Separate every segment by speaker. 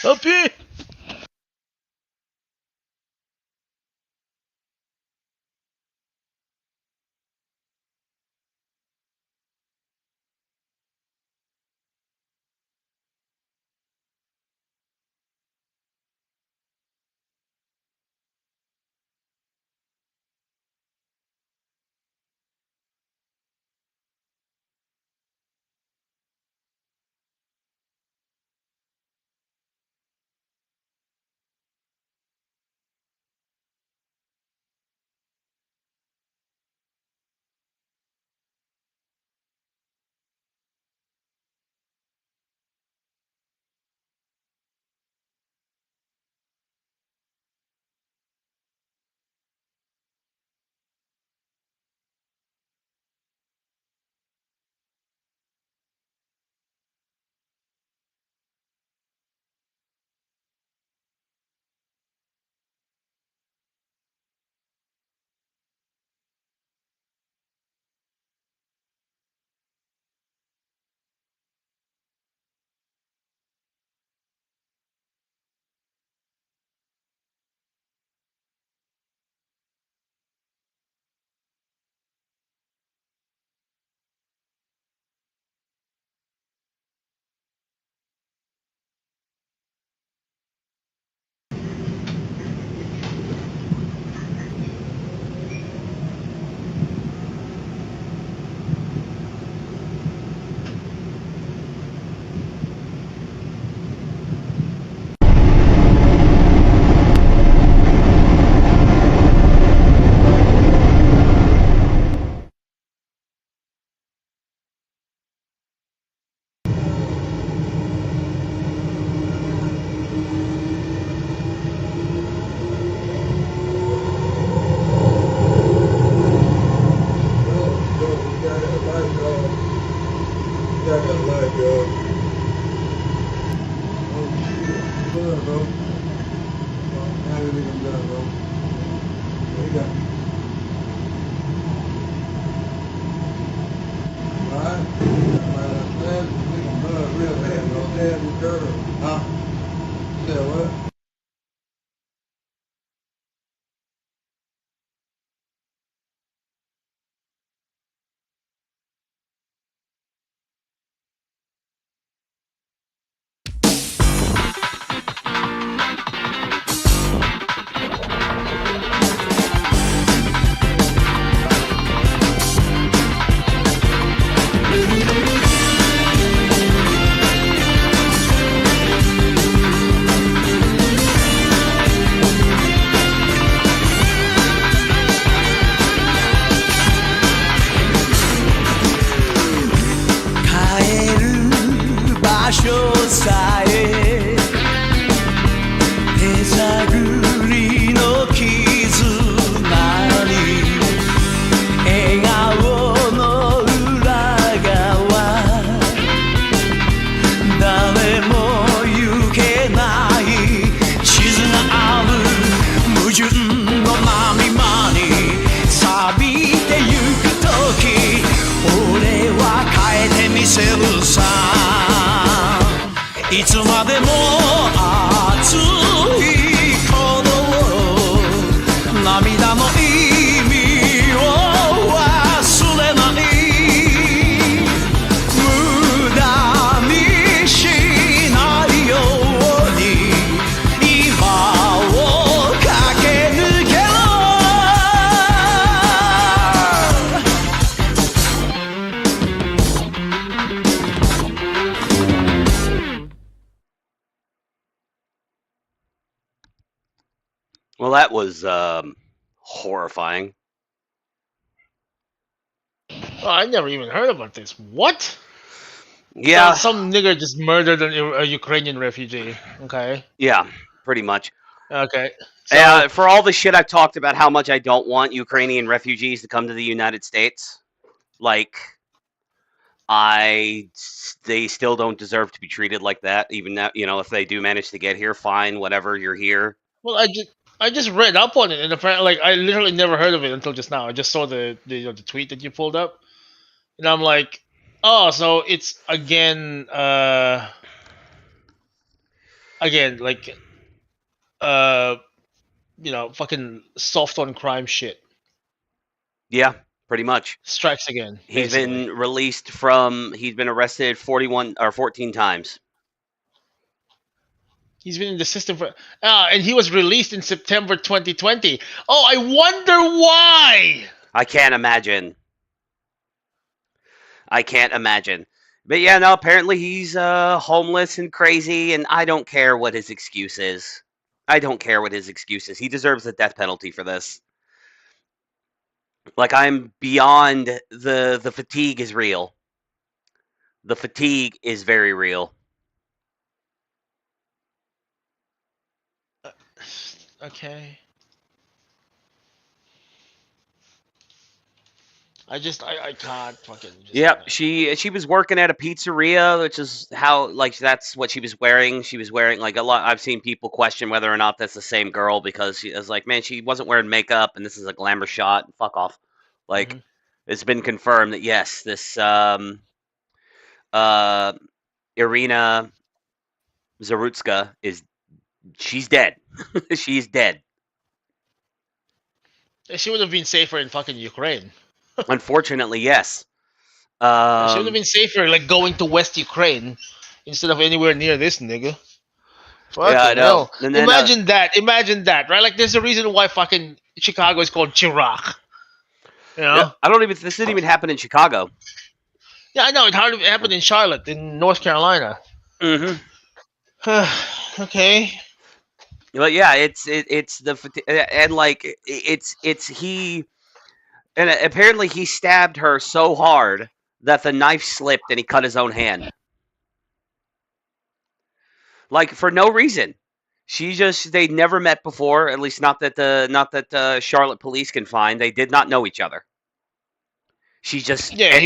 Speaker 1: Happy.
Speaker 2: Well, that was horrifying.
Speaker 1: Oh, I never even heard about this. What? So
Speaker 2: Yeah,
Speaker 1: some nigger just murdered a Ukrainian refugee. Okay.
Speaker 2: yeah, pretty much.
Speaker 1: Okay. So
Speaker 2: For all the shit I've talked about, how much I don't want Ukrainian refugees to come to the United States, like they still don't deserve to be treated like that. Even now, if they do manage to get here, fine, whatever. You're here.
Speaker 1: well, I just read up on it, and apparently, like, I literally never heard of it until just now. I just saw the tweet that you pulled up, and I'm like, oh, so it's again. again, like uh, fucking soft on crime shit
Speaker 2: Yeah, pretty much.
Speaker 1: strikes again,
Speaker 2: He's
Speaker 1: basically.
Speaker 2: been released from. He's been arrested 41 or 14 times.
Speaker 1: He's been in the system for and he was released in September 2020. Oh, I wonder why.
Speaker 2: I can't imagine. I can't imagine. But yeah, no, apparently he's homeless and crazy, and I don't care what his excuse is. I don't care what his excuse is. He deserves the death penalty for this. Like, I'm beyond the fatigue is real. The fatigue is very real.
Speaker 1: Okay. I can't fucking just
Speaker 2: Yep, she was working at a pizzeria, which is how like that's what she was wearing. She was wearing like a lot. I've seen people question whether or not that's the same girl because she was like, man, she wasn't wearing makeup, and this is a glamour shot. Fuck off. Like,
Speaker 1: Mhm.
Speaker 2: it's been confirmed that yes, this uh Irina Zarutska is she's dead. She's dead.
Speaker 1: She would have been safer in fucking Ukraine.
Speaker 2: Unfortunately, yes.
Speaker 1: She would have
Speaker 2: Um,
Speaker 1: been safer like going to West Ukraine instead of anywhere near this nigga.
Speaker 2: yeah, I
Speaker 1: Fucking
Speaker 2: know.
Speaker 1: hell.
Speaker 2: And then
Speaker 1: Imagine that. Imagine that, right? Like there's a reason why fucking Chicago is called Chirac. You
Speaker 2: yeah,
Speaker 1: know?
Speaker 2: I don't even. This didn't even happen in Chicago.
Speaker 1: Yeah, I know. It hardly happened in Charlotte, in North Carolina.
Speaker 2: Hmm.
Speaker 1: Okay.
Speaker 2: But yeah, it's the and like it's he and apparently he stabbed her so hard that the knife slipped and he cut his own hand. Like, for no reason. They never met before, at least not that Charlotte police can find. They did not know each other. She just
Speaker 1: Yeah,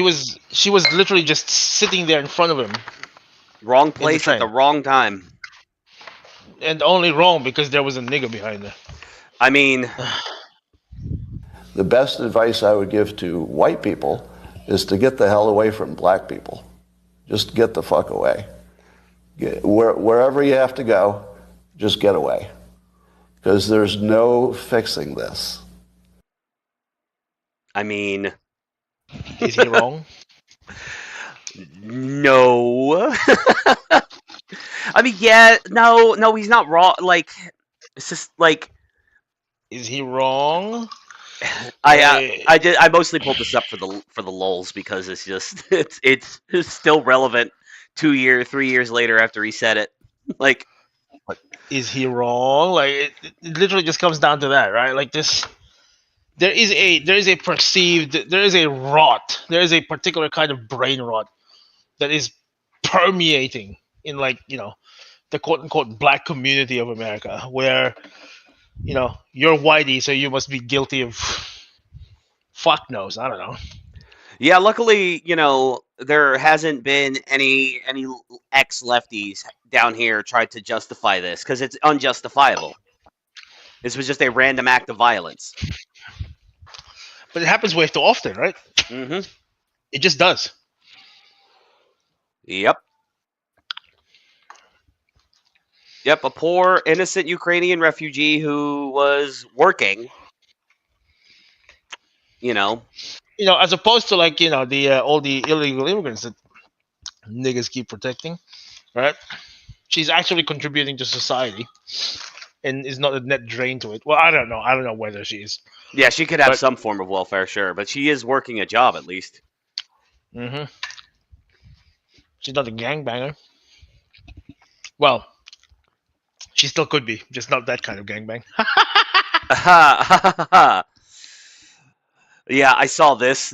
Speaker 1: she was literally just sitting there in front of him
Speaker 2: wrong
Speaker 1: in the
Speaker 2: place at the
Speaker 1: train.
Speaker 2: wrong time.
Speaker 1: And only wrong because there was a nigga behind her.
Speaker 2: I mean,
Speaker 3: The best advice I would give to white people is to get the hell away from black people. Just get the fuck away. Wherever you have to go, just get away. Because there's no fixing this.
Speaker 2: I mean,
Speaker 1: Is he wrong?
Speaker 2: no. I mean, yeah, no, he's not wrong. Like, it's just like
Speaker 1: Is he wrong?
Speaker 2: I mostly pulled this up for the lulz because it's just it's still relevant 3 years later after he said it. Like,
Speaker 1: Is he wrong? Like it literally just comes down to that, right? Like this, there is a perceived, there is a rot, there is a particular kind of brain rot that is permeating in like the quote unquote black community of America, where you're whitey, so you must be guilty of fuck knows, I don't know.
Speaker 2: yeah, luckily, there hasn't been any ex lefties down here tried to justify this because it's unjustifiable. This was just a random act of violence.
Speaker 1: But it happens way too often, right?
Speaker 2: Mm-hmm.
Speaker 1: It just does.
Speaker 2: Yep. Yep, a poor, innocent Ukrainian refugee who was working,
Speaker 1: As opposed to like the all the illegal immigrants that niggas keep protecting, right? She's actually contributing to society and is not a net drain to it. Well, I don't know. I don't know whether she is.
Speaker 2: Yeah, she could have
Speaker 1: But
Speaker 2: some form of welfare, sure, but she is working a job at least.
Speaker 1: hmm she's not a gangbanger. Well, she still could be, just not that kind of gangbang.
Speaker 2: Yeah, I saw this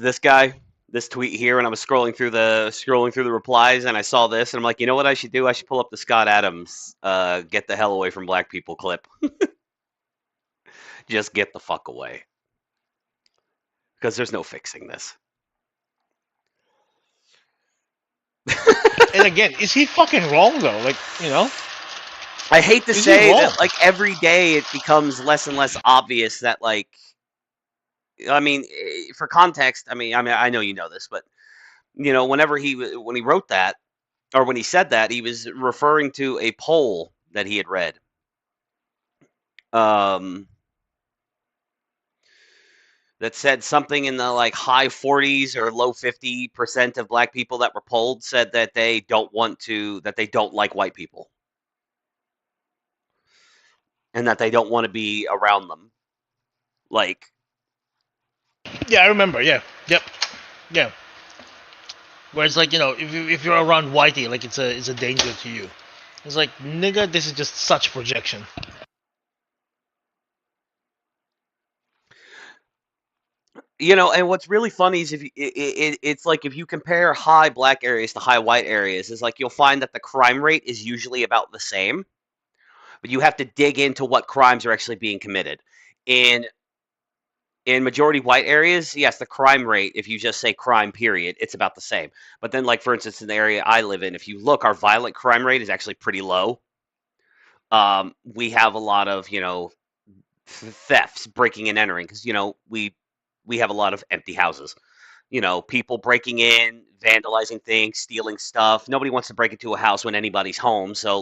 Speaker 2: tweet here, and I was scrolling through the replies, and I saw this, and I'm like, you know what I should do? I should pull up the Scott Adams "Get the hell away from black people" clip. Just get the fuck away, because there's no fixing this.
Speaker 1: And again, is he fucking wrong though? Like,
Speaker 2: I hate to
Speaker 1: is he
Speaker 2: say
Speaker 1: wrong?
Speaker 2: that, like, every day it becomes less and less obvious that, like, I mean, for context, I know you know this, but whenever when he wrote that or when he said that, he was referring to a poll that he had read. That said something in the like high 40s or low 50% of black people that were polled said that they don't like white people, and that they don't want to be around them. Like,
Speaker 1: Yeah, I remember. Yeah, yep, yeah. Where it's like, if you're around whitey, like it's a danger to you. It's like, nigga, this is just such projection.
Speaker 2: And what's really funny is it's like if you compare high black areas to high white areas, is like you'll find that the crime rate is usually about the same, but you have to dig into what crimes are actually being committed. In majority white areas, yes, the crime rate, if you just say crime period, it's about the same. But then, like, for instance, in the area I live in, if you look, our violent crime rate is actually pretty low. We have a lot of thefts, breaking and entering, because we have a lot of empty houses. People breaking in, vandalizing things, stealing stuff. Nobody wants to break into a house when anybody's home, so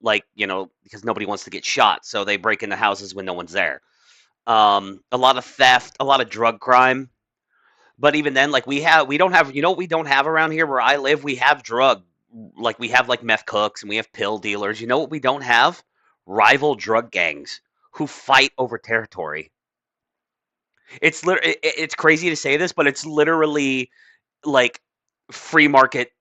Speaker 2: because nobody wants to get shot, so they break into houses when no one's there. A lot of theft, a lot of drug crime. But even then, like we don't have, what we don't have around here where I live? We have we have like meth cooks and we have pill dealers. You know what we don't have? Rival drug gangs who fight over territory. It's crazy to say this, but it's literally like free market,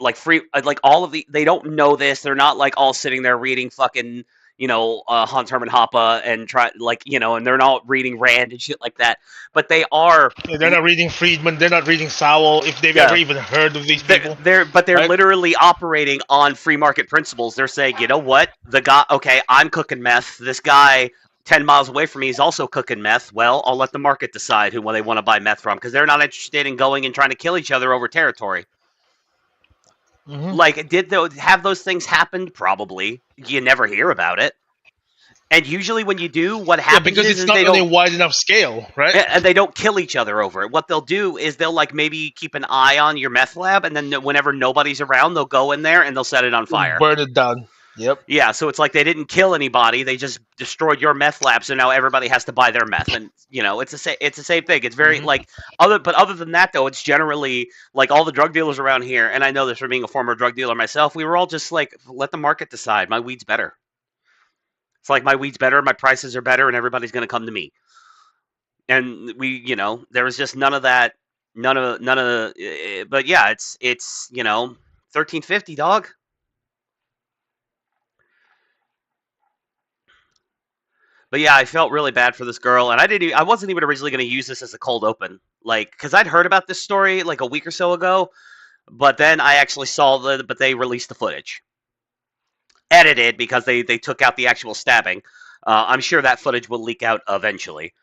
Speaker 2: like all of they don't know this. They're not like all sitting there reading fucking Hans Hermann Hoppe and and they're not reading Rand and shit like that, but they are.
Speaker 1: Yeah, they're not reading Friedman. They're not reading Sowell. If they've ever even heard of these people,
Speaker 2: they're
Speaker 1: right?
Speaker 2: literally operating on free market principles. They're saying, you know what, the guy, okay, I'm cooking meth. This guy 10 miles away from me is also cooking meth. Well, I'll let the market decide who they want to buy meth from, because they're not interested in going and trying to kill each other over territory.
Speaker 1: Mm-hmm.
Speaker 2: Like, have those things happened? Probably. You never hear about it. And usually when you do, what happens
Speaker 1: because it's not on a wide enough scale, right?
Speaker 2: And they don't kill each other over it. What they'll do is they'll like maybe keep an eye on your meth lab, and then whenever nobody's around, they'll go in there and they'll set it on fire.
Speaker 1: Burn it down. Yep.
Speaker 2: Yeah, so it's like they didn't kill anybody; they just destroyed your meth lab. So now everybody has to buy their meth, and it's the same thing. It's very other than that though, it's generally like all the drug dealers around here. And I know this from being a former drug dealer myself. We were all just like, let the market decide. My weed's better. It's like, my weed's better, my prices are better, and everybody's going to come to me. And there was just none of that, but yeah, it's $13.50, dog. But yeah, I felt really bad for this girl, and I wasn't even originally going to use this as a cold open, like, because I'd heard about this story like a week or so ago, but then I actually saw but they released the footage. Edited, because they took out the actual stabbing. I'm sure that footage will leak out eventually.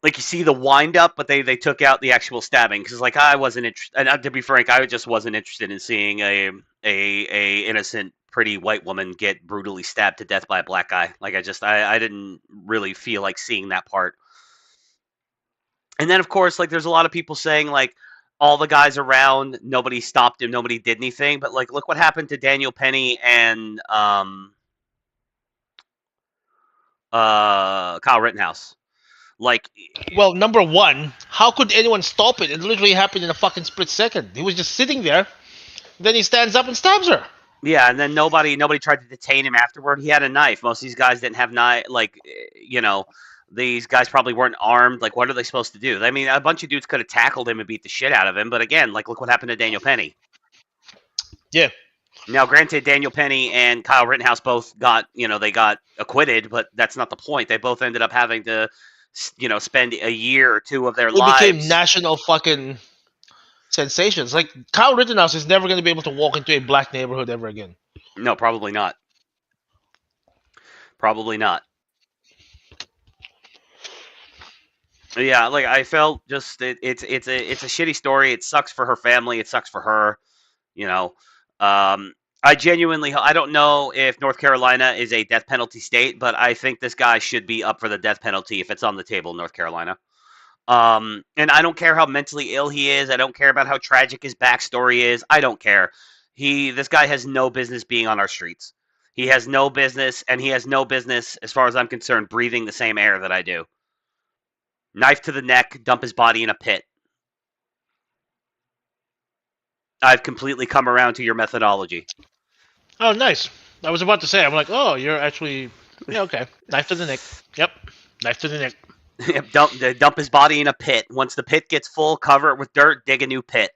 Speaker 2: Like, you see the wind up, but they took out the actual stabbing, because like I wasn't interested. And to be frank, I just wasn't interested in seeing a innocent, pretty white woman get brutally stabbed to death by a black guy. Like, I didn't really feel like seeing that part. And then of course, like, there's a lot of people saying like, all the guys around, nobody stopped him, nobody did anything. But like, look what happened to Daniel Penny and Kyle Rittenhouse. Like,
Speaker 1: well, number one, how could anyone stop it? It literally happened in a fucking split second. He was just sitting there, then he stands up and stabs her.
Speaker 2: Yeah, and then nobody tried to detain him afterward. He had a knife. Most of these guys didn't have knife. Like, these guys probably weren't armed. Like, what are they supposed to do? I mean, a bunch of dudes could have tackled him and beat the shit out of him. But again, like, look what happened to Daniel Penny.
Speaker 1: Yeah.
Speaker 2: Now, granted, Daniel Penny and Kyle Rittenhouse both got, they got acquitted, but that's not the point. They both ended up having to, spend a year or two of their lives.
Speaker 1: It became national fucking sensations. Like, Kyle Rittenhouse is never going to be able to walk into a black neighborhood ever again.
Speaker 2: No, probably not. Probably not. Yeah, like, I felt just it's a shitty story. It sucks for her family. It sucks for her. I genuinely, I don't know if North Carolina is a death penalty state, but I think this guy should be up for the death penalty if it's on the table in North Carolina. And I don't care how mentally ill he is. I don't care about how tragic his backstory is. I don't care. This guy has no business being on our streets. He has no business, and he has no business, as far as I'm concerned, breathing the same air that I do. Knife to the neck, dump his body in a pit. I've completely come around to your methodology.
Speaker 1: Oh, nice. I was about to say, I'm like, oh, you're actually, yeah, okay. Knife to the neck. Yep, knife to the neck.
Speaker 2: Dump his body in a pit. Once the pit gets full, cover it with dirt, dig a new pit.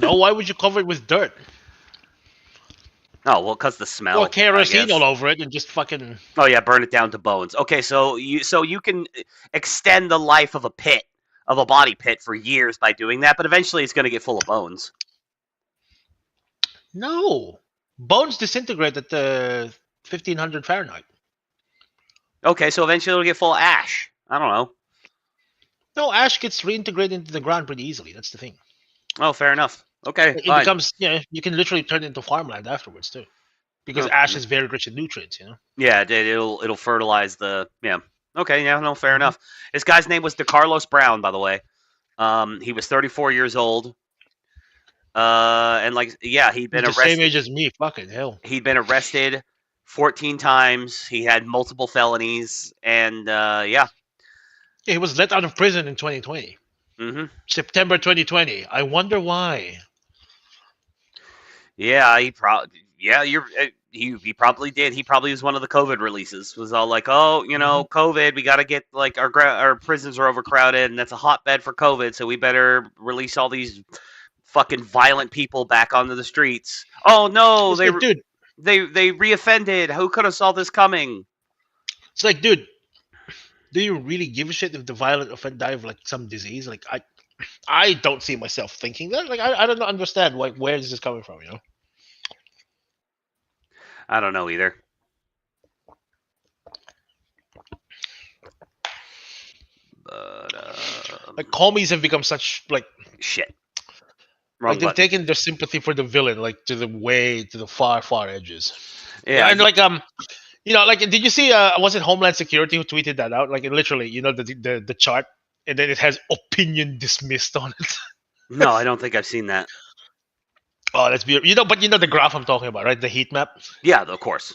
Speaker 1: No, why would you cover it with dirt?
Speaker 2: Oh, well, because the smell.
Speaker 1: Or kerosene all over it and just fucking.
Speaker 2: Oh yeah, burn it down to bones. Okay, so you can extend the life of a body pit for years by doing that, but eventually it's going to get full of bones.
Speaker 1: No, bones disintegrate at the 1500 Fahrenheit.
Speaker 2: Okay, so eventually it'll get full of ash. I don't know.
Speaker 1: No, ash gets reintegrated into the ground pretty easily. That's the thing.
Speaker 2: Oh, fair enough. Okay,
Speaker 1: It
Speaker 2: fine.
Speaker 1: becomes, you can literally turn it into farmland afterwards too, because ash is very rich in nutrients.
Speaker 2: Yeah, it'll fertilize the. Yeah. Okay. Yeah. No. Fair enough. This guy's name was DeCarlos Brown, by the way. He was 34 years old. And he'd been
Speaker 1: He's the same age as me. Fucking hell.
Speaker 2: He'd been arrested 14 times. He had multiple felonies, and
Speaker 1: Yeah, he was let out of prison in 2020. September 2020. I wonder why.
Speaker 2: Yeah, he probably did. He probably was one of the COVID releases. Was all like, oh, COVID. We got to get our prisons are overcrowded, and that's a hotbed for COVID. So we better release all these fucking violent people back onto the streets. Oh no, they reoffended. Who could have saw this coming?
Speaker 1: It's like, dude, do you really give a shit if the violent offender die of some disease? Like, I don't see myself thinking that. Like, I don't understand where is this coming from,
Speaker 2: I don't know either. But
Speaker 1: commies have become such
Speaker 2: shit.
Speaker 1: Wrong they've taken their sympathy for the villain to the far edges.
Speaker 2: Yeah,
Speaker 1: and did you see? Was it Homeland Security who tweeted that out? Literally, the chart, and then it has opinion dismissed on it.
Speaker 2: No, I don't think I've seen that.
Speaker 1: Oh, that's beautiful. But the graph I'm talking about, right? The heat map.
Speaker 2: Yeah, of course.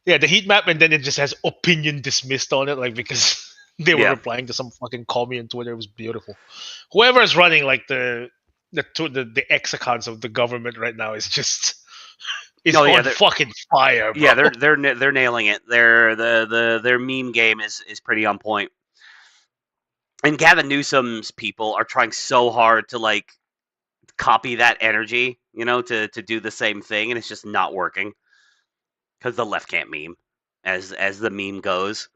Speaker 1: Yeah, the heat map, and then it just has opinion dismissed on it, because they were replying to some fucking commie on Twitter. It was beautiful. Whoever is running the X accounts of the government right now is just on fucking fire, bro.
Speaker 2: Yeah, they're nailing it. Their meme game is pretty on point. And Gavin Newsom's people are trying so hard to copy that energy, to do the same thing, and it's just not working because the left can't meme, as the meme goes.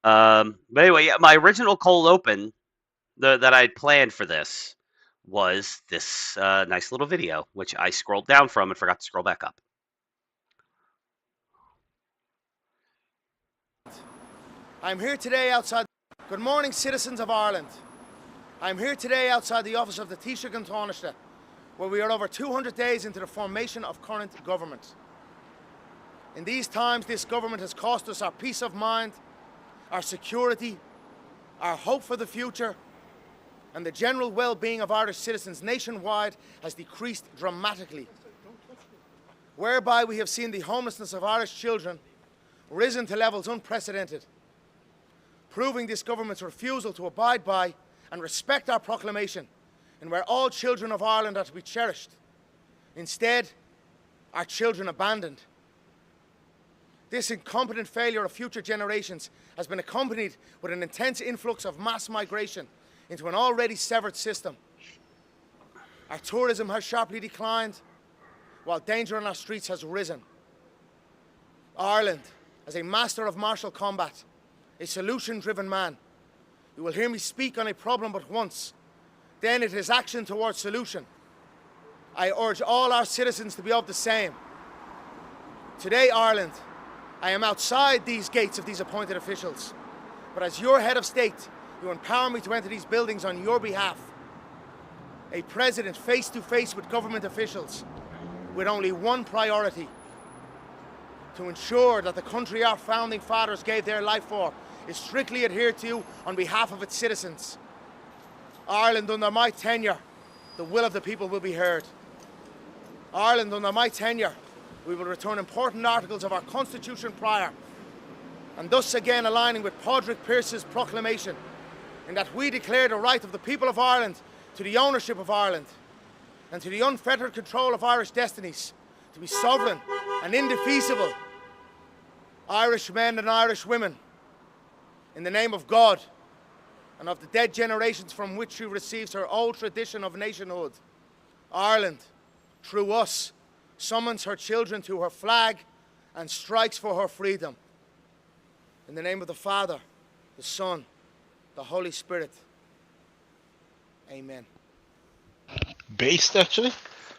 Speaker 2: But anyway, yeah, my original cold open that I'd planned for this was this nice little video, which I scrolled down from and forgot to scroll back up.
Speaker 4: I'm here today outside. Good morning, citizens of Ireland. I'm here today outside the office of the Taoiseach in Taoiseach, where we are over 200 days into the formation of current government. In these times, this government has cost us our peace of mind, our security, our hope for the future, and the general well-being of Irish citizens nationwide has decreased dramatically, whereby we have seen the homelessness of Irish children risen to levels unprecedented, proving this government's refusal to abide by and respect our proclamation, and where all children of Ireland are to be cherished. Instead, our children abandoned. This incompetent failure of future generations has been accompanied with an intense influx of mass migration into an already severed system. Our tourism has sharply declined, while danger on our streets has risen. Ireland, as a master of martial combat, a solution-driven man, you will hear me speak on a problem but once, then it is action towards solution. I urge all our citizens to be of the same. Today, Ireland, I am outside these gates of these appointed officials, but as your head of state, you empower me to enter these buildings on your behalf. A president face to face with government officials with only one priority: to ensure that the country our founding fathers gave their life for is strictly adhered to on behalf of its citizens. Ireland, under my tenure, the will of the people will be heard. Ireland, under my tenure, we will return important articles of our Constitution prior, and thus again aligning with Padraig Pearse's proclamation, in that we declare the right of the people of Ireland to the ownership of Ireland and to the unfettered control of Irish destinies, to be sovereign and indefeasible Irish men and Irish women, in the name of God and of the dead generations from which she receives her old tradition of nationhood. Ireland, through us, summons her children to her flag and strikes for her freedom. In the name of the Father, the Son, the Holy Spirit. Amen.
Speaker 1: Based, actually.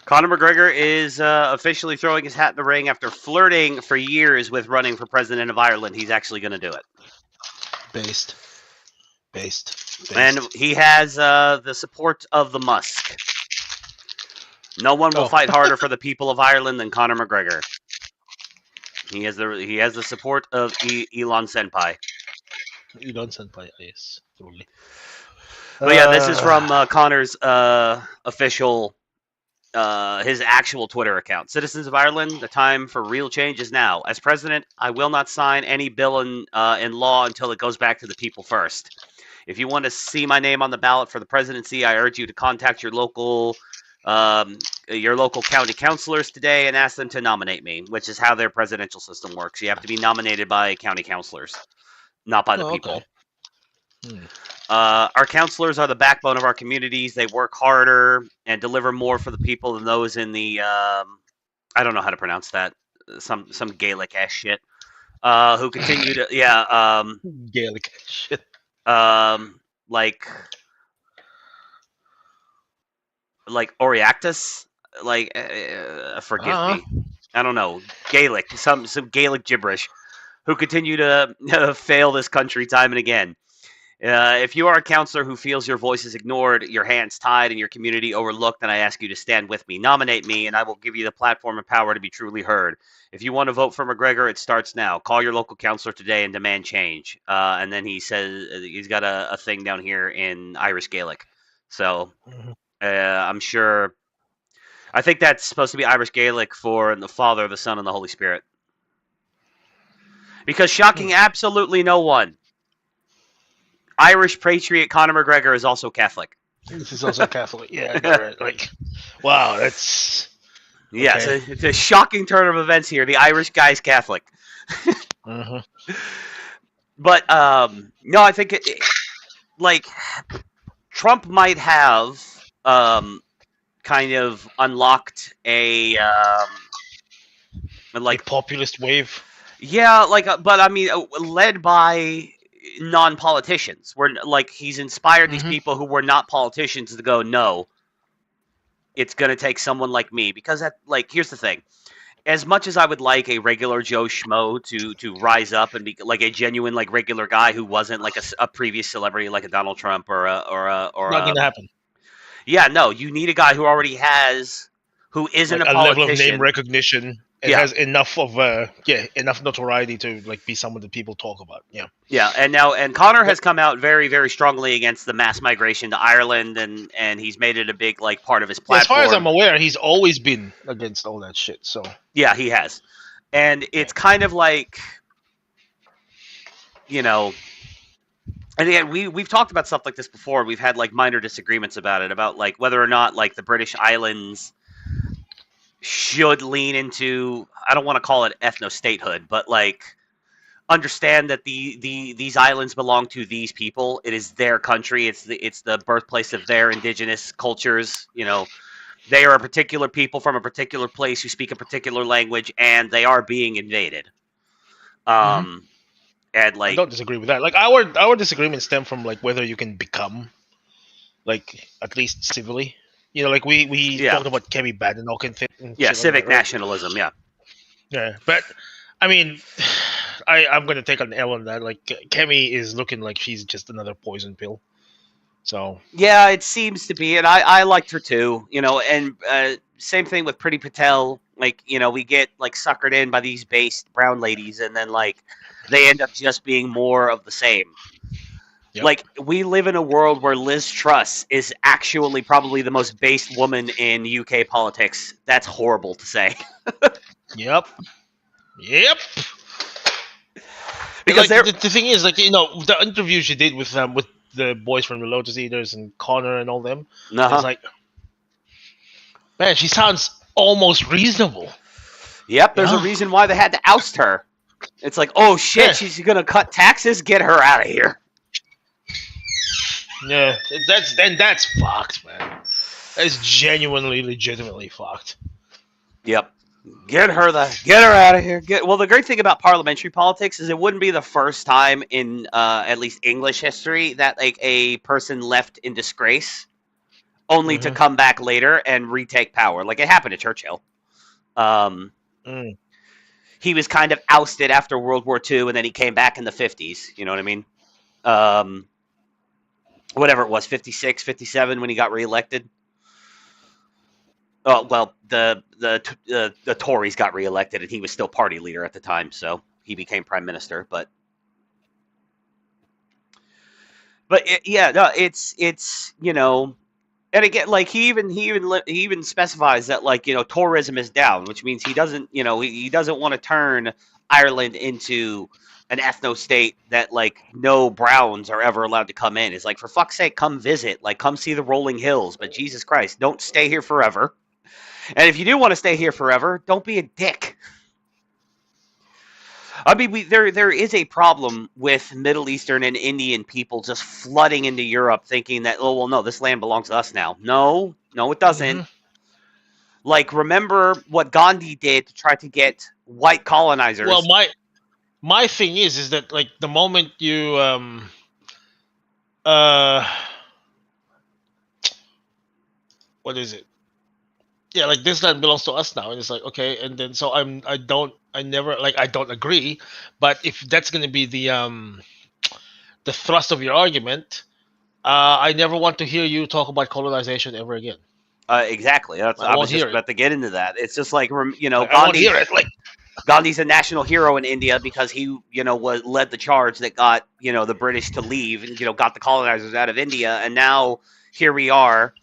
Speaker 2: Conor McGregor is officially throwing his hat in the ring after flirting for years with running for president of Ireland. He's actually going to do it.
Speaker 1: Based.
Speaker 2: And he has the support of the Musk. No one will fight harder for the people of Ireland than Conor McGregor. He has the support of Elon Senpai.
Speaker 1: Elon Senpai, yes, truly.
Speaker 2: But yeah, this is from Conor's official, his actual Twitter account. Citizens of Ireland, the time for real change is now. As president, I will not sign any bill in law until it goes back to the people first. If you want to see my name on the ballot for the presidency, I urge you to contact your local county councilors today and ask them to nominate me, which is how their presidential system works. You have to be nominated by county councilors, not by the people.
Speaker 1: Okay.
Speaker 2: Our councilors are the backbone of our communities. They work harder and deliver more for the people than those in the I don't know how to pronounce that, some Gaelic ass shit. Who continue to
Speaker 1: Gaelic shit.
Speaker 2: Like Oriactus, forgive me, I don't know, Gaelic, some Gaelic gibberish, who continue to fail this country time and again. If you are a counselor who feels your voice is ignored, your hands tied, and your community overlooked, then I ask you to stand with me. Nominate me, and I will give you the platform and power to be truly heard. If you want to vote for McGregor, it starts now. Call your local counselor today and demand change. And then he says he's got a thing down here in Irish Gaelic. So I'm sure. I think that's supposed to be Irish Gaelic for the Father, the Son, and the Holy Spirit. Because shocking absolutely no one, Irish patriot Conor McGregor is also Catholic.
Speaker 1: This is also Catholic. Yeah, right. Like, wow, that's... Okay.
Speaker 2: Yeah, it's a shocking turn of events here. The Irish guy's Catholic. But, no, I think, Trump might have kind of unlocked a
Speaker 1: populist wave.
Speaker 2: Yeah, but I mean, led by non-politicians. Where he's inspired these people who were not politicians to go, no, it's gonna take someone like me, because here's the thing. As much as I would like a regular Joe Schmo to rise up and be like a genuine regular guy who wasn't like a previous celebrity like a Donald Trump or
Speaker 1: not gonna happen.
Speaker 2: Yeah, no, you need a guy who already has, who isn't a politician.
Speaker 1: Level of name recognition. It has enough of enough notoriety to be someone that people talk about. Yeah,
Speaker 2: and Conor has come out very, very strongly against the mass migration to Ireland, and he's made it a big part of his platform.
Speaker 1: As far as I'm aware, he's always been against all that shit. So
Speaker 2: yeah, he has, and it's kind of and again, we've talked about stuff like this before. We've had minor disagreements about it, about whether or not the British Islands should lean into, I don't want to call it ethno-statehood, but understand that these islands belong to these people. It is their country. It's the birthplace of their indigenous cultures. They are a particular people from a particular place who speak a particular language, and they are being invaded. And I
Speaker 1: don't disagree with that. Our disagreements stem from whether you can become at least civilly. We talked about Kemi Badenoch and things.
Speaker 2: Yeah, civic nationalism. Yeah.
Speaker 1: Yeah, but I mean, I'm going to take an L on that. Kemi is looking like she's just another poison pill. So
Speaker 2: yeah, it seems to be, and I liked her too. And same thing with Priti Patel. We get suckered in by these based brown ladies, and then they end up just being more of the same.
Speaker 1: Yep.
Speaker 2: Like, we live in a world where Liz Truss is actually probably the most based woman in UK politics. That's horrible to say.
Speaker 1: Yep. Yep. And,
Speaker 2: Because
Speaker 1: like
Speaker 2: they're
Speaker 1: the thing is, like, the interview she did with the boys from the Lotus Eaters and Connor and all them, it's like, man, she sounds almost reasonable.
Speaker 2: Yep, there's a
Speaker 1: Yeah.
Speaker 2: reason why they had to oust her. It's like, oh shit,
Speaker 1: Yeah.
Speaker 2: she's gonna cut taxes? Get her out of here.
Speaker 1: Yeah, that's fucked, man. That's genuinely, legitimately fucked.
Speaker 2: Yep. Get her out of here. Well, the great thing about parliamentary politics is it wouldn't be the first time in at least English history that like a person left in disgrace only to
Speaker 1: Mhm.
Speaker 2: come back later and retake power. Like it happened to Churchill.
Speaker 1: Mm.
Speaker 2: He was kind of ousted after World War II, and then he came back in the 50s. You know what I mean? Whatever it was, 56, 57 when he got reelected. Oh well, the Tories got reelected, and he was still party leader at the time, so he became prime minister. But yeah, no, it's and again, like he even specifies that like tourism is down, which means he doesn't he doesn't want to turn Ireland into an ethno state that like no Browns are ever allowed to come in. It's like, for fuck's sake, come visit, like come see the rolling hills, but Jesus Christ, don't stay here forever. And if you do want to stay here forever, don't be a dick. I mean, there is a problem with Middle Eastern and Indian people just flooding into Europe, thinking that, oh well, no, this land belongs to us now. No, it doesn't.
Speaker 1: Mhm.
Speaker 2: Like, remember what Gandhi did to try to get white colonizers?
Speaker 1: Well, my thing is that, like, the moment you what is it? Yeah, like, this land belongs to us now, and it's like, okay, and then so I don't agree, but if that's gonna be the thrust of your argument, I never want to hear you talk about colonization ever again.
Speaker 2: Exactly. I
Speaker 1: I
Speaker 2: was
Speaker 1: won't
Speaker 2: just
Speaker 1: hear it.
Speaker 2: about to get into that. It's just like,
Speaker 1: I won't hear it. Like,
Speaker 2: Gandhi's a national hero in India because he, led the charge that got, the British to leave and, got the colonizers out of India. And now here we are,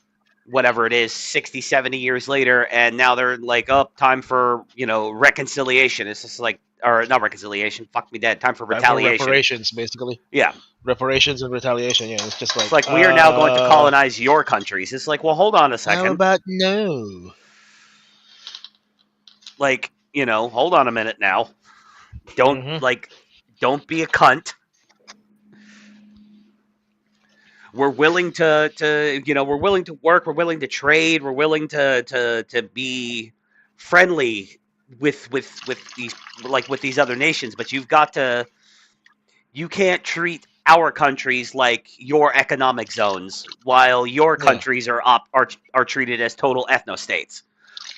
Speaker 2: whatever it is, 60, 70 years later. And now they're like, oh, time for, reconciliation. It's just like, or not reconciliation, fuck me dead. Time for
Speaker 1: time for
Speaker 2: retaliation.
Speaker 1: reparations, basically.
Speaker 2: Yeah.
Speaker 1: Reparations and retaliation. Yeah, it's just like,
Speaker 2: It's like, we are now going to colonize your countries. It's like, well, hold on a second.
Speaker 1: How about no?
Speaker 2: Like, hold on a minute now. Don't
Speaker 1: Mhm.
Speaker 2: don't be a cunt. We're willing to we're willing to work, we're willing to trade, we're willing to be friendly with these other nations, but you can't treat our countries like your economic zones while your
Speaker 1: Yeah.
Speaker 2: countries are treated as total ethno states.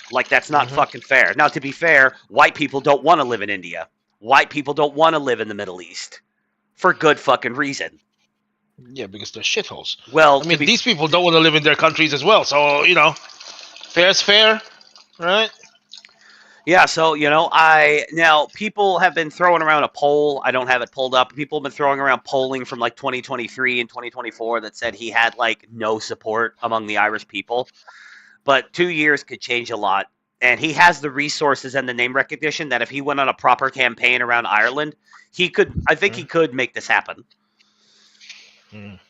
Speaker 2: Like, that's not
Speaker 1: Mhm.
Speaker 2: fucking fair. Now, to be fair, white people don't want to live in India. White people don't want to live in the Middle East. For good fucking reason.
Speaker 1: Yeah, because they're shitholes.
Speaker 2: Well,
Speaker 1: I mean, these people don't want to live in their countries as well. So, fair's fair, right?
Speaker 2: yeah, so, now people have been throwing around a poll. I don't have it pulled up. People have been throwing around polling from like 2023 and 2024 that said he had like no support among the Irish people. But 2 years could change a lot. And he has the resources and the name recognition that if he went on a proper campaign around Ireland, I think he could make this happen.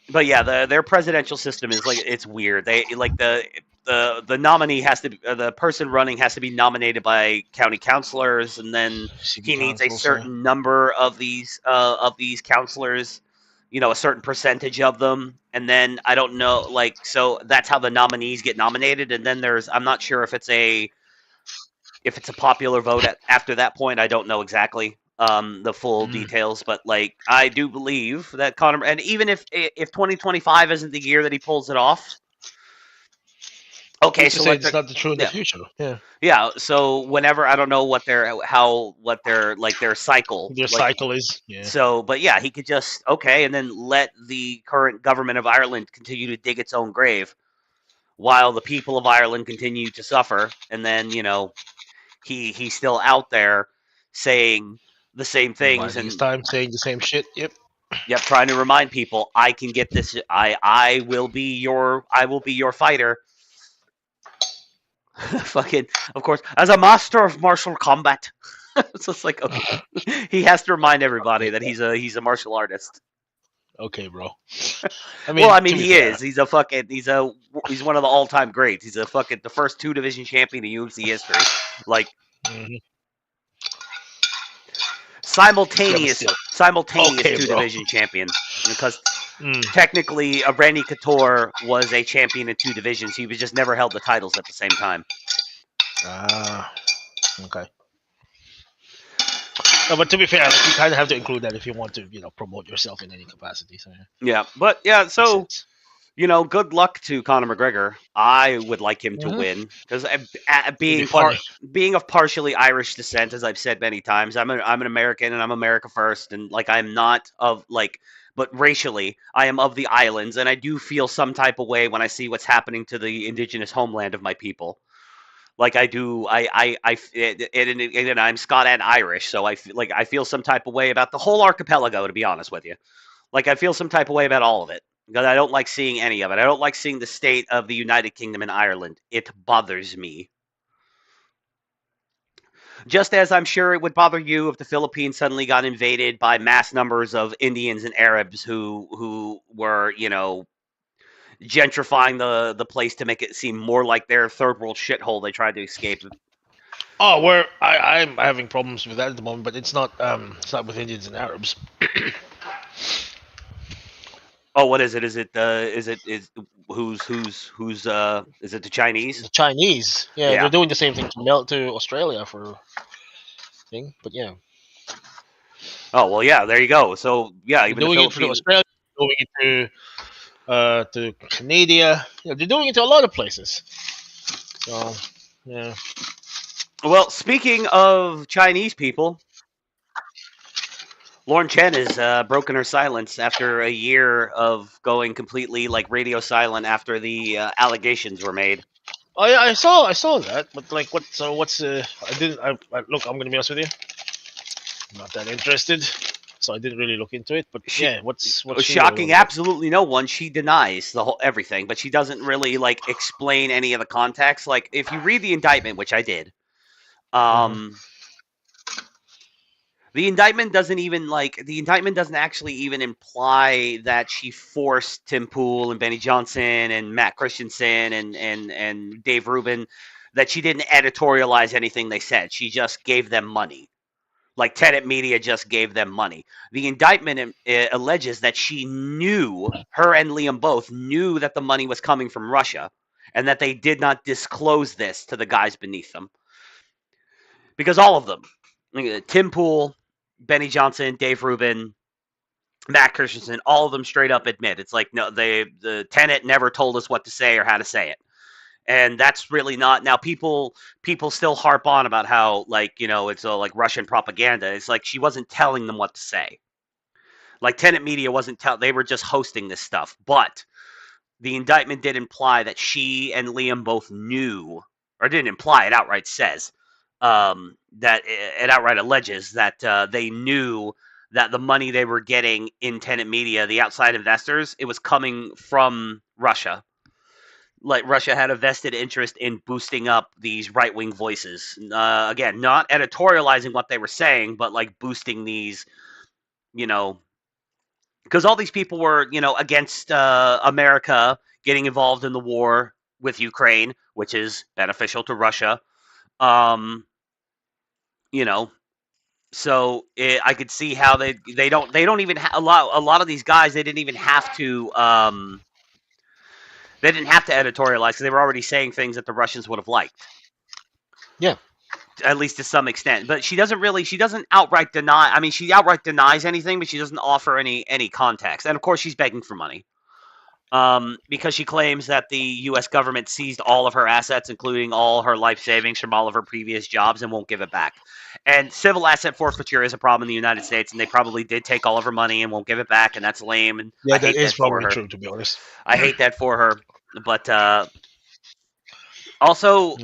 Speaker 2: But yeah, their presidential system is like, it's weird. They like the nominee has to the person running has to be nominated by county councilors, and then
Speaker 1: City
Speaker 2: he needs a
Speaker 1: councils,
Speaker 2: certain number of these councilors, a certain percentage of them, and then I don't know, like, so that's how the nominees get nominated, and then I'm not sure if it's a popular vote after that point. I don't know exactly the full details, but like, I do believe that Connor, and even if 2025 isn't the year that he pulls it off, okay,
Speaker 1: Who's to
Speaker 2: so
Speaker 1: say it's not the true in the
Speaker 2: yeah.
Speaker 1: future? Yeah,
Speaker 2: Yeah, so whenever, I don't know what their cycle,
Speaker 1: their cycle is. Yeah,
Speaker 2: so, but yeah, he could just, okay, and then let the current government of Ireland continue to dig its own grave while the people of Ireland continue to suffer, and then he's still out there saying the same things,
Speaker 1: biding his
Speaker 2: and
Speaker 1: time, saying the same shit. Yep.
Speaker 2: Yep, trying to remind people I can get this. I will be your fighter. Fucking, of course, as a master of martial combat. So it's like, okay. He has to remind everybody that he's a martial artist.
Speaker 1: Okay, bro.
Speaker 2: Well, I mean,
Speaker 1: to be
Speaker 2: he
Speaker 1: fair,
Speaker 2: is. He's one of the all-time greats. He's the first 2 division champion in UFC history. Like
Speaker 1: Mhm. Yeah, but
Speaker 2: simultaneous
Speaker 1: still.
Speaker 2: 2
Speaker 1: Okay, bro.
Speaker 2: division champion, because
Speaker 1: Mm.
Speaker 2: technically, Randy Couture was a champion in 2 divisions. He was just never held the titles at the same time.
Speaker 1: Ah, okay. No, but to be fair, like, you kind of have to include that if you want to, promote yourself in any capacity. So yeah,
Speaker 2: Yeah, but yeah,
Speaker 1: makes
Speaker 2: so
Speaker 1: sense.
Speaker 2: good luck to Conor McGregor. I would like him to
Speaker 1: Mm-hmm.
Speaker 2: win because
Speaker 1: It'd be funny.
Speaker 2: being of partially Irish descent, as I've said many times, I'm an American and I'm America first, and like I'm not of like, but racially I am of the islands, and I do feel some type of way when I see what's happening to the indigenous homeland of my people. Like I do, and I'm Scot and Irish, so I feel some type of way about the whole archipelago. To be honest with you, like I feel some type of way about all of it because I don't like seeing any of it. I don't like seeing the state of the United Kingdom and Ireland. It bothers me. Just as I'm sure it would bother you if the Philippines suddenly got invaded by mass numbers of Indians and Arabs who were, gentrifying the place to make it seem more like their third world shithole they tried to escape.
Speaker 1: Oh, I'm having problems with that at the moment, but it's not with Indians and Arabs.
Speaker 2: Oh, what is it? Is it is it the Chinese?
Speaker 1: The Chinese, yeah, they're
Speaker 2: Yeah.
Speaker 1: doing the same thing to Australia for thing, but yeah,
Speaker 2: Oh well, yeah. There you go. So yeah,
Speaker 1: they're
Speaker 2: even the
Speaker 1: doing it to
Speaker 2: Philippines.
Speaker 1: Australia, doing it to Canada. They're doing it to a lot of places. So yeah.
Speaker 2: Well, speaking of Chinese people, Lauren Chen has broken her silence after a year of going completely like radio silent after the allegations were made.
Speaker 1: Oh yeah, I saw that, but like, what? So what's? I didn't. Look. I'm gonna be honest with you. I'm not that interested, so I didn't really look into it. But
Speaker 2: She
Speaker 1: yeah, what's she all
Speaker 2: shocking
Speaker 1: about?
Speaker 2: absolutely no one. She denies the whole everything, but she doesn't really like explain any of the context. Like if you read the indictment, which I did,
Speaker 1: Mm-hmm.
Speaker 2: um, the indictment doesn't actually even imply that she forced Tim Pool and Benny Johnson and Matt Christensen and Dave Rubin, that she didn't editorialize anything they said. She just gave them money. Like Tenet Media just gave them money. The indictment alleges that her and Liam both knew that the money was coming from Russia and that they did not disclose this to the guys beneath them. Because all of them, Tim Pool, Benny Johnson, Dave Rubin, Matt Christensen, all of them straight up admit it's like, no, the Tenet never told us what to say or how to say it. And that's really not now. People still harp on about how it's all like Russian propaganda. It's like she wasn't telling them what to say. Like Tenet Media wasn't they were just hosting this stuff. But the indictment did imply that she and Liam both knew, or didn't imply, it outright says, that it outright alleges that they knew that the money they were getting in Tenet Media, the outside investors, it was coming from Russia. Like Russia had a vested interest in boosting up these right wing voices. Again, not editorializing what they were saying, but like boosting these, you know, because all these people were, against America getting involved in the war with Ukraine, which is beneficial to Russia. Um, you know, so I could see how they don't even a lot of these guys they didn't even have to editorialize because they were already saying things that the Russians would have liked.
Speaker 1: Yeah.
Speaker 2: At least to some extent, but she doesn't outright deny. I mean, she outright denies anything, but she doesn't offer any context. And of course, she's begging for money. Because she claims that the U.S. government seized all of her assets, including all her life savings from all of her previous jobs, and won't give it back. And civil asset forfeiture is a problem in the United States, and they probably did take all of her money and won't give it back, and that's lame. And
Speaker 1: Yeah,
Speaker 2: I
Speaker 1: that
Speaker 2: hate
Speaker 1: is
Speaker 2: that for
Speaker 1: probably
Speaker 2: her.
Speaker 1: true, to be honest.
Speaker 2: I hate that for her. But also,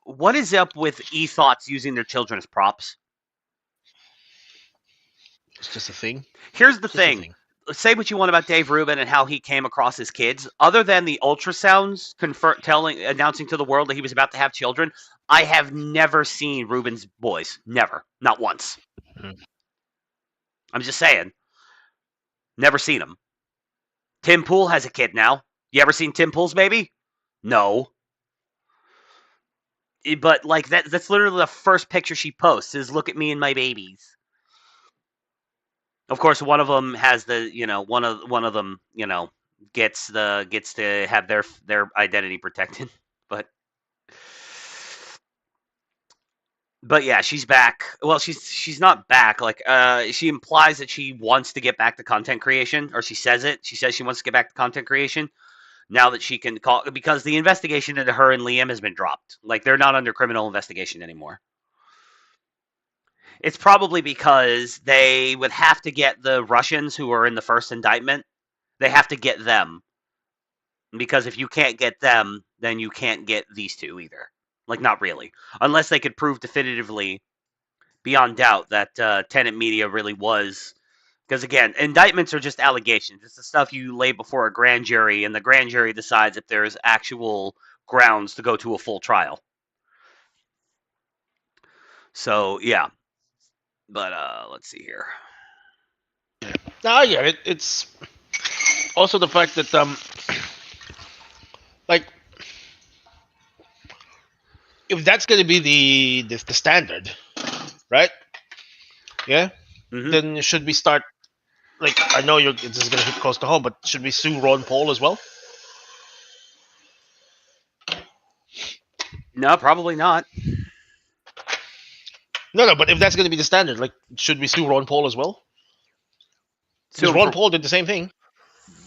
Speaker 2: what is up with e-thoughts using their children as props?
Speaker 1: It's just a thing.
Speaker 2: Here's the
Speaker 1: Just a
Speaker 2: thing.
Speaker 1: thing.
Speaker 2: Say what you want about Dave Rubin and how he came across his kids. Other than the ultrasounds announcing to the world that he was about to have children, I have never seen Rubin's boys. Never. Not once.
Speaker 1: Mm.
Speaker 2: I'm just saying. Never seen him. Tim Pool has a kid now. You ever seen Tim Pool's baby? No. But like that's literally the first picture she posts is look at me and my babies. Of course, one of them has the, one of them, gets to have their identity protected. But yeah, she's back. Well, she's not back. Like, she implies that she wants to get back to content creation, or she says it. She says she wants to get back to content creation now that she can call, because the investigation into her and Liam has been dropped. Like, they're not under criminal investigation anymore. It's probably because they would have to get the Russians who are in the first indictment. They have to get them. Because if you can't get them, then you can't get these two either. Like, not really. Unless they could prove definitively, beyond doubt, that Tenet Media really was. Because, again, indictments are just allegations. It's the stuff you lay before a grand jury, and the grand jury decides if there's actual grounds to go to a full trial. So, yeah. But, let's see here.
Speaker 1: Yeah, it's also the fact that like, if that's going to be the standard, right? Yeah.
Speaker 2: Mm-hmm.
Speaker 1: Then should we start? Like, I know this is going to hit close to home, but should we sue Ron Paul as well?
Speaker 2: No, probably not.
Speaker 1: No, but if that's going to be the standard, like, should we sue Ron Paul as well? Because Ron Paul did the same thing.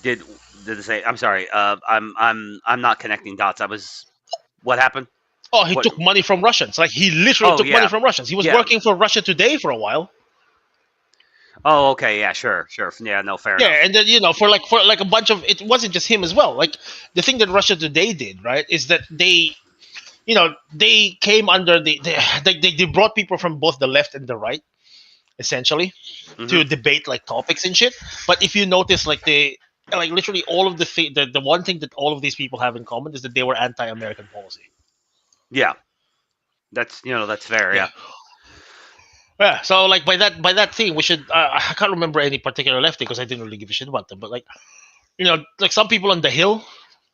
Speaker 2: Did they say? I'm sorry. I'm not connecting dots. What happened?
Speaker 1: Oh, he took money from Russians. Like, he literally took money from Russians. He was working for Russia Today for a while.
Speaker 2: Oh, okay, yeah, sure. Yeah, no, fair enough.
Speaker 1: Yeah, and then, for a bunch of, it wasn't just him as well. Like, the thing that Russia Today did, right, is that they came under they brought people from both the left and the right, essentially, to debate like topics and shit. But if you notice, like, literally all of the one thing that all of these people have in common is that they were anti-American policy.
Speaker 2: Yeah, that's fair. Yeah.
Speaker 1: Yeah, so like by that thing, we should. I can't remember any particular lefty because I didn't really give a shit about them. But like, like some people on the Hill,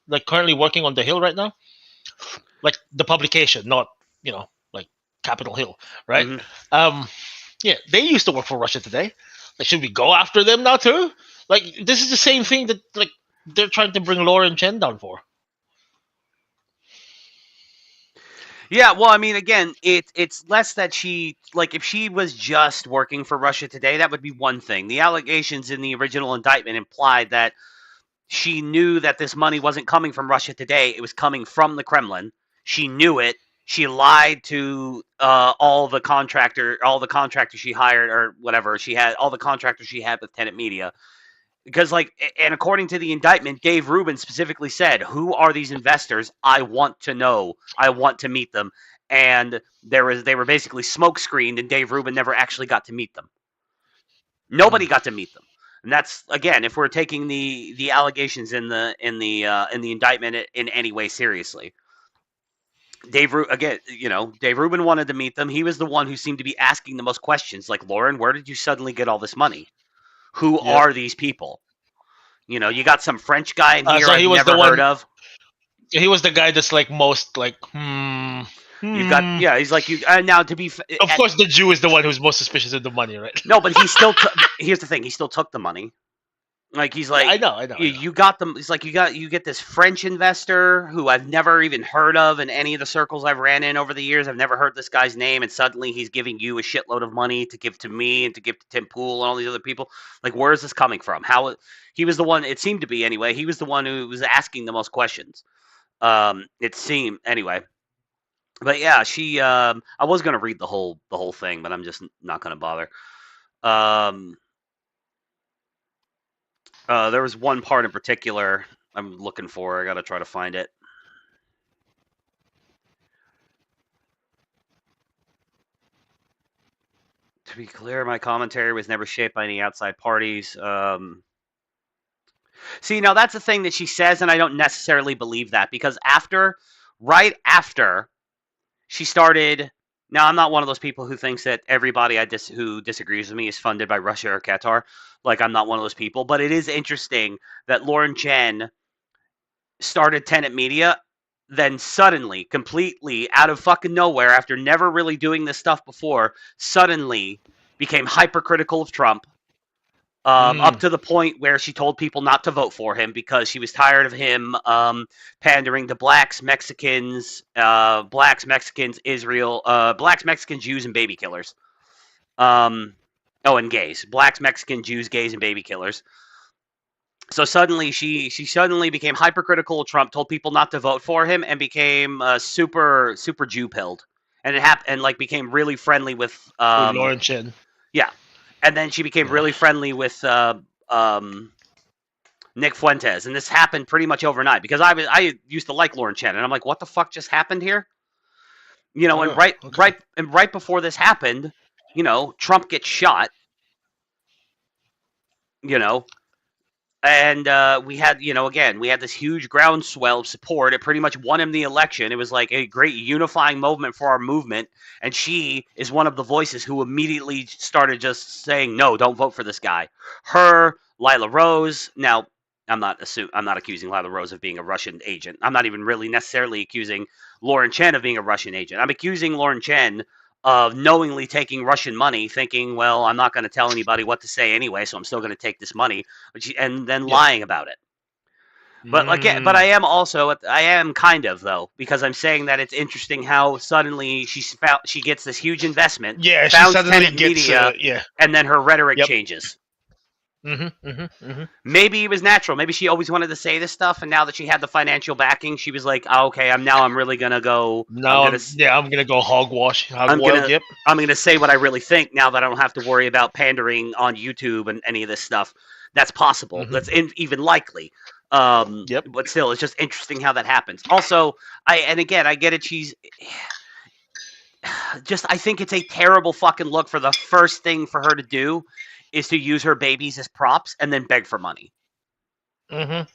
Speaker 1: like currently working on the Hill right now, like the publication, not like Capitol Hill, right? Yeah, they used to work for Russia Today. Like, should we go after them now too? Like, this is the same thing that like they're trying to bring Lauren Chen down for.
Speaker 2: Yeah, well, I mean, again, it's less that she, like, if she was just working for Russia Today, that would be one thing. The allegations in the original indictment implied that she knew that this money wasn't coming from Russia Today; it was coming from the Kremlin. She knew it. She lied to all the contractors she hired, or whatever she had, all the contractors she had with Tenet Media. Because, like, and according to the indictment, Dave Rubin specifically said, "Who are these investors? I want to know. I want to meet them." And they were basically smoke screened, and Dave Rubin never actually got to meet them. Nobody got to meet them, and that's, again, if we're taking the allegations in the indictment in any way seriously. Dave Rubin wanted to meet them. He was the one who seemed to be asking the most questions, like, Lauren, where did you suddenly get all this money? Who are these people? You got some French guy in here I've never heard of.
Speaker 1: He was the guy that's like most like,
Speaker 2: You've got, he's like, now to be.
Speaker 1: Of course, the Jew is the one who's most suspicious of the money, right?
Speaker 2: No, but he still. Here's the thing: he still took the money. Like, he's like,
Speaker 1: I know.
Speaker 2: You got them. It's like you get this French investor who I've never even heard of in any of the circles I've ran in over the years. I've never heard this guy's name, and suddenly he's giving you a shitload of money to give to me and to give to Tim Pool and all these other people. Like, where is this coming from? How he was the one? It seemed to be anyway. He was the one who was asking the most questions. It seemed anyway. But yeah, she. I was gonna read the whole thing, but I'm just not gonna bother. There was one part in particular I'm looking for. I gotta try to find it. To be clear, my commentary was never shaped by any outside parties. See, now that's the thing that she says, and I don't necessarily believe that because right after she started. Now, I'm not one of those people who thinks that everybody who disagrees with me is funded by Russia or Qatar. Like, I'm not one of those people. But it is interesting that Lauren Chen started Tenet Media, then suddenly, completely out of fucking nowhere, after never really doing this stuff before, suddenly became hypercritical of Trump. Up to the point where she told people not to vote for him because she was tired of him pandering to blacks, Mexicans, Israel, blacks, Mexicans, Jews, and baby killers. And gays. Blacks, Mexican, Jews, gays, and baby killers. So suddenly she suddenly became hypercritical of Trump, told people not to vote for him, and became super Jew pilled, and it happened and like became really friendly with
Speaker 1: Lauren Chen.
Speaker 2: Yeah, and then she became really friendly with Nick Fuentes, and this happened pretty much overnight because I used to like Lauren Chen, and I'm like, what the fuck just happened here? And right before this happened, Trump gets shot. And we had, again, we had this huge groundswell of support. It pretty much won him the election. It was like a great unifying moment for our movement. And she is one of the voices who immediately started just saying, no, don't vote for this guy. Her, Lila Rose. Now, I'm not accusing Lila Rose of being a Russian agent. I'm not even really necessarily accusing Lauren Chen of being a Russian agent. I'm accusing Lauren Chen of knowingly taking Russian money, thinking, well, I'm not going to tell anybody what to say anyway, so I'm still going to take this money, and then lying about it. But I am kind of though, because I'm saying that it's interesting how suddenly she gets this huge investment,
Speaker 1: she suddenly gets media,
Speaker 2: and then her rhetoric changes. Maybe it was natural. Maybe she always wanted to say this stuff, and now that she had the financial backing, she was like, oh, "Okay, I'm really gonna go.
Speaker 1: I'm gonna go hogwash. I'm
Speaker 2: gonna say what I really think now that I don't have to worry about pandering on YouTube and any of this stuff. That's possible. That's even likely. But still, it's just interesting how that happens. Also, I get it. She's I think it's a terrible fucking look for the first thing for her to do is to use her babies as props and then beg for money. And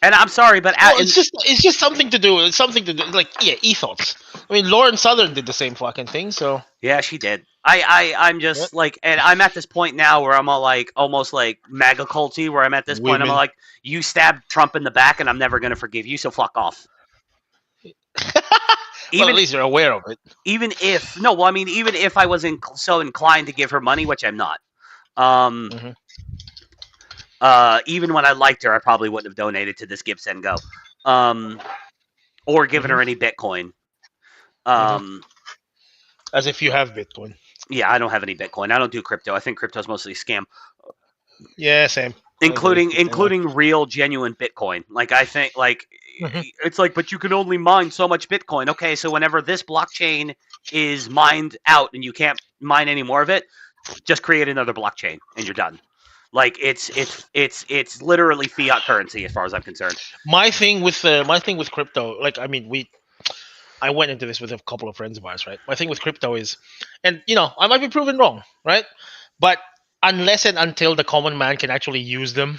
Speaker 2: I'm sorry, but
Speaker 1: it's just something to do. It's something to do. Like, ethos. I mean, Lauren Southern did the same fucking thing. So
Speaker 2: yeah, she did. I'm just like, and I'm at this point now where I'm all like, almost like MAGA culty, where I'm at this point, I'm like, you stabbed Trump in the back, and I'm never gonna forgive you. So fuck off.
Speaker 1: At least you're aware of it.
Speaker 2: Even if I was so inclined to give her money, which I'm not. Even when I liked her, I probably wouldn't have donated to this Give Send Go, or given her any Bitcoin.
Speaker 1: As if you have Bitcoin.
Speaker 2: Yeah, I don't have any Bitcoin. I don't do crypto. I think crypto's mostly a scam.
Speaker 1: Yeah, same.
Speaker 2: Including real, genuine Bitcoin. Like, I think, it's like, but you can only mine so much Bitcoin. Okay, so whenever this blockchain is mined out and you can't mine any more of it, just create another blockchain and you're done. Like, it's literally fiat currency as far as I'm concerned.
Speaker 1: My thing with crypto, I went into this with a couple of friends of ours, right? My thing with crypto is, and I might be proven wrong, right? But unless and until the common man can actually use them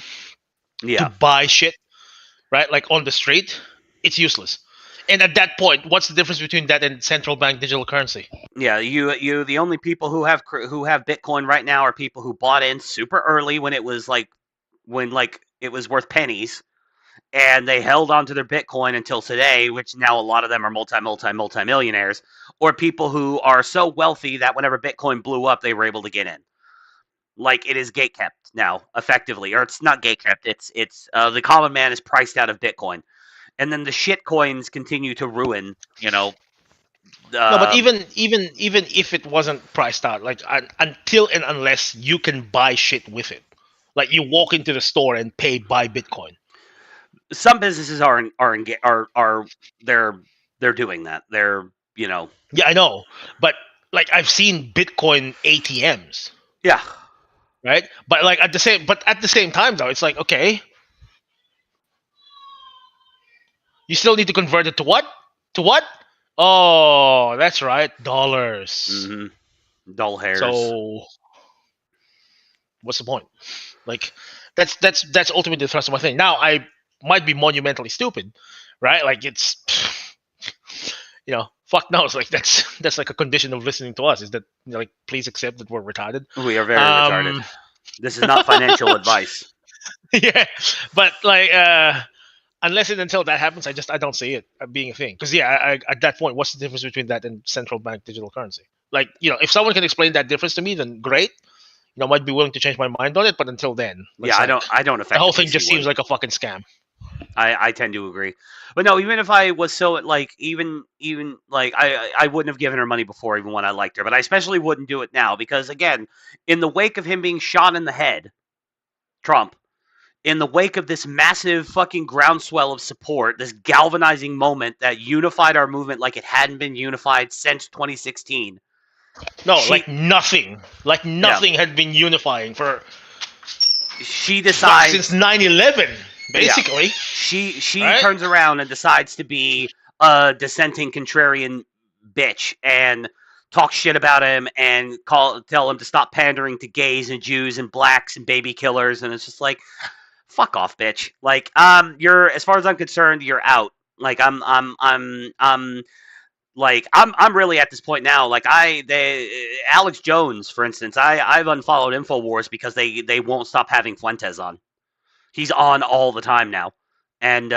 Speaker 1: to buy shit, right? Like on the street, it's useless. And at that point, what's the difference between that and central bank digital currency?
Speaker 2: Yeah, the only people who have Bitcoin right now are people who bought in super early when it was it was worth pennies, and they held on to their Bitcoin until today, which now a lot of them are multi-millionaires, or people who are so wealthy that whenever Bitcoin blew up, they were able to get in. Like, it is gatekept now, effectively, or it's not gatekept. It's the common man is priced out of Bitcoin, and then the shit coins continue to ruin. No,
Speaker 1: but even if it wasn't priced out, like until and unless you can buy shit with it, like you walk into the store and buy Bitcoin.
Speaker 2: Some businesses are they're doing that. They're
Speaker 1: Yeah, I know, but like I've seen Bitcoin ATMs.
Speaker 2: Yeah.
Speaker 1: Right, but at the same time though, it's like, okay, you still need to convert it to what? To what? Oh, that's right, dollars.
Speaker 2: Dull hairs.
Speaker 1: So, what's the point? Like, that's ultimately the thrust of my thing. Now, I might be monumentally stupid, right? Like, it's, fuck knows. Like, that's like a condition of listening to us. Is that like, please accept that we're retarded.
Speaker 2: We are very retarded. This is not financial advice.
Speaker 1: Yeah, but like, unless and until that happens, I don't see it being a thing. Because at that point, what's the difference between that and central bank digital currency? Like, if someone can explain that difference to me, then great. I might be willing to change my mind on it. But until then,
Speaker 2: I don't.
Speaker 1: The whole thing just seems like a fucking scam.
Speaker 2: I tend to agree, but no. Even if I was so like, even like, I wouldn't have given her money before, even when I liked her. But I especially wouldn't do it now because, again, in the wake of him being shot in the head, Trump, in the wake of this massive fucking groundswell of support, this galvanizing moment that unified our movement like it hadn't been unified since 2016.
Speaker 1: No, like nothing had been unifying for.
Speaker 2: She decides
Speaker 1: since 9/11, basically.
Speaker 2: Yeah. She right? turns around and decides to be a dissenting contrarian bitch and talk shit about him and tell him to stop pandering to gays and Jews and blacks and baby killers, and it's just like, fuck off, bitch. Like, you're, as far as I'm concerned, you're out. Like, I'm really at this point now. Like, Alex Jones, for instance, I've unfollowed InfoWars because they won't stop having Fuentes on. He's on all the time now, and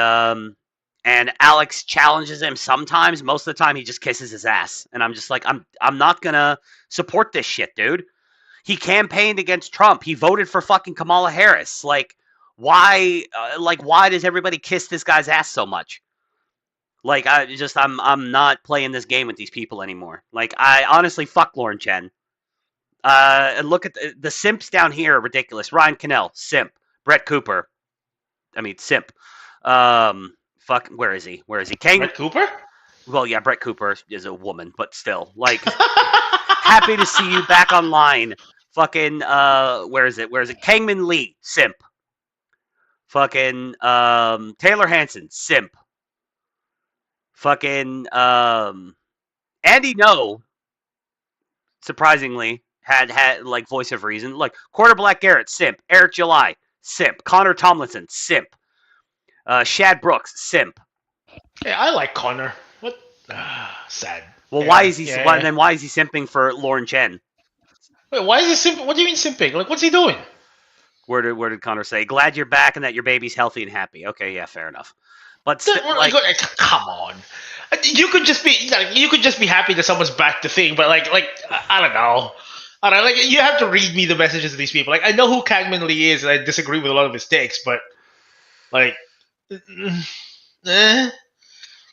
Speaker 2: Alex challenges him sometimes. Most of the time, he just kisses his ass, and I'm just like, I'm not gonna support this shit, dude. He campaigned against Trump. He voted for fucking Kamala Harris. Like, why? Why does everybody kiss this guy's ass so much? Like, I'm not playing this game with these people anymore. Like, I honestly, fuck Lauren Chen. And look at the simps down here are ridiculous. Ryan Cannell, simp. Brett Cooper, simp. Where is he?
Speaker 1: Brett Cooper?
Speaker 2: Well, yeah, Brett Cooper is a woman, but still, like, happy to see you back online. Fucking, where is it? Kangman Lee, simp. Fucking, Taylor Hansen, simp. Fucking, Andy No, surprisingly, had like, voice of reason. Like, Quarter Black Garrett, simp. Eric July, simp. Connor Tomlinson, simp. Shad Brooks, simp.
Speaker 1: Yeah, I like Connor. What? Sad.
Speaker 2: Well, why is he simping for Lauren Chen?
Speaker 1: Wait, why is he simping? What do you mean simping? Like, what's he doing?
Speaker 2: Where did Connor say? Glad you're back and that your baby's healthy and happy. Okay, yeah, fair enough. But
Speaker 1: come on, you could just be happy that someone's back to thing, but like I don't know. Like, you have to read me the messages of these people. Like, I know who Kangman Lee is, and I disagree with a lot of his takes, but like,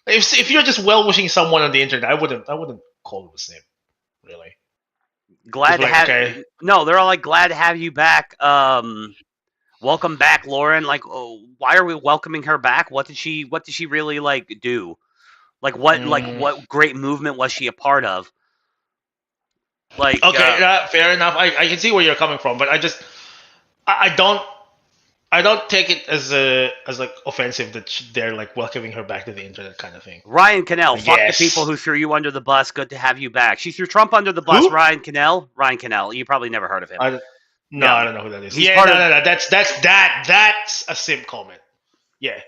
Speaker 1: if you're just well wishing someone on the internet, I wouldn't call him a simp, really.
Speaker 2: Glad to have. Okay. No, they're all like, glad to have you back. Welcome back, Lauren. Like, why are we welcoming her back? What did she really like do? Like, what great movement was she a part of? Like,
Speaker 1: okay, fair enough. I can see where you're coming from, but I don't take it as like offensive that they're like welcoming her back to the internet kind of thing.
Speaker 2: Ryan Cannell, fuck the people who threw you under the bus. Good to have you back. She threw Trump under the bus. Who? Ryan Cannell. You probably never heard of him.
Speaker 1: I don't know who that is. No. That's a simp comment. Yeah,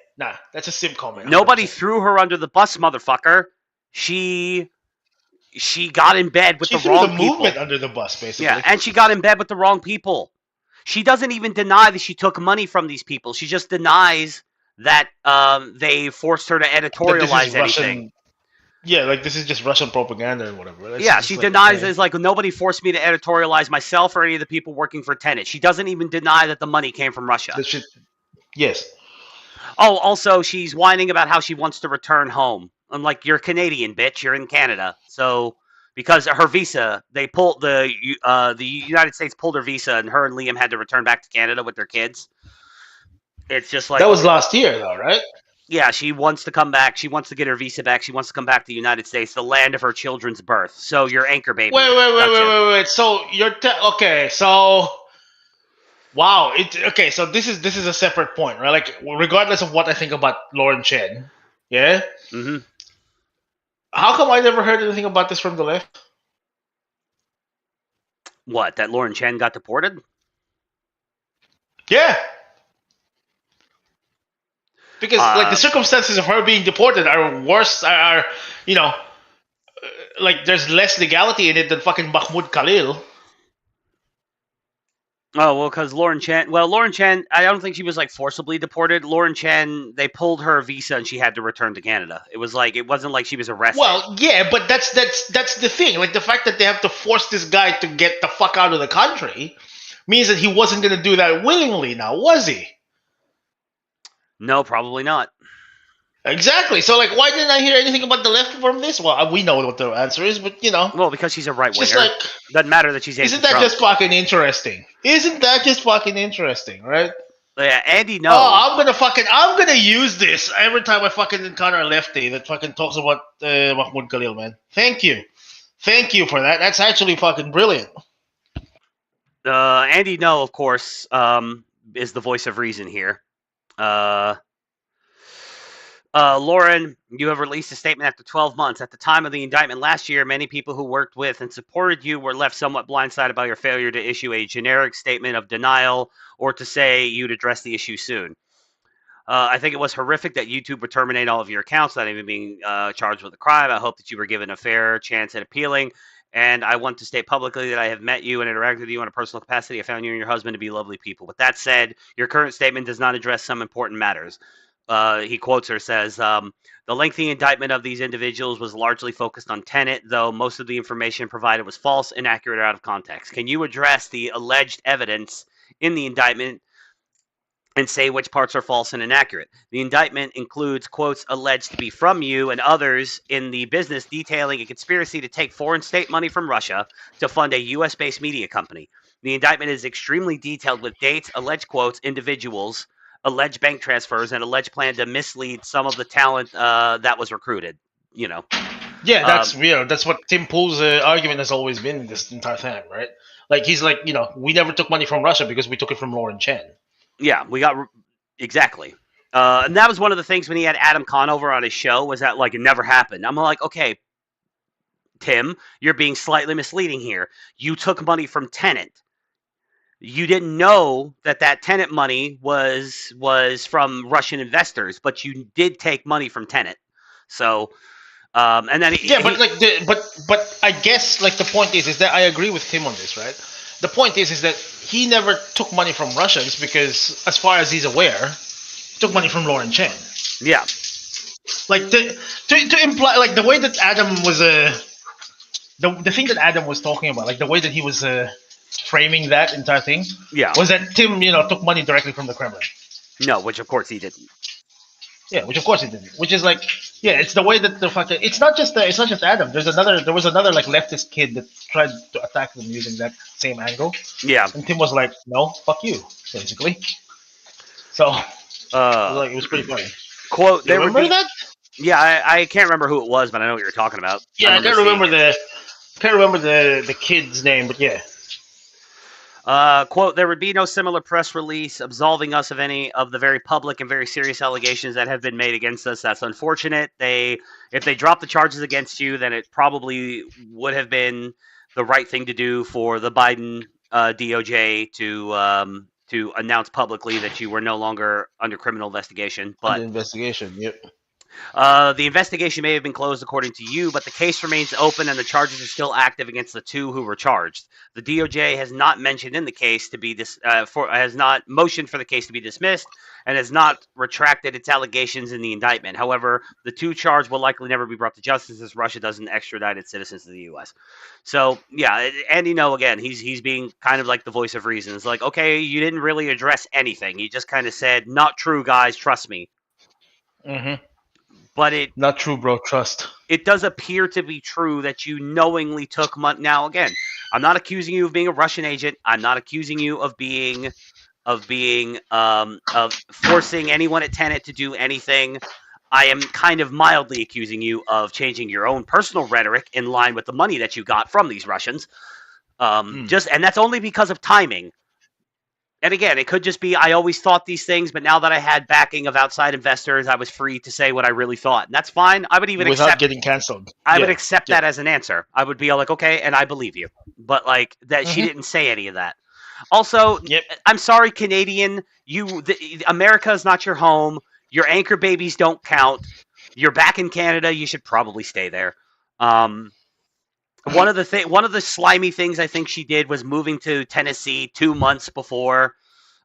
Speaker 1: that's a simp comment.
Speaker 2: Nobody threw her under the bus, motherfucker. She got in bed with the wrong people. She threw the movement
Speaker 1: under the bus, basically.
Speaker 2: Yeah, and she got in bed with the wrong people. She doesn't even deny that she took money from these people. She just denies that they forced her to editorialize anything.
Speaker 1: Yeah, like, this is just Russian propaganda and whatever.
Speaker 2: She denies it's like, nobody forced me to editorialize myself or any of the people working for Tenet. She doesn't even deny that the money came from Russia.
Speaker 1: Yes.
Speaker 2: Oh, also, she's whining about how she wants to return home. I'm like, you're Canadian, bitch. You're in Canada. So, because her visa, they pulled the United States pulled her visa, and her and Liam had to return back to Canada with their kids. It's just like,
Speaker 1: that was last year, though, right?
Speaker 2: Yeah, she wants to come back. She wants to get her visa back. She wants to come back to the United States, the land of her children's birth. So your anchor baby.
Speaker 1: Wait. So you're okay. So wow. Okay. So this is a separate point, right? Like, regardless of what I think about Lauren Chen, yeah.
Speaker 2: Mm-hmm.
Speaker 1: How come I never heard anything about this from the left?
Speaker 2: What? That Lauren Chen got deported?
Speaker 1: Yeah. Because like the circumstances of her being deported are worse. Are you know, like there's less legality in it than fucking Mahmoud Khalil.
Speaker 2: Oh, well, because Lauren Chen, I don't think she was like forcibly deported. Lauren Chen, they pulled her visa and she had to return to Canada. It wasn't like she was arrested.
Speaker 1: Well, yeah, but that's the thing. Like the fact that they have to force this guy to get the fuck out of the country means that he wasn't going to do that willingly. Now, was he?
Speaker 2: No, probably not.
Speaker 1: Exactly. So, like, why didn't I hear anything about the left from this? Well, we know what the answer is, but
Speaker 2: Well, because she's a right winger.
Speaker 1: just like,
Speaker 2: Doesn't matter that she's
Speaker 1: isn't that just fucking interesting? Isn't that just fucking interesting, right?
Speaker 2: Yeah, Andy, no.
Speaker 1: Oh, I'm gonna use this every time I fucking encounter a lefty that fucking talks about Mahmoud Khalil, man. Thank you for that. That's actually fucking brilliant.
Speaker 2: Andy, no, of course, is the voice of reason here. Lauren, you have released a statement after 12 months. At the time of the indictment last year, many people who worked with and supported you were left somewhat blindsided by your failure to issue a generic statement of denial or to say you'd address the issue soon. I think it was horrific that YouTube would terminate all of your accounts without even being charged with a crime. I hope that you were given a fair chance at appealing. And I want to state publicly that I have met you and interacted with you in a personal capacity. I found you and your husband to be lovely people. With that said, your current statement does not address some important matters. He quotes her, says, the lengthy indictment of these individuals was largely focused on Tenet, though most of the information provided was false, inaccurate, or out of context. Can you address the alleged evidence in the indictment and say which parts are false and inaccurate? The indictment includes quotes alleged to be from you and others in the business detailing a conspiracy to take foreign state money from Russia to fund a U.S.-based media company. The indictment is extremely detailed with dates, alleged quotes, individuals, alleged bank transfers, and alleged plan to mislead some of the talent that was recruited.
Speaker 1: Yeah, that's what Tim Pool's argument has always been this entire time, right? Like he's like, we never took money from Russia because we took it from Lauren Chen.
Speaker 2: Yeah, we got exactly. And that was one of the things when he had Adam Conover on his show was that like it never happened. I'm like, okay, Tim, you're being slightly misleading here. You took money from Tenet. You didn't know that Tenet money was from Russian investors, but you did take money from Tenet. So, and then
Speaker 1: but I guess like the point is that I agree with Tim on this, right? The point is that he never took money from Russians because, as far as he's aware, he took money from Lauren Chen.
Speaker 2: Yeah.
Speaker 1: Like to imply like the way that Adam was the thing that Adam was talking about, like the way that he was framing that entire thing, was that Tim, took money directly from the Kremlin.
Speaker 2: No, which of course he didn't.
Speaker 1: Yeah, which of course he didn't. Which is like, it's the way that the fucking. It's not just Adam. There was another like leftist kid that tried to attack them using that same angle.
Speaker 2: Yeah.
Speaker 1: And Tim was like, "No, fuck you," basically. So, it was pretty funny.
Speaker 2: Quote.
Speaker 1: You remember that?
Speaker 2: Yeah, I can't remember who it was, but I know what you're talking about.
Speaker 1: Yeah, I can't remember the kid's name, but yeah.
Speaker 2: Quote, there would be no similar press release absolving us of any of the very public and very serious allegations that have been made against us. That's unfortunate. If they dropped the charges against you, then it probably would have been the right thing to do for the Biden DOJ to announce publicly that you were no longer under criminal investigation. But
Speaker 1: under investigation, yep.
Speaker 2: The investigation may have been closed according to you, but the case remains open and the charges are still active against the two who were charged. The DOJ has not mentioned in the case to be has not motioned for the case to be dismissed and has not retracted its allegations in the indictment. However, the two charged will likely never be brought to justice as Russia doesn't extradite its citizens to the U.S. So, yeah, Andy, again, he's being kind of like the voice of reason. It's like, okay, you didn't really address anything. You just kind of said, not true, guys, trust me.
Speaker 1: Mm-hmm.
Speaker 2: But
Speaker 1: not true, bro. Trust.
Speaker 2: It does appear to be true that you knowingly took money. Now, again, I'm not accusing you of being a Russian agent. I'm not accusing you of forcing anyone at Tenet to do anything. I am kind of mildly accusing you of changing your own personal rhetoric in line with the money that you got from these Russians. And that's only because of timing. And again, it could just be I always thought these things, but now that I had backing of outside investors, I was free to say what I really thought. And that's fine. I would even
Speaker 1: without
Speaker 2: accept
Speaker 1: getting canceled.
Speaker 2: I would
Speaker 1: Yeah.
Speaker 2: accept
Speaker 1: Yeah.
Speaker 2: that as an answer. I would be all like, okay, and I believe you. But like that she
Speaker 1: Mhm.
Speaker 2: didn't say any of that. Also,
Speaker 1: Yep.
Speaker 2: I'm sorry, Canadian. America is not your home. Your anchor babies don't count. You're back in Canada. You should probably stay there. One of the slimy things I think she did was moving to Tennessee 2 months before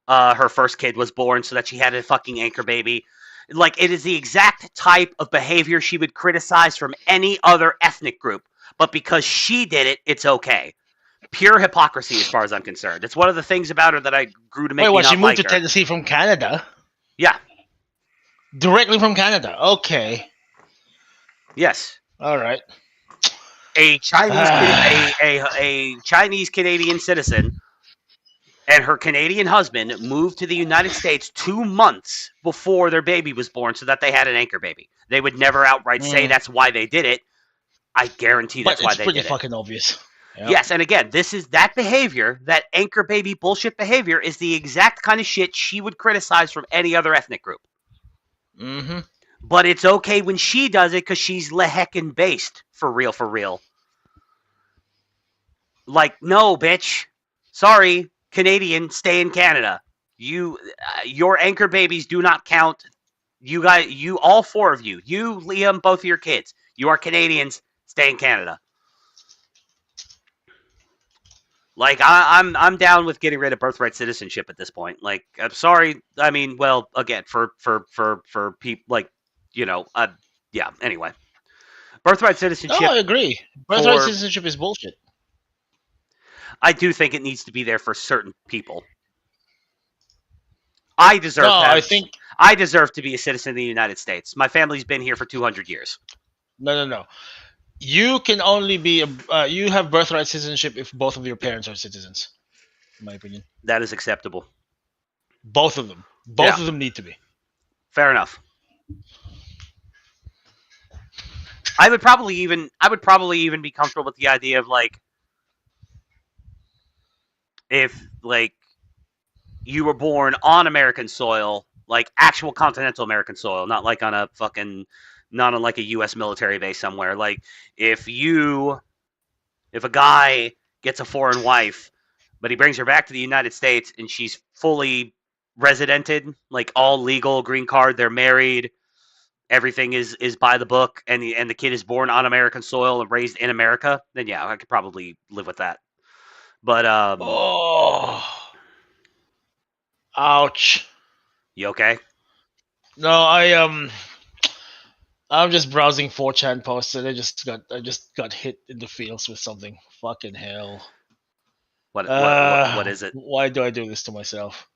Speaker 2: her first kid was born, so that she had a fucking anchor baby. Like, it is the exact type of behavior she would criticize from any other ethnic group, but because she did it, it's okay. Pure hypocrisy, as far as I'm concerned. It's one of the things about her that I grew to make
Speaker 1: Wait,
Speaker 2: me
Speaker 1: what? She
Speaker 2: not
Speaker 1: moved
Speaker 2: like
Speaker 1: to
Speaker 2: her.
Speaker 1: Tennessee from Canada?
Speaker 2: Yeah.
Speaker 1: Directly from Canada. Okay.
Speaker 2: Yes.
Speaker 1: All right.
Speaker 2: A Chinese Canadian citizen and her Canadian husband moved to the United States 2 months before their baby was born, so that they had an anchor baby. They would never outright say that's why they did it. I guarantee
Speaker 1: But
Speaker 2: that's why
Speaker 1: it's
Speaker 2: they
Speaker 1: pretty
Speaker 2: did it.
Speaker 1: fucking obvious. Yep.
Speaker 2: Yes, and again, this is that behavior, that anchor baby bullshit behavior, is the exact kind of shit she would criticize from any other ethnic group.
Speaker 1: Mm-hmm.
Speaker 2: But it's okay when she does it because she's leheckin' based. For real, for real. Like, no, bitch. Sorry, Canadian, stay in Canada. Your anchor babies do not count. You all four of you, Liam, both of your kids, you are Canadians, stay in Canada. Like, I'm down with getting rid of birthright citizenship at this point. Like, I'm sorry. I mean, well, again, for people like, yeah. Anyway, birthright citizenship.
Speaker 1: No, I agree. Birthright citizenship is bullshit.
Speaker 2: I do think it needs to be there for certain people. I deserve.
Speaker 1: No,
Speaker 2: to have,
Speaker 1: I think
Speaker 2: I deserve to be a citizen of the United States. My family's been here for 200 years.
Speaker 1: no. You can only be you have birthright citizenship if both of your parents are citizens. In my opinion,
Speaker 2: That is acceptable.
Speaker 1: both of them. Both of them need to be.
Speaker 2: Fair enough. I would probably even be comfortable with the idea of, like, if, like, you were born on American soil, like actual continental American soil, not like on a fucking, not on like a U.S. military base somewhere. Like, if a guy gets a foreign wife, but he brings her back to the United States and she's fully residented, like all legal, green card, they're married, everything is by the book, and the kid is born on American soil and raised in America, then yeah, I could probably live with that. But
Speaker 1: Oh, ouch.
Speaker 2: You okay?
Speaker 1: No, I'm just browsing 4chan posts and I just got hit in the feels with something. Fucking hell.
Speaker 2: What is it?
Speaker 1: Why do I do this to myself?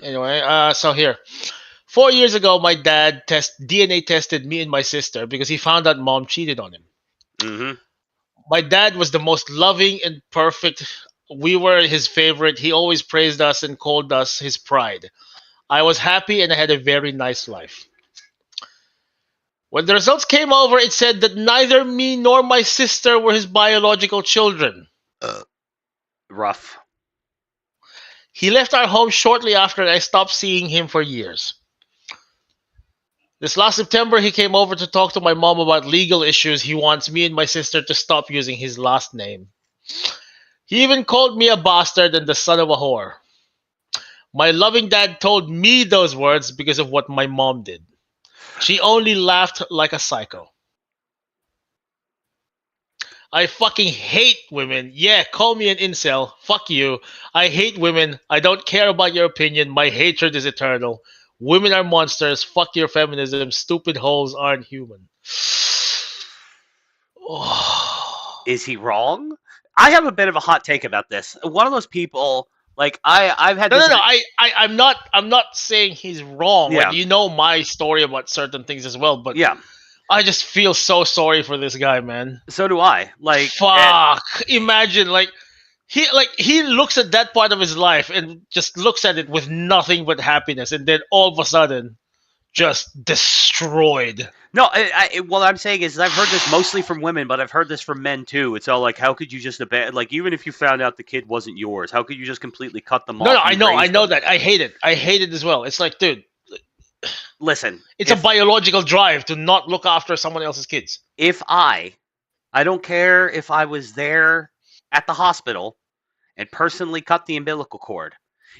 Speaker 1: Anyway, so here. 4 years ago, my dad DNA tested me and my sister because he found out mom cheated on him.
Speaker 2: Mm-hmm.
Speaker 1: My dad was the most loving and perfect. We were his favorite. He always praised us and called us his pride. I was happy and I had a very nice life. When the results came over, it said that neither me nor my sister were his biological children.
Speaker 2: Rough.
Speaker 1: He left our home shortly after and I stopped seeing him for years. This last September, he came over to talk to my mom about legal issues. He wants me and my sister to stop using his last name. He even called me a bastard and the son of a whore. My loving dad told me those words because of what my mom did. She only laughed like a psycho. I fucking hate women. Yeah, call me an incel. Fuck you. I hate women. I don't care about your opinion. My hatred is eternal. Women are monsters. Fuck your feminism. Stupid hoes aren't human.
Speaker 2: Is he wrong? I have a bit of a hot take about this. One of those people, like, I've had this.
Speaker 1: No. I'm not saying he's wrong.
Speaker 2: Yeah.
Speaker 1: Like, you know my story about certain things as well, but
Speaker 2: Yeah.
Speaker 1: I just feel so sorry for this guy, man.
Speaker 2: So do I. Like,
Speaker 1: fuck. Imagine, like he looks at that part of his life and just looks at it with nothing but happiness, and then all of a sudden, just destroyed.
Speaker 2: No, what I'm saying is I've heard this mostly from women, but I've heard this from men too. It's all like, how could you just abandon? Like, even if you found out the kid wasn't yours, how could you just completely cut them
Speaker 1: No,
Speaker 2: off?
Speaker 1: no, I
Speaker 2: and
Speaker 1: know,
Speaker 2: raise them?
Speaker 1: that. I hate it as well. It's like, dude,
Speaker 2: Listen,
Speaker 1: it's a biological drive to not look after someone else's kids.
Speaker 2: If I don't care if I was there at the hospital and personally cut the umbilical cord.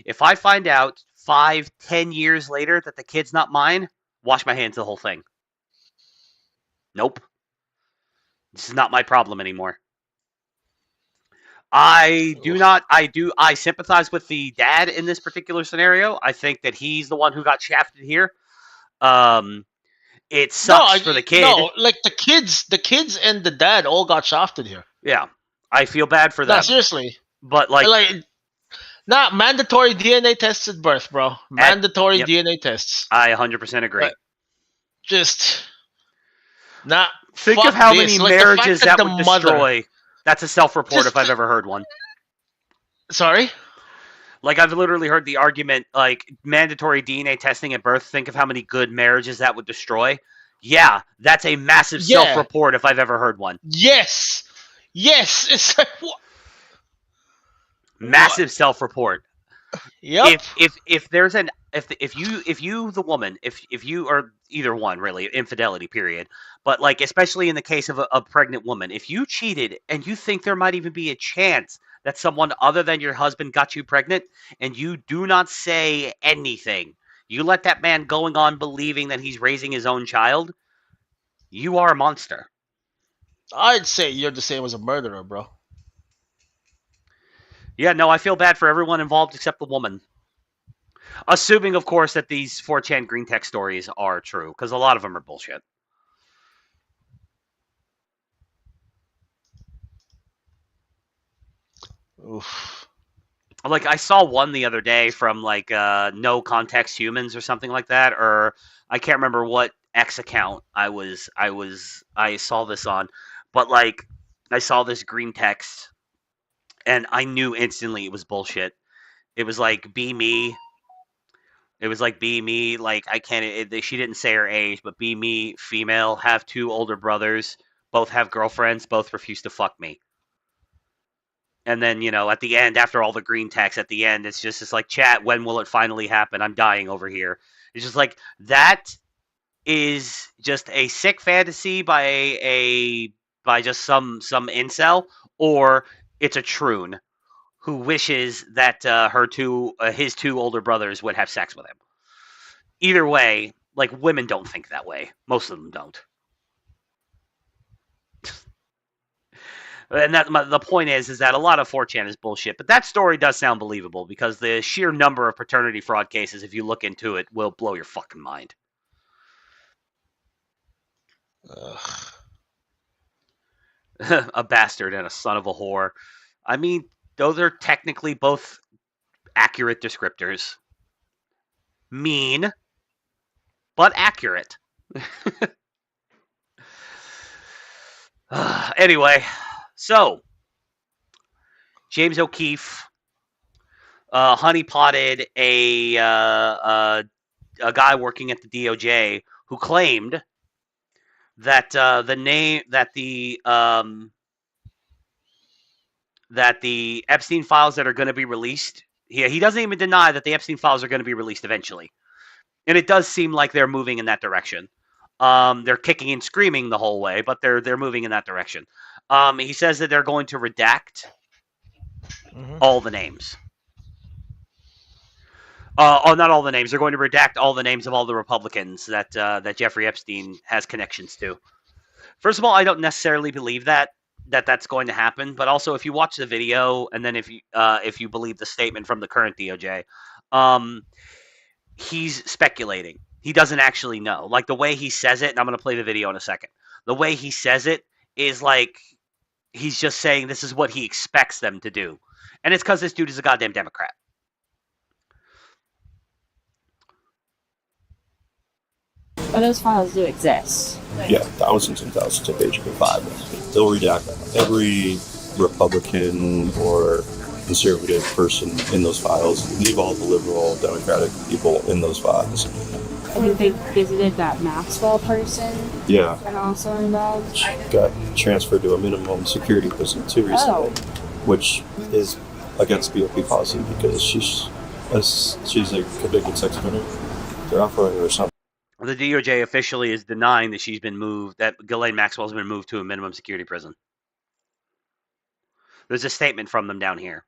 Speaker 2: If I find out 5-10 years later that the kid's not mine, wash my hands of the whole thing. Nope. This is not my problem anymore. I sympathize with the dad in this particular scenario. I think that he's the one who got shafted here. It sucks for the kid.
Speaker 1: No, like the kids and the dad all got shafted here.
Speaker 2: Yeah. I feel bad for them.
Speaker 1: No, seriously.
Speaker 2: But
Speaker 1: not mandatory DNA tests at birth, bro. Mandatory DNA tests.
Speaker 2: I 100% agree.
Speaker 1: Just not.
Speaker 2: Think of how many marriages that would destroy. That's a self-report if I've ever heard one.
Speaker 1: Sorry?
Speaker 2: Like, I've literally heard the argument, like, mandatory DNA testing at birth, think of how many good marriages that would destroy. Yeah, that's a massive self-report if I've ever heard one.
Speaker 1: Yes! It's like, what?
Speaker 2: Massive self-report.
Speaker 1: Yep.
Speaker 2: If you the woman, if you are either one really, infidelity period, but like especially in the case of a pregnant woman, if you cheated and you think there might even be a chance that someone other than your husband got you pregnant and you do not say anything, you let that man going on believing that he's raising his own child, you are a monster.
Speaker 1: I'd say you're the same as a murderer, bro.
Speaker 2: Yeah, no, I feel bad for everyone involved except the woman. Assuming, of course, that these 4chan green tech stories are true, because a lot of them are bullshit.
Speaker 1: Oof.
Speaker 2: Like, I saw one the other day from, like, No Context Humans or something like that, or I can't remember what X account I saw this on, but, like, I saw this green text, and I knew instantly it was bullshit. It was like, be me. It was like, be me. Like, I can't. She didn't say her age, but be me, female, have 2 older brothers, both have girlfriends, both refuse to fuck me. And then, at the end, after all the green text, at the end, it's like, chat, when will it finally happen? I'm dying over here. It's just like, that is just a sick fantasy by just some incel, or it's a troon who wishes that his 2 older brothers would have sex with him. Either way, like, women don't think that way. Most of them don't. And the point is that a lot of 4chan is bullshit. But that story does sound believable because the sheer number of paternity fraud cases, if you look into it, will blow your fucking mind. A bastard and a son of a whore. I mean, those are technically both accurate descriptors. Mean, but accurate. Anyway, so James O'Keefe honeypotted a guy working at the DOJ who claimed that that the Epstein files that are going to be released, he doesn't even deny that the Epstein files are going to be released eventually. And it does seem like they're moving in that direction. They're kicking and screaming the whole way, but they're moving in that direction. He says that they're going to redact all the names. Not all the names. They're going to redact all the names of all the Republicans that Jeffrey Epstein has connections to. First of all, I don't necessarily believe that's going to happen. But also, if you watch the video, and then if you believe the statement from the current DOJ, he's speculating. He doesn't actually know. Like, the way he says it, and I'm going to play the video in a second. The way he says it is like he's just saying this is what he expects them to do. And it's because this dude is a goddamn Democrat.
Speaker 5: But those files do exist.
Speaker 6: Yeah, thousands and thousands of pages of files. They'll redact every Republican or conservative person in those files, leave all the liberal, democratic people in those files.
Speaker 5: I think they visited that Maxwell person.
Speaker 6: Yeah.
Speaker 5: And also involved.
Speaker 6: She got transferred to a minimum security prison too recently, which is against BOP policy because she's a convicted sex offender. They're offering her something.
Speaker 2: The DOJ officially is denying that she's been moved, that Ghislaine Maxwell's been moved to a minimum security prison. There's a statement from them down here.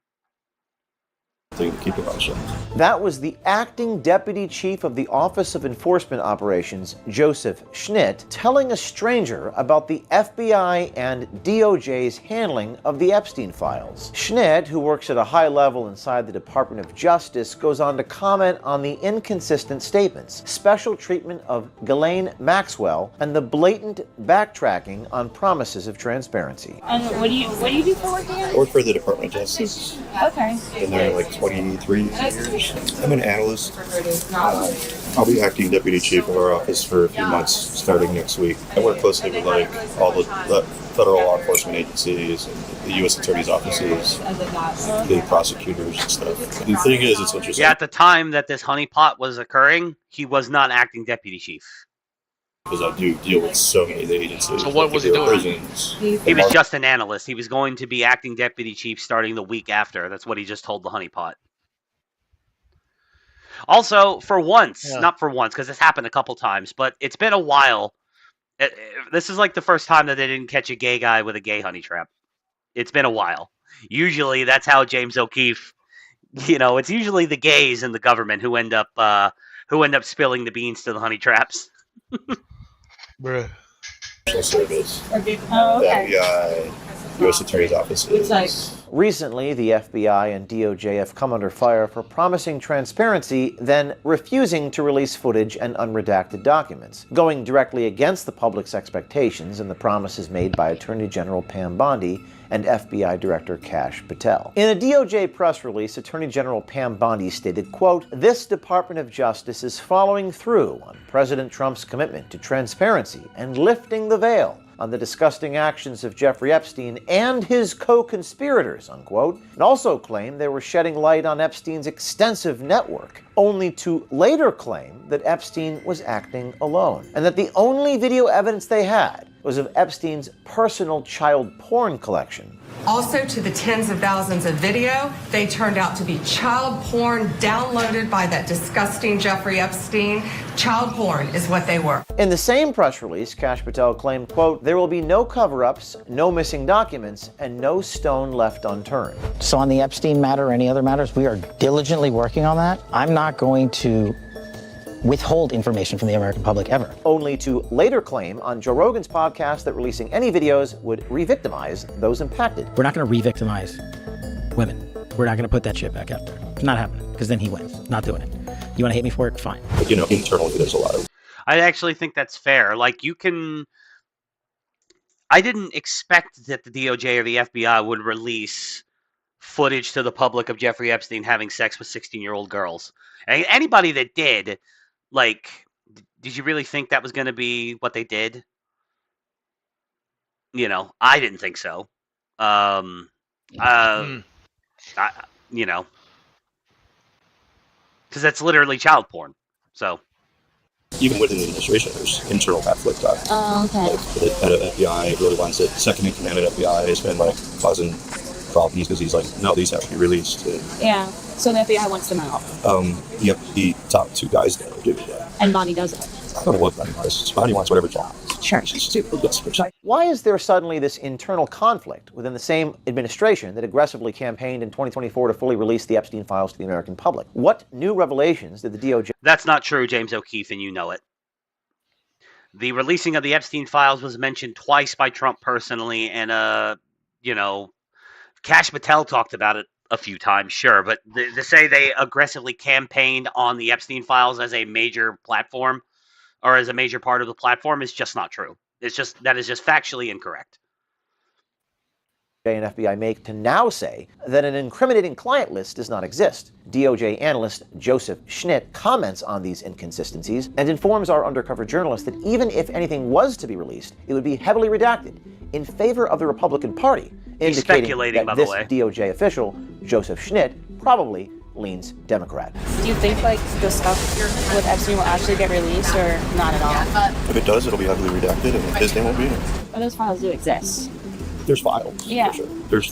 Speaker 6: To keep it on show.
Speaker 7: That was the acting deputy chief of the Office of Enforcement Operations, Joseph Schnitt, telling a stranger about the FBI and DOJ's handling of the Epstein files. Schnitt, who works at a high level inside the Department of Justice, goes on to comment on the inconsistent statements, special treatment of Ghislaine Maxwell, and the blatant backtracking on promises of transparency.
Speaker 5: And what do you do for work again?
Speaker 6: I work for the Department of Justice.
Speaker 5: Okay.
Speaker 6: Been there like 23 years. I'm an analyst. I'll be acting deputy chief of our office for a few months starting next week. I work closely with like all the federal law enforcement agencies and the U.S. attorney's offices, the prosecutors and stuff. The thing is, it's interesting.
Speaker 2: Yeah, at the time that this honeypot was occurring, he was not acting deputy chief.
Speaker 6: Because I do deal with so many of the agencies.
Speaker 1: So what was he doing?
Speaker 6: Prisons.
Speaker 2: He was just an analyst. He was going to be acting deputy chief starting the week after. That's what he just told the honeypot. Also, for once, not for once, because this happened a couple times, but it's been a while. This is like the first time that they didn't catch a gay guy with a gay honey trap. It's been a while. Usually, that's how James O'Keefe, it's usually the gays in the government who end up spilling the beans to the honey traps.
Speaker 1: Bruh.
Speaker 6: Service.
Speaker 5: Oh, okay.
Speaker 6: The FBI, U.S. attorney's offices.
Speaker 7: Recently, the FBI and DOJ have come under fire for promising transparency, then refusing to release footage and unredacted documents, going directly against the public's expectations and the promises made by Attorney General Pam Bondi and FBI Director Kash Patel. In a DOJ press release, Attorney General Pam Bondi stated, quote, "This Department of Justice is following through on President Trump's commitment to transparency and lifting the veil on the disgusting actions of Jeffrey Epstein and his co-conspirators," unquote, and also claimed they were shedding light on Epstein's extensive network, only to later claim that Epstein was acting alone, and that the only video evidence they had was of Epstein's personal child porn collection.
Speaker 8: Also, to the tens of thousands of video, they turned out to be child porn downloaded by that disgusting Jeffrey Epstein. Child porn is what they were.
Speaker 7: In the same press release, Kash Patel claimed, quote, "There will be no cover-ups, no missing documents, and no stone left unturned."
Speaker 9: So on the Epstein matter or any other matters, we are diligently working on that. I'm not going to withhold information from the American public ever.
Speaker 7: Only to later claim on Joe Rogan's podcast that releasing any videos would re-victimize those impacted.
Speaker 9: We're not going to re-victimize women. We're not going to put that shit back out there. It's not happening, because then he wins. Not doing it. You want to hate me for it? Fine.
Speaker 6: But, internally, there's a lot of...
Speaker 2: I actually think that's fair. Like, I didn't expect that the DOJ or the FBI would release footage to the public of Jeffrey Epstein having sex with 16-year-old girls. And anybody that did, did you really think that was going to be what they did? I didn't think so. Because that's literally child porn. So.
Speaker 6: Even within the administration, there's internal conflict.
Speaker 5: Oh, okay.
Speaker 6: The head of FBI really wants it. Second in command at FBI has been causing problems because he's like, no, these have to be released.
Speaker 5: Yeah. So the FBI wants them out.
Speaker 6: Yep, the top two guys that are doing that.
Speaker 5: And Bonnie does it.
Speaker 6: I don't know what Bonnie wants. Bonnie wants whatever John wants.
Speaker 5: Sure.
Speaker 6: She's stupid.
Speaker 7: Why is there suddenly this internal conflict within the same administration that aggressively campaigned in 2024 to fully release the Epstein files to the American public? What new revelations did the DOJ...
Speaker 2: That's not true, James O'Keefe, and you know it. The releasing of the Epstein files was mentioned twice by Trump personally, and, Kash Patel talked about it a few times, sure, but to say they aggressively campaigned on the Epstein files as a major platform or as a major part of the platform is just not true. That is just factually incorrect.
Speaker 7: and FBI make to now say that an incriminating client list does not exist. DOJ analyst Joseph Schnitt comments on these inconsistencies and informs our undercover journalist that even if anything was to be released, it would be heavily redacted in favor of the Republican Party, indicating that this DOJ official, Joseph Schnitt, probably leans Democrat.
Speaker 5: Do you think like the stuff with Epstein will actually get released or not at all?
Speaker 6: If it does, it'll be heavily redacted, and his name won't be in it.
Speaker 5: But those files do exist.
Speaker 6: There's files,
Speaker 5: Yeah.
Speaker 6: for sure. There's,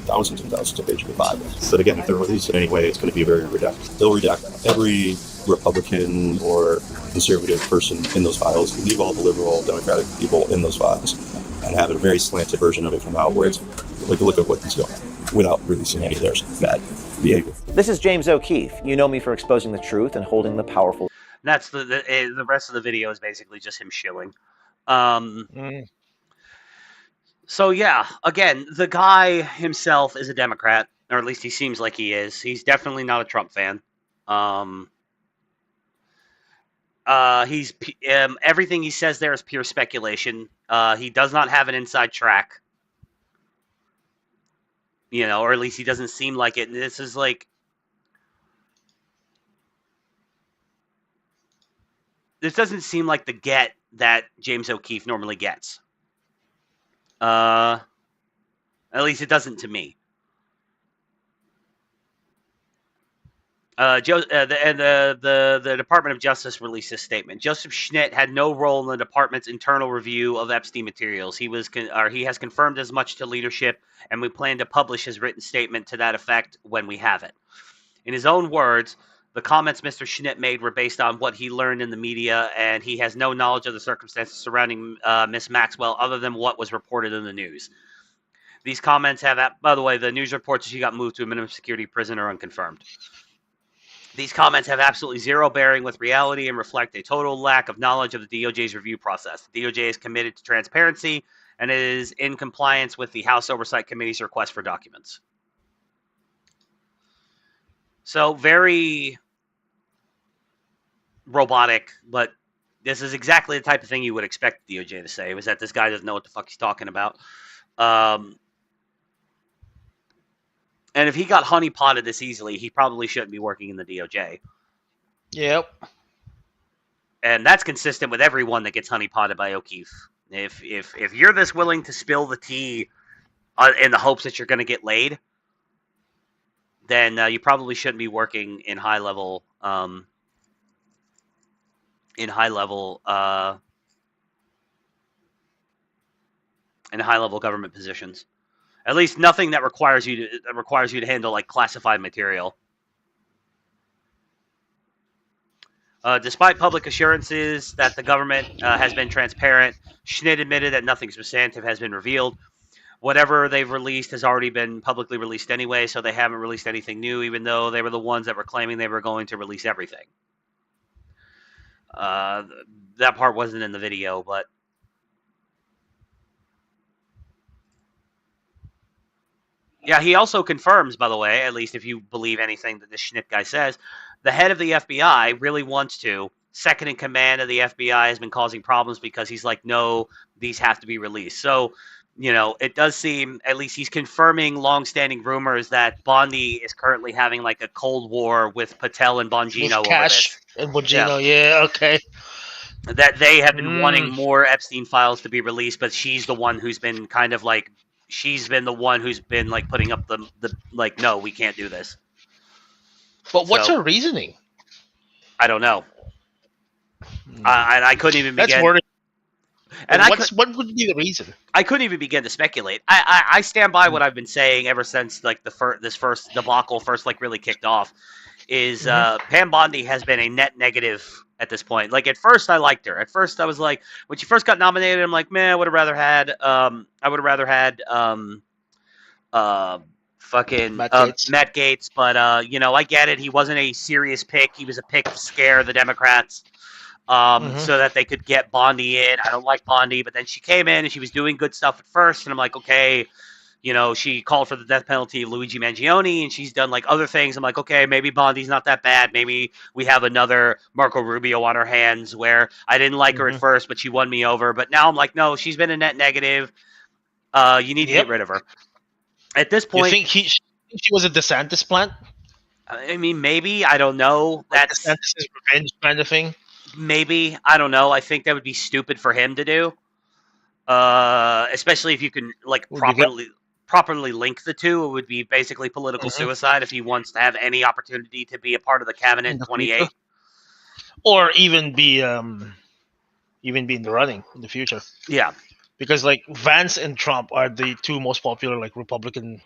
Speaker 6: thousands and thousands of pages of files. But again, if they're released in any way, it's going to be very redacted. They'll redact every Republican or conservative person in those files, leave all the liberal, Democratic people in those files, and have a very slanted version of it come out where it's like, look at what he's doing, without releasing any of their bad behavior.
Speaker 7: This is James O'Keefe. You know me for exposing the truth and holding the powerful.
Speaker 2: That's the rest of the video is basically just him shilling. So yeah, again, the guy himself is a Democrat, or at least he seems like he is. He's definitely not a Trump fan. He's everything he says there is pure speculation. He does not have an inside track, or at least he doesn't seem like it. This is like, this doesn't seem like the get that James O'Keefe normally gets. At least it doesn't to me. The Department of Justice released this statement. Joseph Schnitt had no role in the department's internal review of Epstein materials. He has confirmed as much to leadership, and we plan to publish his written statement to that effect when we have it. In his own words, the comments Mr. Schnitt made were based on what he learned in the media, and he has no knowledge of the circumstances surrounding Miss Maxwell other than what was reported in the news. These comments have, by the way, the news reports that she got moved to a minimum security prison are unconfirmed. These comments have absolutely zero bearing with reality and reflect a total lack of knowledge of the DOJ's review process. The DOJ is committed to transparency and is in compliance with the House Oversight Committee's request for documents. So very robotic, but this is exactly the type of thing you would expect the DOJ to say, was that this guy doesn't know what the fuck he's talking about. And if he got honeypotted this easily, he probably shouldn't be working in the DOJ.
Speaker 1: Yep.
Speaker 2: And that's consistent with everyone that gets honeypotted by O'Keefe. If you're this willing to spill the tea in the hopes that you're going to get laid, then you probably shouldn't be working in high level government positions. At least nothing that requires you to handle like classified material. Despite public assurances that the government has been transparent, Schnitt admitted that nothing substantive has been revealed. Whatever they've released has already been publicly released anyway, so they haven't released anything new, even though they were the ones that were claiming they were going to release everything. That part wasn't in the video, but yeah, he also confirms, by the way, at least if you believe anything that this Schnitt guy says, the head of the FBI really wants to. Second in command of the FBI has been causing problems because he's like, no, these have to be released. So, it does seem, at least he's confirming longstanding rumors that Bondi is currently having like a Cold War with Patel and Bongino over
Speaker 1: Cash
Speaker 2: this.
Speaker 1: and Bongino, yeah, okay.
Speaker 2: That they have been wanting more Epstein files to be released, but she's the one who's been kind of like, she's been the one who's been like putting up the like, no, we can't do this.
Speaker 1: But what's her reasoning?
Speaker 2: I don't know. I couldn't even begin.
Speaker 1: That's worrying.
Speaker 2: And
Speaker 1: what would be the reason?
Speaker 2: I couldn't even begin to speculate. I stand by what I've been saying ever since like this first debacle first like really kicked off. Is Pam Bondi has been a net negative at this point. Like at first I liked her. At first I was like, when she first got nominated, I'm like, man, I would have rather had fucking Matt Gaetz. But I get it. He wasn't a serious pick. He was a pick to scare the Democrats. So that they could get Bondi in. I don't like Bondi, but then she came in and she was doing good stuff at first, and I'm like, okay, she called for the death penalty of Luigi Mangione, and she's done like other things. I'm like, okay, maybe Bondi's not that bad. Maybe we have another Marco Rubio on our hands where I didn't like her at first, but she won me over. But now I'm like, no, she's been a net negative. You need to get rid of her. At this point,
Speaker 1: you think she was a DeSantis plant?
Speaker 2: I mean, maybe. I don't know. That's
Speaker 1: DeSantis' revenge kind of thing.
Speaker 2: Maybe. I don't know. I think that would be stupid for him to do. Especially if you can like properly properly link the two, it would be basically political suicide if he wants to have any opportunity to be a part of the cabinet in 28.
Speaker 1: Or even be in the running in the future.
Speaker 2: Yeah.
Speaker 1: Because like Vance and Trump are the two most popular like Republican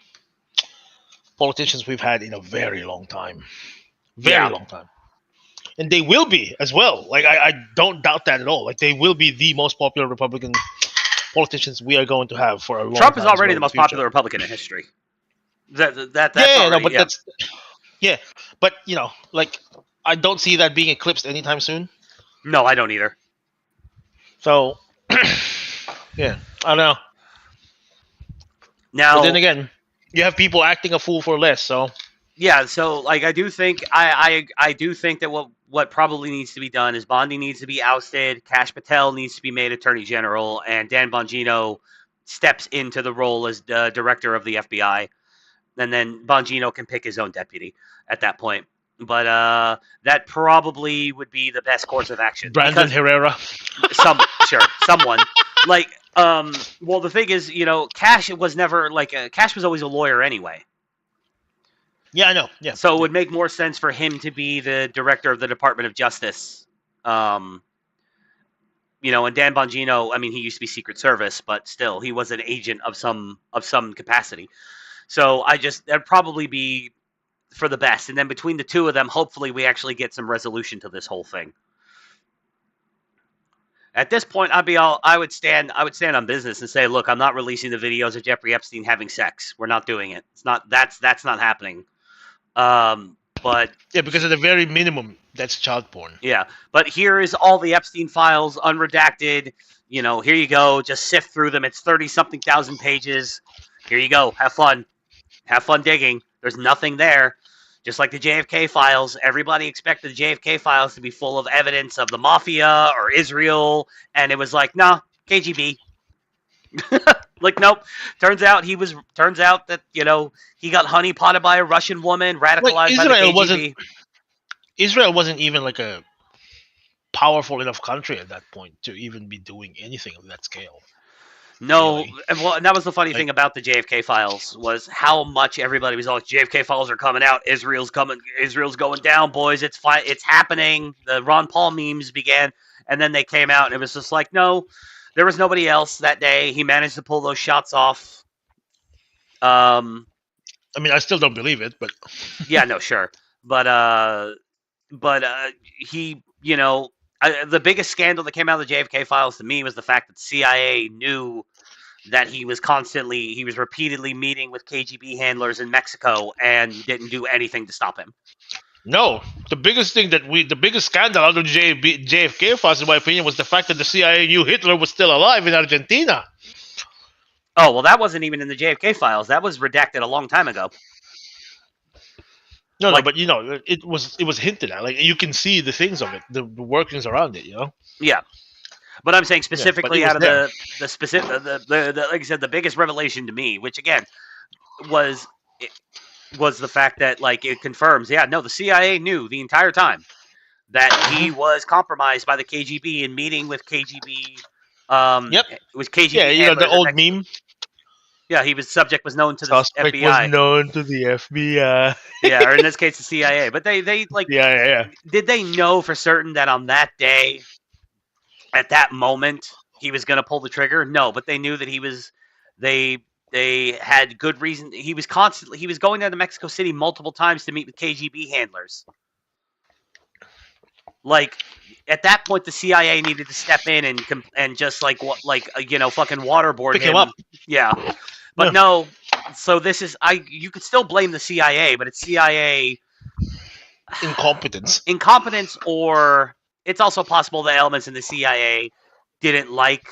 Speaker 1: politicians we've had in a very long time. Very long time. And they will be as well. Like I don't doubt that at all. Like they will be the most popular Republican politicians we are going to have for a long time.
Speaker 2: Trump is already the most popular Republican in history. That's already,
Speaker 1: but like I don't see that being eclipsed anytime soon.
Speaker 2: No, I don't either.
Speaker 1: So yeah, I don't know.
Speaker 2: Now,
Speaker 1: but then again, you have people acting a fool for less. So
Speaker 2: yeah, so like I do think I do think that what probably needs to be done is Bondi needs to be ousted, Kash Patel needs to be made Attorney General, and Dan Bongino steps into the role as the director of the FBI, and then Bongino can pick his own deputy at that point. But that probably would be the best course of action.
Speaker 1: Brandon Herrera,
Speaker 2: someone like well, the thing is, Kash was never like Kash was always a lawyer anyway.
Speaker 1: Yeah, I know. Yeah.
Speaker 2: So it would make more sense for him to be the director of the Department of Justice. And Dan Bongino, I mean, he used to be Secret Service, but still, he was an agent of some capacity. So that'd probably be for the best. And then between the two of them, hopefully we actually get some resolution to this whole thing. At this point, I would stand on business and say, look, I'm not releasing the videos of Jeffrey Epstein having sex. We're not doing it. That's not happening. But
Speaker 1: yeah, because at the very minimum, that's child porn.
Speaker 2: Yeah, but here is all the Epstein files, unredacted. Here you go. Just sift through them. It's 30-something thousand pages. Here you go. Have fun digging. There's nothing there. Just like the JFK files, everybody expected the JFK files to be full of evidence of the mafia or Israel, and it was like, nah, KGB. Like, nope. Turns out that he got honeypotted by a Russian woman, radicalized by the KGB.
Speaker 1: Israel wasn't even like a powerful enough country at that point to even be doing anything of that scale.
Speaker 2: No, well, and that was the funny thing about the JFK files was how much everybody was like, JFK files are coming out, Israel's going down, boys, it's happening. The Ron Paul memes began, and then they came out, and it was just like, no, there was nobody else that day. He managed to pull those shots off.
Speaker 1: I mean, I still don't believe it, but
Speaker 2: yeah, no, sure, but he, the biggest scandal that came out of the JFK files to me was the fact that the CIA knew that he was repeatedly meeting with KGB handlers in Mexico and didn't do anything to stop him.
Speaker 1: No, the biggest scandal out of the JFK files, in my opinion, was the fact that the CIA knew Hitler was still alive in Argentina.
Speaker 2: Oh, well, that wasn't even in the JFK files. That was redacted a long time ago.
Speaker 1: No, but it was hinted at. Like you can see the things of it, the workings around it.
Speaker 2: Yeah, but I'm saying specifically out of the specific, the like I said, the biggest revelation to me, which again was the fact that like it confirms, the CIA knew the entire time that he was compromised by the KGB and meeting with KGB. It was KGB.
Speaker 1: Yeah, the old meme.
Speaker 2: Yeah, subject was known to the
Speaker 1: Suspect
Speaker 2: FBI.
Speaker 1: was known to the FBI.
Speaker 2: Yeah, or in this case, the CIA. But they like.
Speaker 1: Yeah.
Speaker 2: Did they know for certain that on that day, at that moment, he was going to pull the trigger? No, but they knew that he was. They had good reason. He was going down to Mexico City multiple times to meet with KGB handlers. Like at that point, the CIA needed to step in and just fucking waterboard
Speaker 1: Pick him up.
Speaker 2: Yeah. But no, so this is you could still blame the CIA, but it's CIA
Speaker 1: incompetence,
Speaker 2: or it's also possible the elements in the CIA didn't like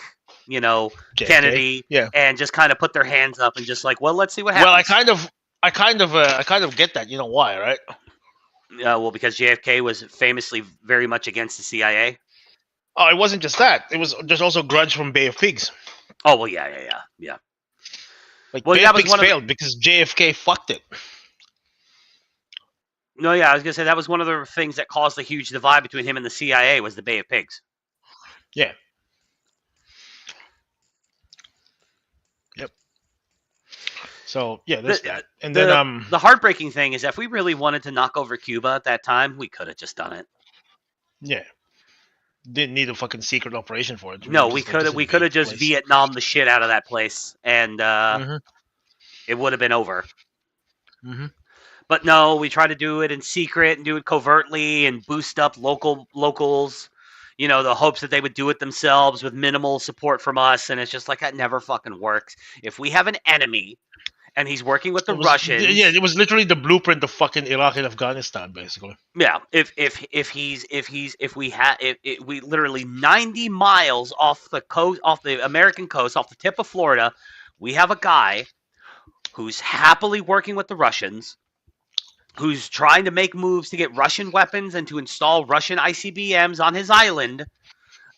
Speaker 2: Kennedy, and just kind of put their hands up and just like, well, let's see what happens.
Speaker 1: Well, I kind of get that. You know why, right?
Speaker 2: Well, because JFK was famously very much against the CIA.
Speaker 1: Oh, it wasn't just that. There's also grudge from Bay of Pigs.
Speaker 2: Oh well, yeah.
Speaker 1: Like Bay of Pigs failed because JFK fucked it.
Speaker 2: No, yeah, I was gonna say that was one of the things that caused the huge divide between him and the CIA was the Bay of Pigs.
Speaker 1: Yeah. Yep. So yeah, there's that. And
Speaker 2: the,
Speaker 1: then
Speaker 2: the heartbreaking thing is, if we really wanted to knock over Cuba at that time, we could have just done it.
Speaker 1: yeah, didn't need a fucking secret operation for it.
Speaker 2: No, we could have just Vietnam the shit out of that place, and it would have been over.
Speaker 1: Mm-hmm.
Speaker 2: But no, we try to do it in secret and do it covertly and boost up locals. You know, the hopes that they would do it themselves with minimal support from us, and it's just like that never fucking works. If we have an enemy and he's working with the Russians,
Speaker 1: yeah, it was literally the blueprint of fucking Iraq and Afghanistan, basically.
Speaker 2: yeah, if we literally 90 miles off the coast, off the American coast, off the tip of Florida, we have a guy who's happily working with the Russians, who's trying to make moves to get Russian weapons and to install Russian ICBMs on his island.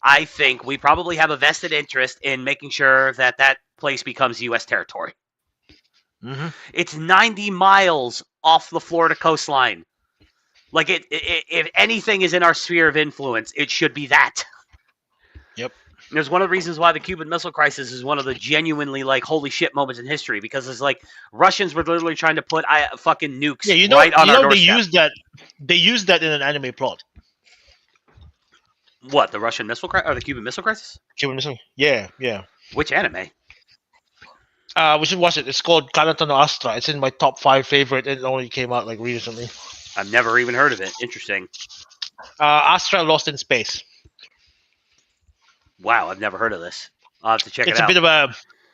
Speaker 2: I think we probably have a vested interest in making sure that that place becomes U.S. territory.
Speaker 1: Mm-hmm.
Speaker 2: It's 90 miles off the Florida coastline. Like, if anything is in our sphere of influence, it should be that.
Speaker 1: Yep.
Speaker 2: There's one of the reasons why the Cuban Missile Crisis is one of the genuinely, like, holy shit moments in history, because it's like Russians were literally trying to put fucking nukes right on our doorstep.
Speaker 1: They used that in an anime plot.
Speaker 2: What, the Russian Missile Crisis or the Cuban Missile Crisis?
Speaker 1: Cuban Missile. Yeah.
Speaker 2: Which anime?
Speaker 1: We should watch it. It's called Kanata no Astra. It's in my top 5 favorite. It only came out like recently.
Speaker 2: I've never even heard of it. Interesting.
Speaker 1: Astra Lost in Space.
Speaker 2: Wow, I've never heard of this. I'll have to check it
Speaker 1: It's
Speaker 2: out.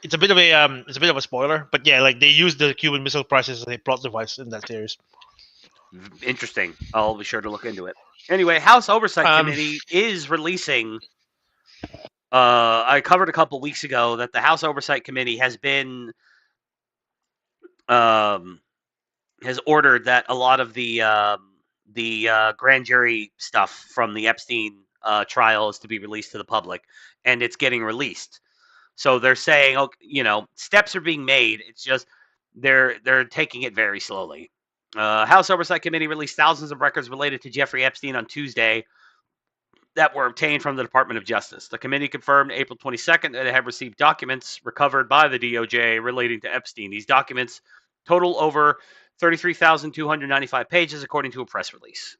Speaker 1: It's a bit of a spoiler, but yeah, like they used the Cuban Missile Crisis as a plot device in that series.
Speaker 2: Interesting. I'll be sure to look into it. Anyway, House Oversight Committee is releasing. I covered a couple weeks ago that the House Oversight Committee has been has ordered that a lot of the grand jury stuff from the Epstein trial is to be released to the public, and it's getting released. So they're saying, steps are being made. It's just they're taking it very slowly. House Oversight Committee released thousands of records related to Jeffrey Epstein on Tuesday that were obtained from the Department of Justice. The committee confirmed April 22nd that it had received documents recovered by the DOJ relating to Epstein. These documents total over 33,295 pages, according to a press release.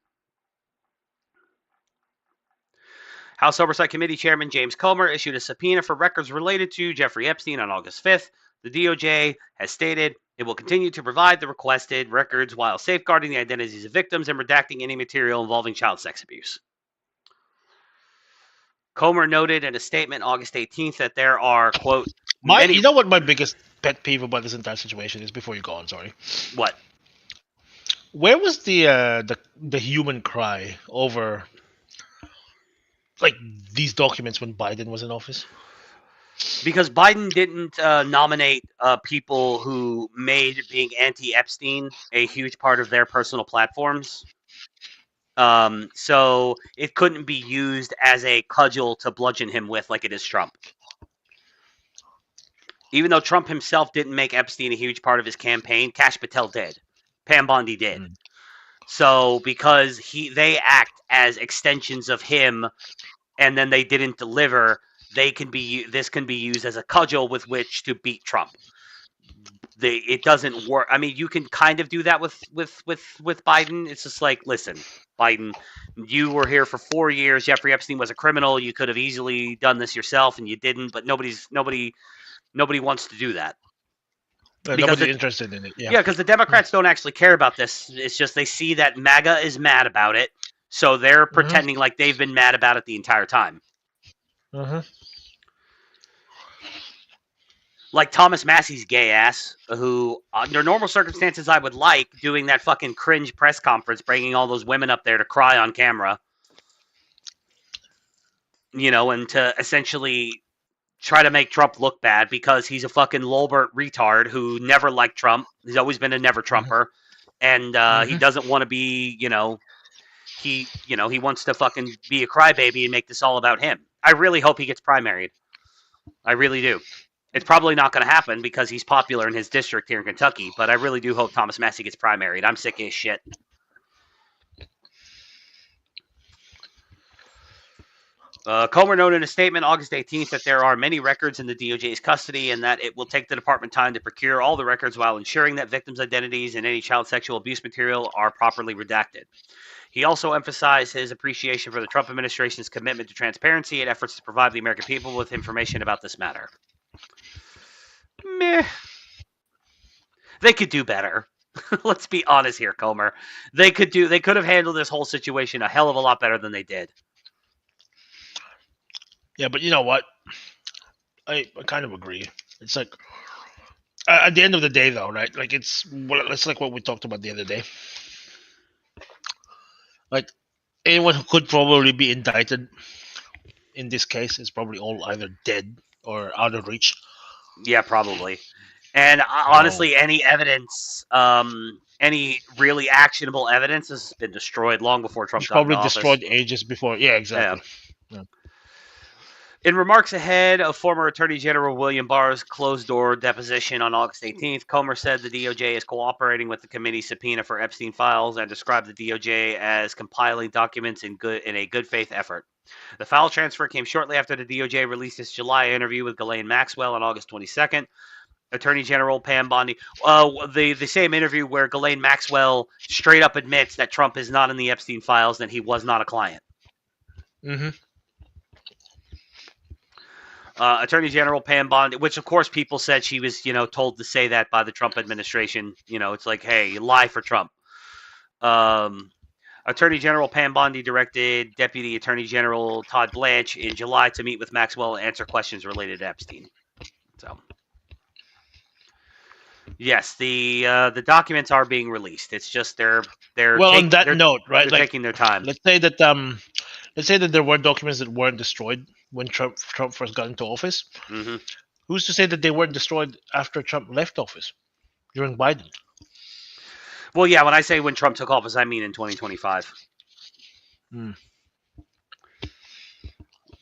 Speaker 2: House Oversight Committee Chairman James Comer issued a subpoena for records related to Jeffrey Epstein on August 5th. The DOJ has stated it will continue to provide the requested records while safeguarding the identities of victims and redacting any material involving child sex abuse. Comer noted in a statement August 18th that there are, quote,
Speaker 1: you know what my biggest pet peeve about this entire situation is, before you go on, sorry?
Speaker 2: What?
Speaker 1: Where was the human cry over like these documents when Biden was in office?
Speaker 2: Because Biden didn't nominate people who made being anti-Epstein a huge part of their personal platforms. So it couldn't be used as a cudgel to bludgeon him with like it is Trump. Even though Trump himself didn't make Epstein a huge part of his campaign, Kash Patel did. Pam Bondi did. So because they act as extensions of him, and then they didn't deliver, this can be used as a cudgel with which to beat Trump. It doesn't work. I mean, you can kind of do that with Biden. It's just like, listen, Biden, you were here for 4 years. Jeffrey Epstein was a criminal. You could have easily done this yourself, and you didn't. But nobody wants to do that.
Speaker 1: Nobody's interested in it. Yeah,
Speaker 2: because the Democrats don't actually care about this. It's just they see that MAGA is mad about it, so they're pretending like they've been mad about it the entire time. Like Thomas Massey's gay ass, who, under normal circumstances, I would like doing that fucking cringe press conference, bringing all those women up there to cry on camera. And to essentially try to make Trump look bad because he's a fucking lolbert retard who never liked Trump. He's always been a never Trumper. And he doesn't want to be, he wants to fucking be a crybaby and make this all about him. I really hope he gets primaried. I really do. It's probably not going to happen because he's popular in his district here in Kentucky, but I really do hope Thomas Massey gets primaried. I'm sick as shit. Comer noted in a statement August 18th that there are many records in the DOJ's custody and that it will take the department time to procure all the records while ensuring that victims' identities and any child sexual abuse material are properly redacted. He also emphasized his appreciation for the Trump administration's commitment to transparency and efforts to provide the American people with information about this matter. Meh. They could do better. Let's be honest here, Comer. They could have handled this whole situation a hell of a lot better than they did.
Speaker 1: Yeah, but you know what? I kind of agree. It's like at the end of the day, though, right? Like it's like what we talked about the other day. Like anyone who could probably be indicted in this case is probably all either dead or out of reach.
Speaker 2: Yeah, probably. And honestly, any evidence, any really actionable evidence has been destroyed long before Trump got into
Speaker 1: Probably
Speaker 2: office.
Speaker 1: destroyed ages before. Yeah, exactly.
Speaker 2: Yeah. In remarks ahead of former Attorney General William Barr's closed-door deposition on August 18th, Comer said the DOJ is cooperating with the committee's subpoena for Epstein files and described the DOJ as compiling documents in a good faith effort. The file transfer came shortly after the DOJ released its July interview with Ghislaine Maxwell on August 22nd. Attorney General Pam Bondi, the same interview where Ghislaine Maxwell straight up admits that Trump is not in the Epstein files and he was not a client.
Speaker 1: Mm-hmm.
Speaker 2: Attorney General Pam Bondi, which of course people said she was, told to say that by the Trump administration. It's like, hey, you lie for Trump. Attorney General Pam Bondi directed Deputy Attorney General Todd Blanche in July to meet with Maxwell and answer questions related to Epstein. So, yes, the documents are being released. It's just they're
Speaker 1: on that note, right?
Speaker 2: They're taking their time.
Speaker 1: Let's say that there were documents that weren't destroyed when Trump first got into office.
Speaker 2: Mm-hmm.
Speaker 1: Who's to say that they weren't destroyed after Trump left office during Biden?
Speaker 2: Well, yeah, when I say when Trump took office, I mean in 2025.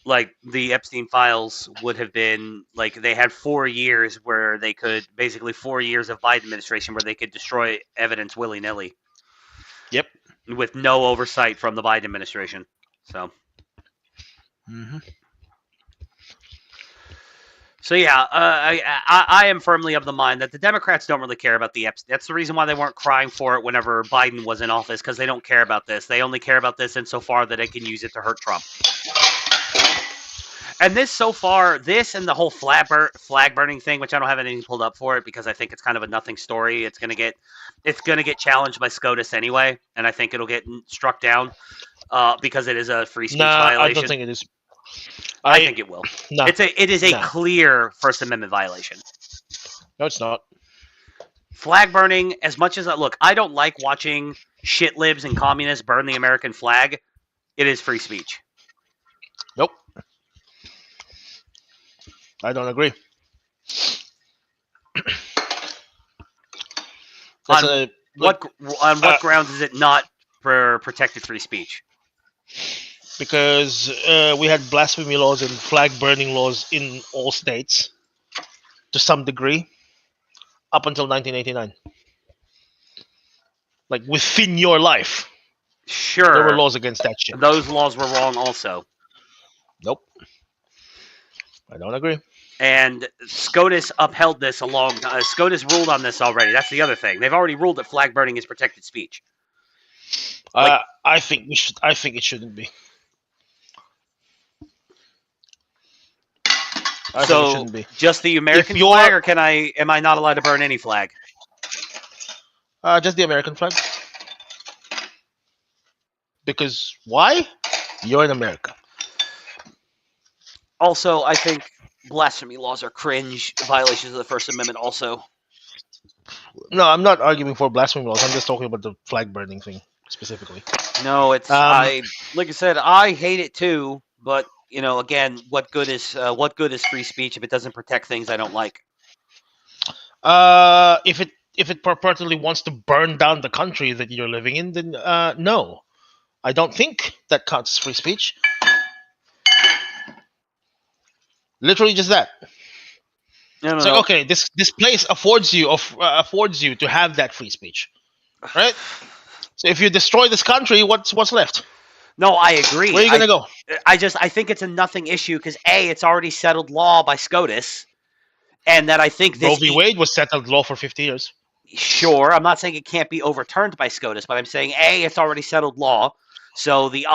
Speaker 2: Like, the Epstein files would have been, like, they had 4 years where they could, basically 4 years of Biden administration where they could destroy evidence willy-nilly.
Speaker 1: Yep.
Speaker 2: With no oversight from the Biden administration. So.
Speaker 1: Mm-hmm.
Speaker 2: So yeah, I am firmly of the mind that the Democrats don't really care about the Epstein. That's the reason why they weren't crying for it whenever Biden was in office, because they don't care about this. They only care about this insofar that they can use it to hurt Trump. And this and the whole flag burning thing, which I don't have anything pulled up for it because I think it's kind of a nothing story. It's gonna get challenged by SCOTUS anyway, and I think it'll get struck down because it is a free speech violation.
Speaker 1: I don't think it is.
Speaker 2: I think it will.
Speaker 1: No,
Speaker 2: it is a clear First Amendment violation.
Speaker 1: No, it's not.
Speaker 2: Flag burning, as much as I don't like watching shit libs and communists burn the American flag. It is free speech.
Speaker 1: Nope. I don't agree.
Speaker 2: On what grounds is it not for protected free speech?
Speaker 1: Because we had blasphemy laws and flag burning laws in all states to some degree up until 1989. Like within your life.
Speaker 2: Sure.
Speaker 1: There were laws against that shit.
Speaker 2: Those laws were wrong also.
Speaker 1: Nope. I don't agree.
Speaker 2: And SCOTUS upheld this SCOTUS ruled on this already. That's the other thing. They've already ruled that flag burning is protected speech.
Speaker 1: I think it shouldn't be.
Speaker 2: So just the American flag, or am I not allowed to burn any flag?
Speaker 1: Just the American flag. Because why? You're in America.
Speaker 2: Also, I think blasphemy laws are cringe violations of the First Amendment also.
Speaker 1: No, I'm not arguing for blasphemy laws. I'm just talking about the flag burning thing specifically.
Speaker 2: No, it's like I said, I hate it too, but again, what good is free speech if it doesn't protect things I don't like?
Speaker 1: If it purportedly wants to burn down the country that you're living in, then no. I don't think that counts as free speech. Literally just that.
Speaker 2: No.
Speaker 1: Okay, this place affords you to have that free speech, right? So if you destroy this country, what's left?
Speaker 2: No, I agree.
Speaker 1: Where are you gonna go?
Speaker 2: I think it's a nothing issue because A, it's already settled law by SCOTUS, and that I think
Speaker 1: Roe
Speaker 2: this.
Speaker 1: v. Wade was settled law for 50 years.
Speaker 2: Sure, I'm not saying it can't be overturned by SCOTUS, but I'm saying A, it's already settled law. So the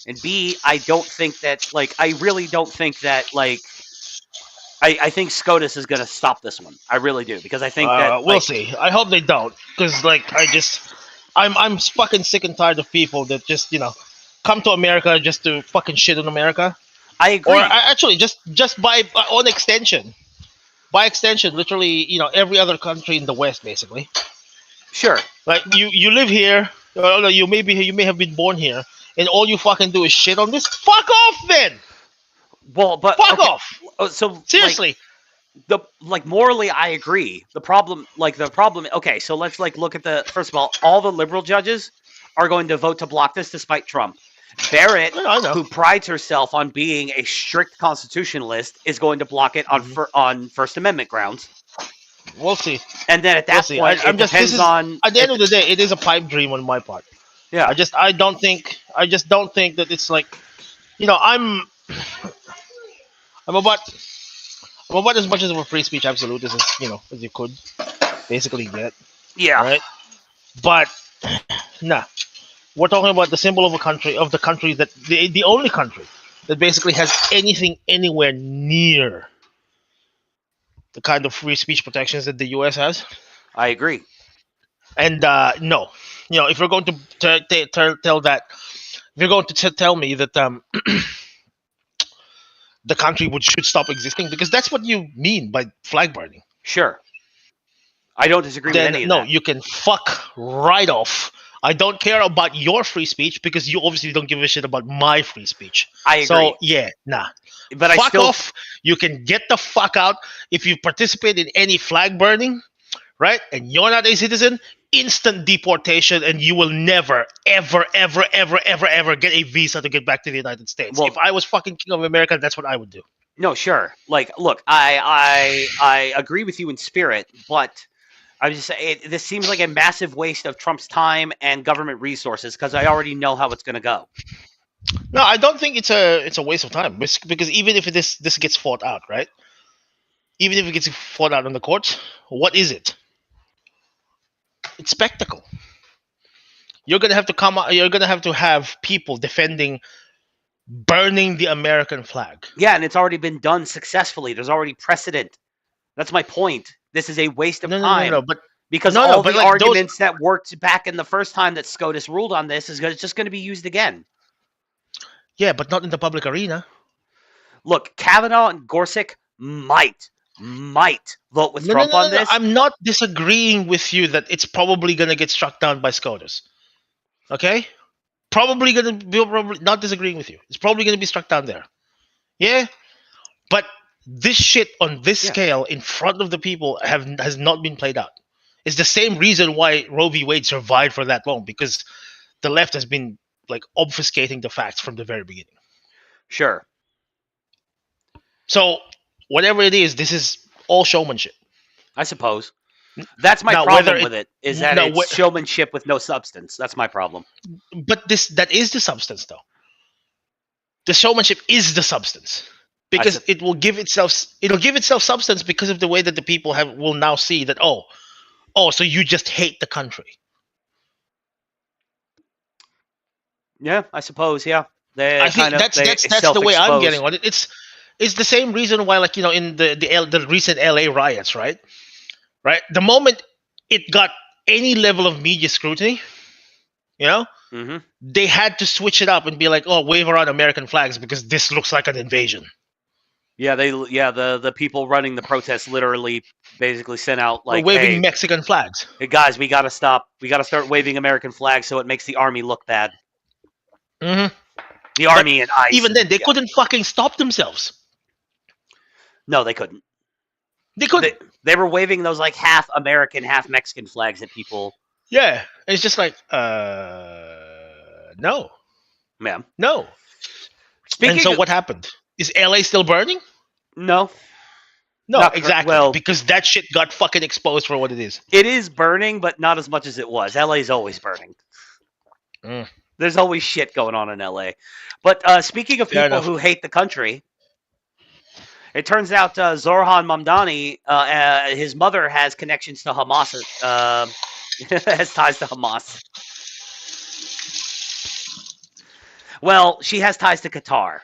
Speaker 2: and B, I don't think that I really don't think that I think SCOTUS is going to stop this one. I really do because I think that
Speaker 1: We'll see. I hope they don't, because I'm fucking sick and tired of people that just come to America just to fucking shit on America.
Speaker 2: I agree.
Speaker 1: Or actually, just by on extension, literally, every other country in the West, basically.
Speaker 2: Sure.
Speaker 1: Like you live here, or you may have been born here, and all you fucking do is shit on this. Fuck off, then.
Speaker 2: Well, but
Speaker 1: fuck off.
Speaker 2: So
Speaker 1: seriously.
Speaker 2: Morally, I agree. The problem. Okay, so let's look at first of all the liberal judges are going to vote to block this despite Trump. Barrett, who prides herself on being a strict constitutionalist, is going to block it on First Amendment grounds.
Speaker 1: We'll see.
Speaker 2: And then at that point, it depends on.
Speaker 1: At the end of the day, it is a pipe dream on my part.
Speaker 2: Yeah.
Speaker 1: I just don't think that it's I'm about as much as a free speech absolutist as you could basically get.
Speaker 2: Yeah.
Speaker 1: Right. But nah, we're talking about the symbol of the country that the only country that basically has anything anywhere near the kind of free speech protections that the U.S. has.
Speaker 2: I agree.
Speaker 1: And no, if you're going to tell that, if you're going to tell me that the country should stop existing, because that's what you mean by flag burning.
Speaker 2: Sure. I don't disagree with any of that.
Speaker 1: No, you can fuck right off. I don't care about your free speech because you obviously don't give a shit about my free speech.
Speaker 2: I agree.
Speaker 1: So yeah, nah.
Speaker 2: But
Speaker 1: fuck off. You can get the fuck out. If you participate in any flag burning, right, and you're not a citizen, instant deportation, and you will never, ever, ever, ever, ever, ever get a visa to get back to the United States. Well, if I was fucking king of America, that's what I would do.
Speaker 2: No, sure. Look, I agree with you in spirit, but I'm just saying this seems like a massive waste of Trump's time and government resources because I already know how it's going to go.
Speaker 1: No, I don't think it's a waste of time because even if this gets fought out, right? Even if it gets fought out in the courts, what is it? It's spectacle. You're gonna have to come out. You're gonna have to have people defending burning the American flag.
Speaker 2: Yeah, and it's already been done successfully. There's already precedent. That's my point. This is a waste of time.
Speaker 1: No, but
Speaker 2: because all the arguments that worked back in the first time that SCOTUS ruled on this is just going to be used again.
Speaker 1: Yeah, but not in the public arena.
Speaker 2: Look, Kavanaugh and Gorsuch might vote with Trump on this.
Speaker 1: I'm not disagreeing with you that it's probably going to get struck down by SCOTUS. Okay? Probably not disagreeing with you. It's probably going to be struck down there. Yeah? But this shit on this scale in front of the people has not been played out. It's the same reason why Roe v. Wade survived for that long, because the left has been obfuscating the facts from the very beginning.
Speaker 2: Sure.
Speaker 1: So whatever it is, this is all showmanship.
Speaker 2: I suppose. That's my problem with it, is that it's showmanship with no substance. That's my problem.
Speaker 1: But that is the substance, though. The showmanship is the substance. Because it will give itself substance because of the way that the people will now see that, so you just hate the country.
Speaker 2: Yeah, I suppose, yeah.
Speaker 1: I think that's the way I'm getting on it. It's the same reason why, in the recent LA riots, right? Right? The moment it got any level of media scrutiny, they had to switch it up and be like, wave around American flags because this looks like an invasion.
Speaker 2: Yeah, the people running the protests literally basically sent out
Speaker 1: waving Mexican flags.
Speaker 2: Hey guys, we gotta stop. We gotta start waving American flags so it makes the army look bad.
Speaker 1: Mm-hmm.
Speaker 2: The army and ICE.
Speaker 1: Even then, they couldn't fucking stop themselves.
Speaker 2: No, they couldn't.
Speaker 1: They couldn't.
Speaker 2: They were waving those half American, half Mexican flags at people.
Speaker 1: Yeah, it's just no.
Speaker 2: Ma'am.
Speaker 1: No. What happened? Is LA still burning?
Speaker 2: No.
Speaker 1: No, exactly. Because that shit got fucking exposed for what it is.
Speaker 2: It is burning, but not as much as it was. LA's always burning. There's always shit going on in LA. But speaking of
Speaker 1: Fair
Speaker 2: people
Speaker 1: enough.
Speaker 2: who hate the country, it turns out Zorhan Mamdani, his mother has connections to Hamas, has ties to Hamas. Well, she has ties to Qatar.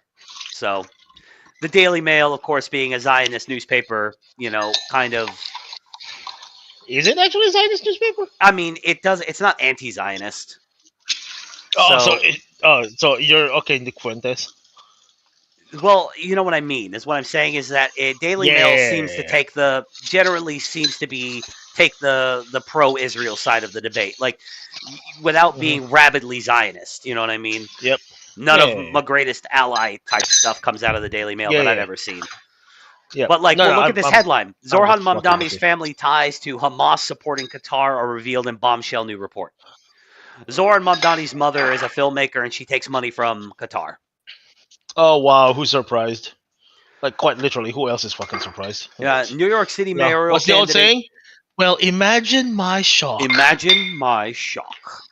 Speaker 2: So the Daily Mail, of course, being a Zionist newspaper, kind of.
Speaker 1: Is it actually a Zionist newspaper?
Speaker 2: I mean, it's not anti-Zionist.
Speaker 1: So you're okay, Nick Fuentes.
Speaker 2: Well, you know what I mean. Is what I'm saying is that Daily Mail seems to take the pro-Israel side of the debate, like without being rabidly Zionist. You know what I mean?
Speaker 1: Yep.
Speaker 2: None of my greatest ally type stuff comes out of the Daily Mail that I've ever seen.
Speaker 1: Yeah.
Speaker 2: But look at this headline: Zorhan Mamdani's
Speaker 1: fucking
Speaker 2: family ties to Hamas supporting Qatar are revealed in bombshell new report. Zoran Mamdani's mother is a filmmaker, and she takes money from Qatar.
Speaker 1: Oh wow, who's surprised? Like quite literally, who else is fucking surprised?
Speaker 2: Yeah, New York City mayoral
Speaker 1: What's the old
Speaker 2: candidate.
Speaker 1: saying? Well, imagine my shock.
Speaker 2: Imagine my shock.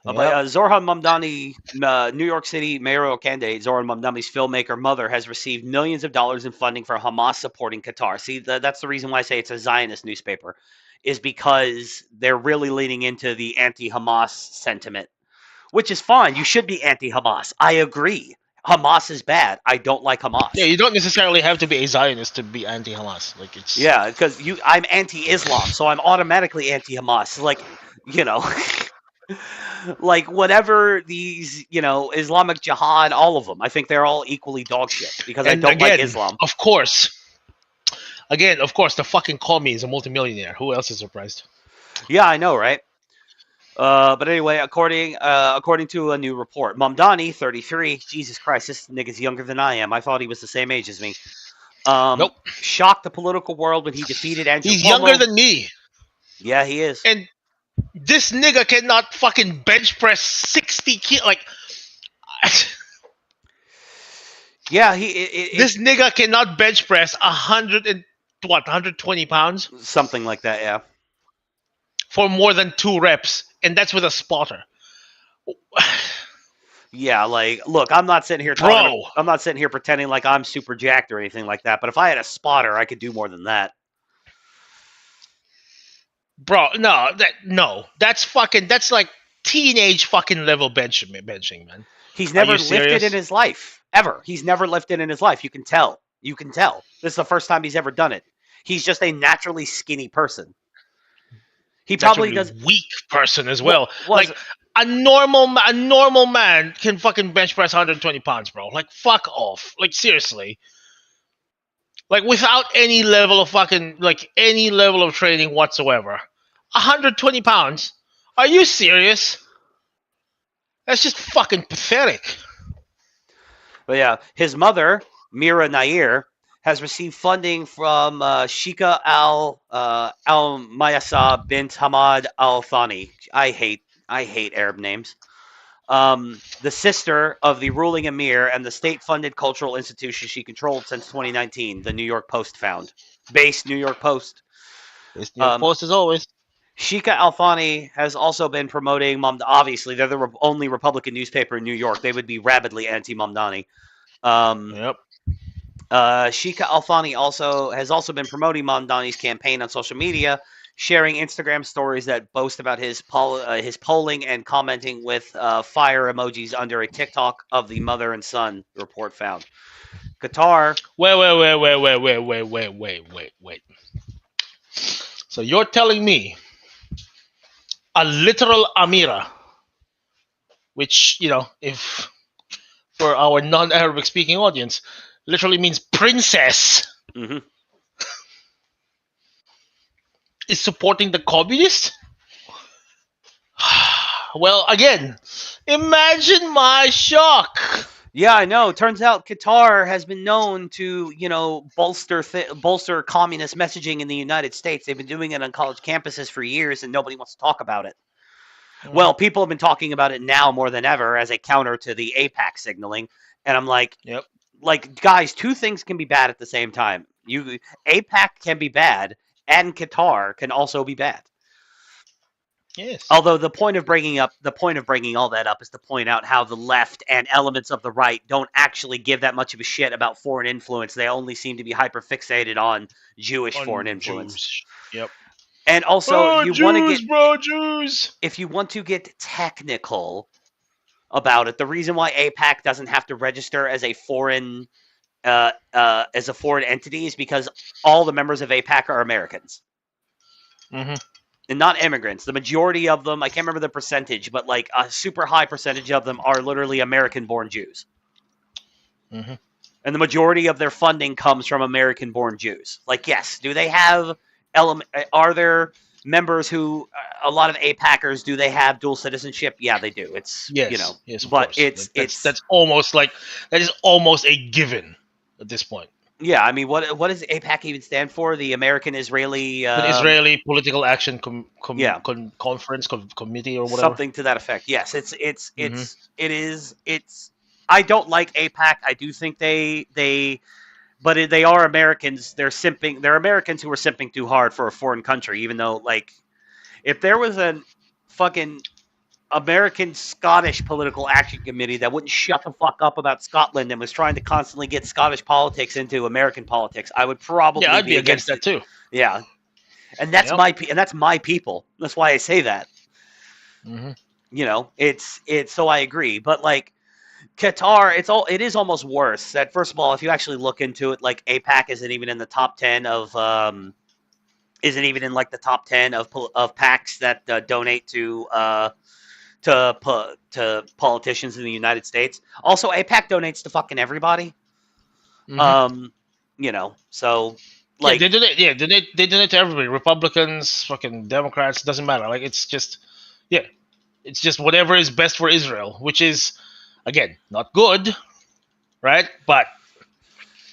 Speaker 1: Yep.
Speaker 2: Zorhan Mamdani, New York City mayoral candidate, Zoran Mamdani's filmmaker mother has received millions of dollars in funding for Hamas supporting Qatar. See, that's the reason why I say it's a Zionist newspaper, is because they're really leaning into the anti-Hamas sentiment, which is fine. You should be anti-Hamas. I agree. Hamas is bad. I don't like Hamas.
Speaker 1: Yeah, you don't necessarily have to be a Zionist to be anti-Hamas. Like it's
Speaker 2: because I'm anti-Islam, so I'm automatically anti-Hamas. Like, like whatever these, Islamic Jihad, all of them. I think they're all equally dog shit because I don't like Islam.
Speaker 1: Of course, the fucking commie is a multimillionaire. Who else is surprised?
Speaker 2: Yeah, I know, right? But anyway, according to a new report, Mamdani, 33, Jesus Christ, this nigga's younger than I am. I thought he was the same age as me.
Speaker 1: Nope.
Speaker 2: Shocked the political world when he defeated Andrew
Speaker 1: He's
Speaker 2: Cuomo.
Speaker 1: younger than me.
Speaker 2: Yeah, he is.
Speaker 1: And this nigga cannot fucking bench press 60 kilos. Like,
Speaker 2: yeah,
Speaker 1: this nigga cannot bench press 120 pounds?
Speaker 2: Something like that, yeah.
Speaker 1: For more than 2 reps, and that's with a spotter.
Speaker 2: Yeah, like, look, I'm not sitting here I'm not sitting here pretending like I'm super jacked or anything like that. But if I had a spotter, I could do more than that.
Speaker 1: Bro, that's like teenage fucking level benching, man.
Speaker 2: He's never lifted in his life, ever. He's never lifted in his life. You can tell. This is the first time he's ever done it. He's just a naturally skinny person. He probably does
Speaker 1: weak person as well. Like a normal man can fucking bench press 120 pounds, bro. Like fuck off. Like seriously. Like without any level of training whatsoever. 120 pounds? Are you serious? That's just fucking pathetic.
Speaker 2: But yeah, his mother, Mira Nair, has received funding from Sheikha al-Mayasa bint Hamad al-Thani. I hate Arab names. The sister of the ruling emir and the state-funded cultural institution she controlled since 2019, the New York Post found. Based New York Post.
Speaker 1: Based New York Post as always.
Speaker 2: Sheikha al-Thani has also been promoting obviously, they're the only Republican newspaper in New York. They would be rabidly anti-Mamdani.
Speaker 1: Yep.
Speaker 2: Sheikha al-Thani has also been promoting Mamdani's campaign on social media, sharing Instagram stories that boast about his polling and commenting with fire emojis under a TikTok of the mother and son, the report found. Qatar.
Speaker 1: Wait. So you're telling me a literal Amira, which, if for our non-Arabic speaking audience, literally means princess, is supporting the communists? Well, again, imagine my shock.
Speaker 2: Yeah, I know. Turns out Qatar has been known to, bolster communist messaging in the United States. They've been doing it on college campuses for years, and nobody wants to talk about it. Well, people have been talking about it now more than ever as a counter to the AIPAC signaling. And I'm like,
Speaker 1: yep.
Speaker 2: Like, guys, two things can be bad at the same time. AIPAC can be bad, and Qatar can also be bad.
Speaker 1: Yes.
Speaker 2: Although the point of bringing all that up is to point out how the left and elements of the right don't actually give that much of a shit about foreign influence. They only seem to be hyper fixated on Jewish foreign influence.
Speaker 1: Jews. Yep.
Speaker 2: And also, you want to get
Speaker 1: Jews.
Speaker 2: if you want to get technical about it, the reason why AIPAC doesn't have to register as a foreign entity is because all the members of AIPAC are Americans.
Speaker 1: Mm-hmm.
Speaker 2: And not immigrants. The majority of them, I can't remember the percentage, but like a super high percentage of them are literally American-born Jews.
Speaker 1: Mm-hmm.
Speaker 2: And the majority of their funding comes from American-born Jews. Like, yes, do they have are there members who a lot of AIPACers, do they have dual citizenship? Yeah, they do. It's
Speaker 1: yes, yes, of
Speaker 2: but
Speaker 1: course.
Speaker 2: that's
Speaker 1: almost like that is almost a given at this point.
Speaker 2: Yeah, I mean, what does AIPAC even stand for? The American Israeli
Speaker 1: the Israeli Political Action Conference Committee or whatever,
Speaker 2: something to that effect. Yes, it's. I don't like AIPAC. I do think they are Americans. They're simping. They're Americans who are simping too hard for a foreign country. Even though, like, if there was a fucking American Scottish Political Action Committee that wouldn't shut the fuck up about Scotland and was trying to constantly get Scottish politics into American politics, I would probably
Speaker 1: I'd be against that too.
Speaker 2: Yeah, and that's my people. That's why I say that.
Speaker 1: Mm-hmm.
Speaker 2: You know, it's so I agree, but like Qatar, it is almost worse. That first of all, if you actually look into it, like AIPAC isn't even in the top 10 of isn't even in like the top 10 of PACs that donate to politicians in the United States. Also, AIPAC donates to fucking everybody.
Speaker 1: Mm-hmm.
Speaker 2: You know, so like
Speaker 1: they donate to everybody. Republicans, fucking Democrats, doesn't matter. Like it's just whatever is best for Israel, which is again not good, right? But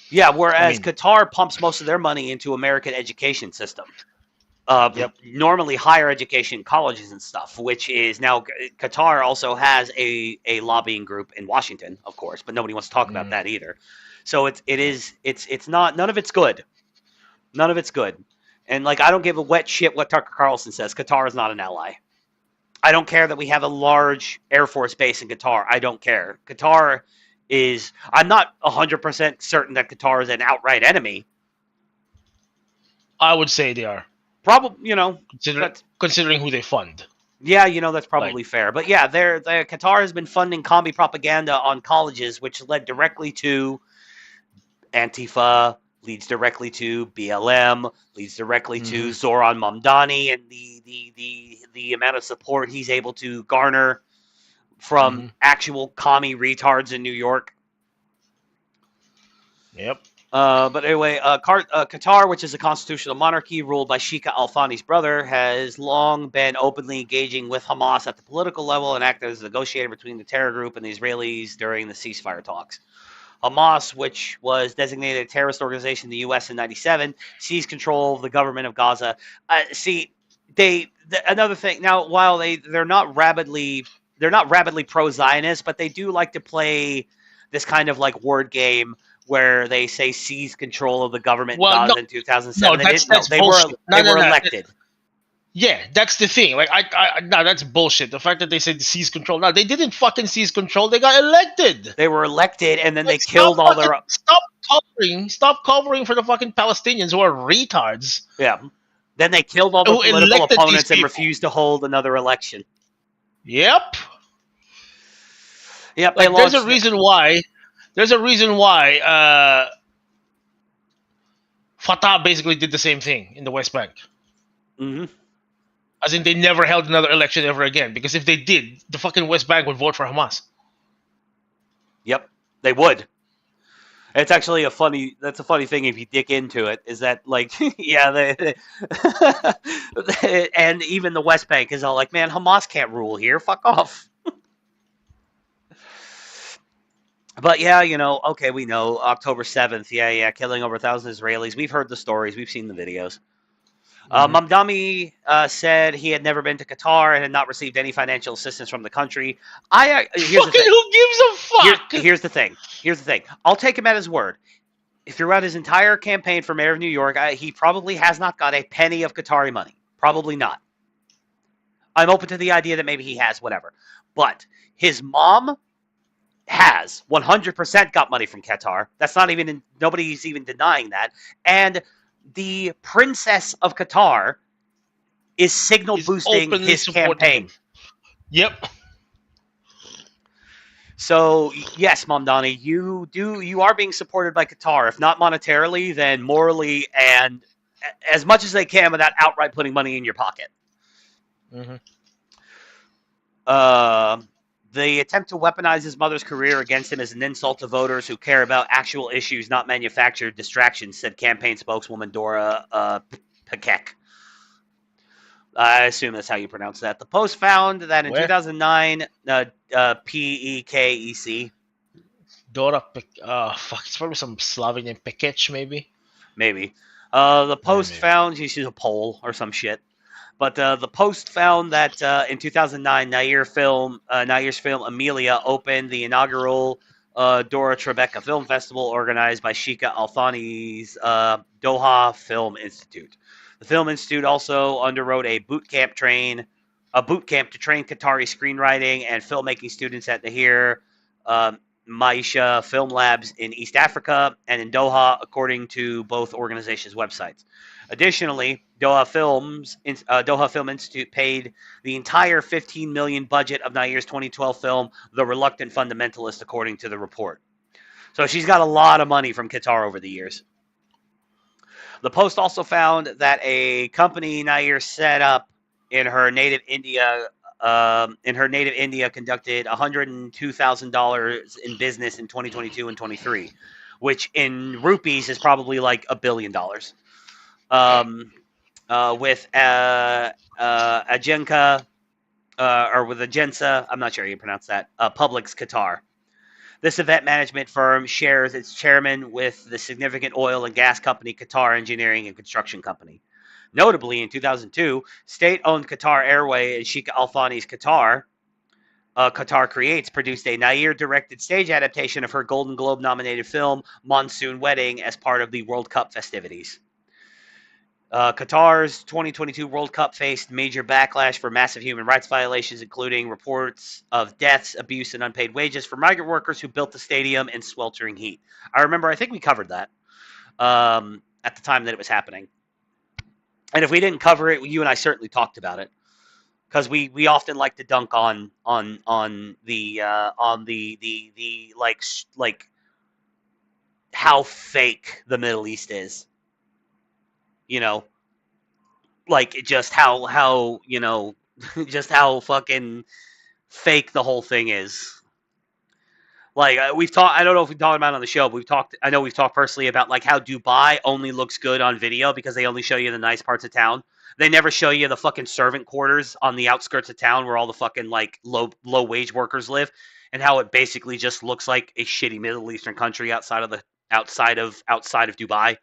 Speaker 2: yeah, whereas Qatar pumps most of their money into American education system. Normally higher education, colleges and stuff, which is now Qatar also has a lobbying group in Washington, of course, but nobody wants to talk about that either. So it's not, none of it's good. None of it's good. And like, I don't give a wet shit what Tucker Carlson says. Qatar is not an ally. I don't care that we have a large Air Force base in Qatar. I don't care. Qatar is, I'm not 100% certain that Qatar is an outright enemy.
Speaker 1: I would say they are.
Speaker 2: Probably, you know,
Speaker 1: considering who they fund.
Speaker 2: Yeah, you know, that's probably fair. But yeah, Qatar has been funding commie propaganda on colleges, which led directly to Antifa, leads directly to BLM, leads directly to Zoran Mamdani, and the amount of support he's able to garner from actual commie retards in New York.
Speaker 1: Yep.
Speaker 2: But anyway, Qatar, which is a constitutional monarchy ruled by Sheikh Al Thani's brother, has long been openly engaging with Hamas at the political level and acted as a negotiator between the terror group and the Israelis during the ceasefire talks. Hamas, which was designated a terrorist organization in the U.S. in '97, seized control of the government of Gaza. Another thing. Now, while they're not rabidly pro-Zionist, but they do like to play this kind of like word game where they say seize control of the government in Gaza in 2007. They were elected.
Speaker 1: Yeah, that's the thing. Like, no, that's bullshit. The fact that they said seize control. No, they didn't fucking seize control. They got elected.
Speaker 2: They were elected, and then they killed all their.
Speaker 1: Stop covering for the fucking Palestinians who are retards.
Speaker 2: Yeah. Then they killed all their political opponents and refused to hold another election.
Speaker 1: Yep.
Speaker 2: Yep.
Speaker 1: Like, there's a reason why. There's a reason why Fatah basically did the same thing in the West Bank.
Speaker 2: Mm-hmm.
Speaker 1: As in, they never held another election ever again. Because if they did, the fucking West Bank would vote for Hamas.
Speaker 2: Yep, they would. It's actually a funny thing if you dig into it, is that, like, yeah, and even the West Bank is all like, man, Hamas can't rule here. Fuck off. But yeah, you know, okay, we know October 7th. Yeah, killing over 1,000 Israelis. We've heard the stories. We've seen the videos. Mamdani said he had never been to Qatar and had not received any financial assistance from the country.
Speaker 1: Who gives a fuck?
Speaker 2: Here's the thing. I'll take him at his word. Throughout his entire campaign for mayor of New York, he probably has not got a penny of Qatari money. Probably not. I'm open to the idea that maybe he has whatever. But his mom has 100% got money from Qatar. That's not even nobody's even denying that. And the princess of Qatar is signal boosting
Speaker 1: openly
Speaker 2: his
Speaker 1: supporting
Speaker 2: campaign.
Speaker 1: him. Yep.
Speaker 2: So yes, Mamdani, you are being supported by Qatar, if not monetarily, then morally, and as much as they can without outright putting money in your pocket.
Speaker 1: Mm-hmm.
Speaker 2: The attempt to weaponize his mother's career against him is an insult to voters who care about actual issues, not manufactured distractions, said campaign spokeswoman Dora Pekek. I assume that's how you pronounce that. The Post found that in 2009, P-E-K-E-C.
Speaker 1: Dora, fuck, it's probably some Slavic name, Pekech, maybe?
Speaker 2: Maybe. The Post found, she's a Pole or some shit. But the Post found that in 2009, Nair's film Amelia opened the inaugural Dora Tribeca Film Festival organized by Sheikha Al Thani's Doha Film Institute. The Film Institute also underwrote a boot camp to train Qatari screenwriting and filmmaking students at Nahir Maisha Film Labs in East Africa and in Doha, according to both organizations' websites. Additionally, Doha Film Institute paid the entire $15 million budget of Nair's 2012 film, The Reluctant Fundamentalist, according to the report. So she's got a lot of money from Qatar over the years. The Post also found that a company Nair set up in her native India conducted $102,000 in business in 2022 and 23, which in rupees is probably like $1 billion. With Agenka, or with Agensa, I'm not sure how you pronounce that, Publix Qatar. This event management firm shares its chairman with the significant oil and gas company Qatar Engineering and Construction Company. Notably, in 2002, state-owned Qatar Airway and Sheikha Al Thani's Qatar Creates produced a Nair-directed stage adaptation of her Golden Globe-nominated film Monsoon Wedding as part of the World Cup festivities. Qatar's 2022 World Cup faced major backlash for massive human rights violations, including reports of deaths, abuse, and unpaid wages for migrant workers who built the stadium in sweltering heat. I think we covered that at the time that it was happening. And if we didn't cover it, you and I certainly talked about it, because we often like to dunk on the like how fake the Middle East is. You know, like just how you know, just how fucking fake the whole thing is. Like we've talked, I don't know if we've talked about it on the show, but I know we've talked personally about like how Dubai only looks good on video because they only show you the nice parts of town. They never show you the fucking servant quarters on the outskirts of town where all the fucking like low wage workers live, and how it basically just looks like a shitty Middle Eastern country outside of Dubai.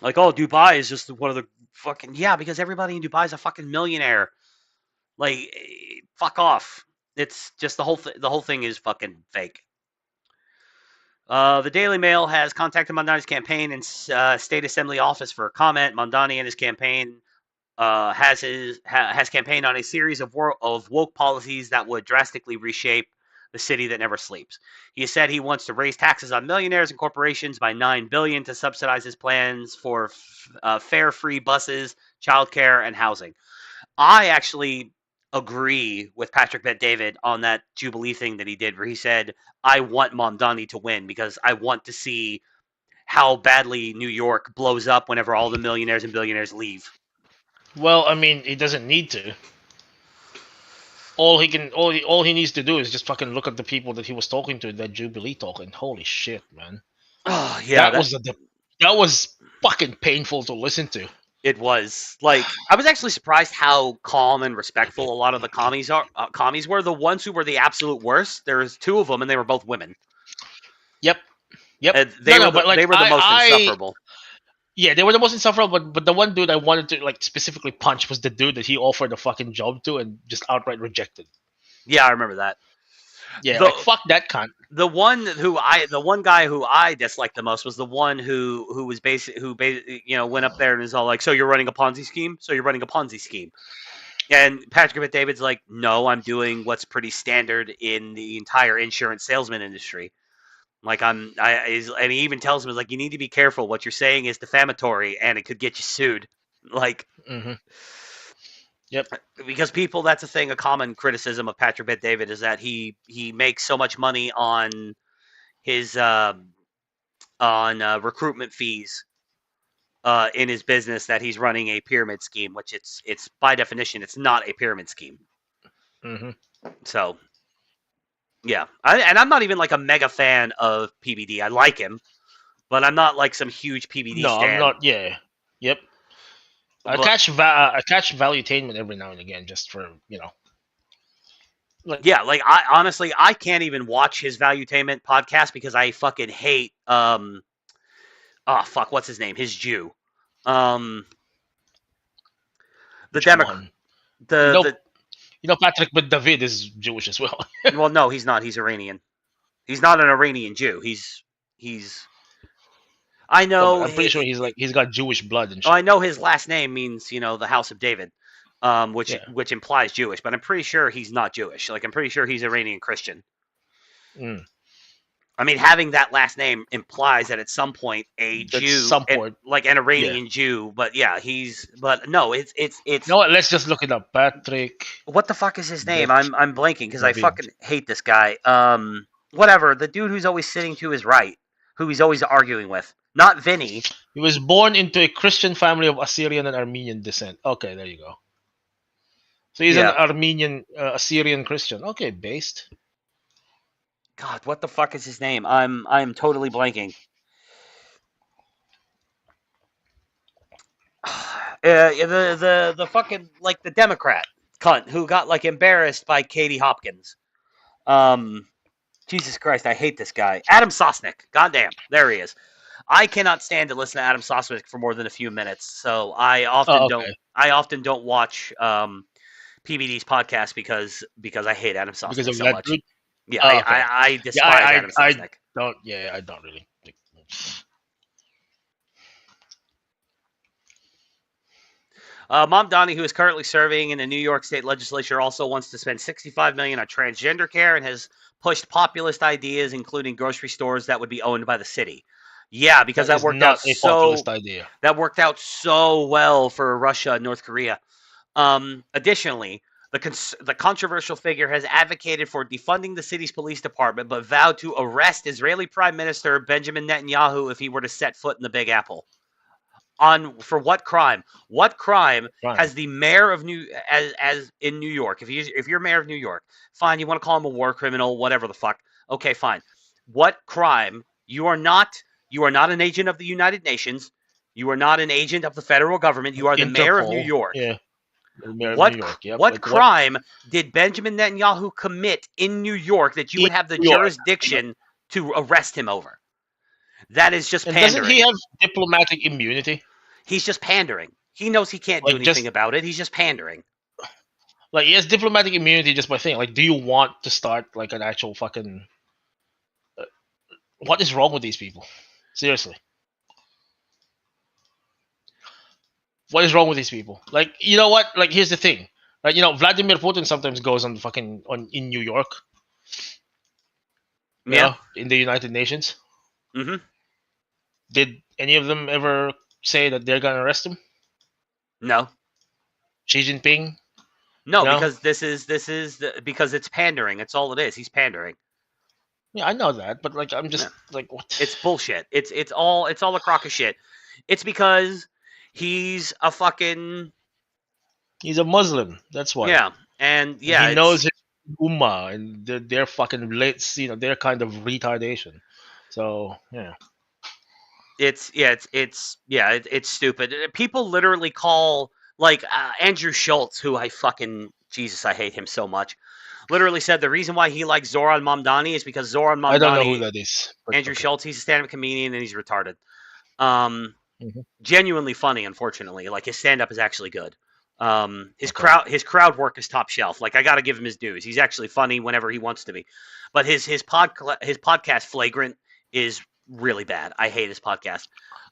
Speaker 2: Like, oh, Dubai is just one of the fucking... Yeah, because everybody in Dubai is a fucking millionaire. Like, fuck off. It's just the whole thing is fucking fake. The Daily Mail has contacted Mondani's campaign and State Assembly office for a comment. Mondani and his campaign has campaigned on a series of woke policies that would drastically reshape the city that never sleeps. He said he wants to raise taxes on millionaires and corporations by $9 billion to subsidize his plans for fare-free buses, childcare, and housing. I actually agree with Patrick Bet-David on that Jubilee thing that he did, where he said, I want Mamdani to win because I want to see how badly New York blows up whenever all the millionaires and billionaires leave.
Speaker 1: Well, I mean, he doesn't need to. All he needs to do is just fucking look at the people that he was talking to in that Jubilee talking. Holy shit, man!
Speaker 2: Oh yeah,
Speaker 1: that was fucking painful to listen to.
Speaker 2: It was. Like, I was actually surprised how calm and respectful a lot of the commies were. The ones who were the absolute worst, there was two of them, and they were both women.
Speaker 1: Yep.
Speaker 2: And they were the most insufferable.
Speaker 1: Yeah, they were the most insufferable, but the one dude I wanted to like specifically punch was the dude that he offered a fucking job to and just outright rejected.
Speaker 2: Yeah, I remember that.
Speaker 1: Yeah, like, fuck that cunt.
Speaker 2: The one guy who I disliked the most was the one who went up there and is all like, "So you're running a Ponzi scheme? So you're running a Ponzi scheme?" And Patrick Bet-David's like, no, I'm doing what's pretty standard in the entire insurance salesman industry. Like and he even tells him, like, you need to be careful. What you're saying is defamatory, and it could get you sued. Like,
Speaker 1: Yep.
Speaker 2: Because people, that's a thing. A common criticism of Patrick Bet-David is that he makes so much money on his recruitment fees in his business that he's running a pyramid scheme, which it's by definition it's not a pyramid scheme. So, yeah, I'm not even like a mega fan of PBD. I like him, but I'm not like some huge PBD
Speaker 1: No,
Speaker 2: stan.
Speaker 1: I'm not. Yeah. Yep. I catch Valuetainment every now and again, just for
Speaker 2: Like, I honestly I can't even watch his Valuetainment podcast because I fucking hate what's his name? His Jew. The Democrat.
Speaker 1: Patrick Bet-David is Jewish as well.
Speaker 2: Well, no, he's not. He's Iranian. He's not an Iranian Jew. He's. I know.
Speaker 1: I'm pretty sure he's got Jewish blood and shit.
Speaker 2: I know his last name means the House of David, which implies Jewish, but I'm pretty sure he's not Jewish. Like I'm pretty sure he's Iranian Christian. I mean, having that last name implies that at some point Jew, like an Iranian Jew, but yeah, but no, it's. You
Speaker 1: know what? Let's just look it up. Patrick.
Speaker 2: What the fuck is his name? I'm blanking because I fucking hate this guy. Whatever, the dude who's always sitting to his right, who he's always arguing with, not Vinny.
Speaker 1: He was born into a Christian family of Assyrian and Armenian descent. Okay, there you go. So he's an Armenian Assyrian Christian. Okay, based.
Speaker 2: God, what the fuck is his name? I'm totally blanking. The fucking like the Democrat cunt who got like embarrassed by Katie Hopkins. Jesus Christ, I hate this guy. Adam Sosnick. Goddamn, there he is. I cannot stand to listen to Adam Sosnick for more than a few minutes, so I often don't watch PBD's podcast because I hate Adam Sosnick so much. Dude? Yeah, I despise Adam Sosnick.
Speaker 1: I don't really think.
Speaker 2: Mamdani, who is currently serving in the New York State Legislature, also wants to spend $65 million on transgender care and has pushed populist ideas, including grocery stores that would be owned by the city. Yeah, because that worked out that worked out so well for Russia and North Korea. Additionally, the controversial figure has advocated for defunding the city's police department, but vowed to arrest Israeli Prime Minister Benjamin Netanyahu if he were to set foot in the Big Apple. For what crime? What crime has the mayor of as in New York? If you're mayor of New York, fine. You want to call him a war criminal, whatever the fuck. Okay, fine. What crime? You are not an agent of the United Nations. You are not an agent of the federal government. You are the mayor of New York.
Speaker 1: Yeah.
Speaker 2: What crime did Benjamin Netanyahu commit in New York that you would have the jurisdiction to arrest him over? That is just pandering.
Speaker 1: Doesn't he have diplomatic immunity?
Speaker 2: He's just pandering. He knows he can't do anything about it. He's just pandering.
Speaker 1: Like, he has diplomatic immunity just by saying, like, do you want to start, like, an actual fucking... what is wrong with these people? Seriously. What is wrong with these people? Like, you know what? Like, here's the thing. Like, Vladimir Putin sometimes goes on in New York.
Speaker 2: Yeah.
Speaker 1: In the United Nations.
Speaker 2: Mm-hmm.
Speaker 1: Did any of them ever say that they're gonna arrest him?
Speaker 2: No.
Speaker 1: Xi Jinping?
Speaker 2: No, because because it's pandering. It's all it is. He's pandering.
Speaker 1: Yeah, I know that, but like I'm just like what?
Speaker 2: It's bullshit. It's all a crock of shit. It's because he's a fucking.
Speaker 1: He's a Muslim. That's why.
Speaker 2: Yeah, and yeah,
Speaker 1: he knows his ummah and they're fucking they're kind of retardation. So yeah.
Speaker 2: It's stupid. People literally call like Andrew Schultz, who I hate him so much. Literally said the reason why he likes Zoran Mamdani is because Zoran Mamdani.
Speaker 1: I don't know who that is.
Speaker 2: Andrew Schultz, he's a stand-up comedian and he's retarded. Genuinely funny, unfortunately. Like his stand-up is actually good. His crowd work is top shelf. Like I got to give him his dues. He's actually funny whenever he wants to be. But his podcast Flagrant is really bad. I hate his podcast.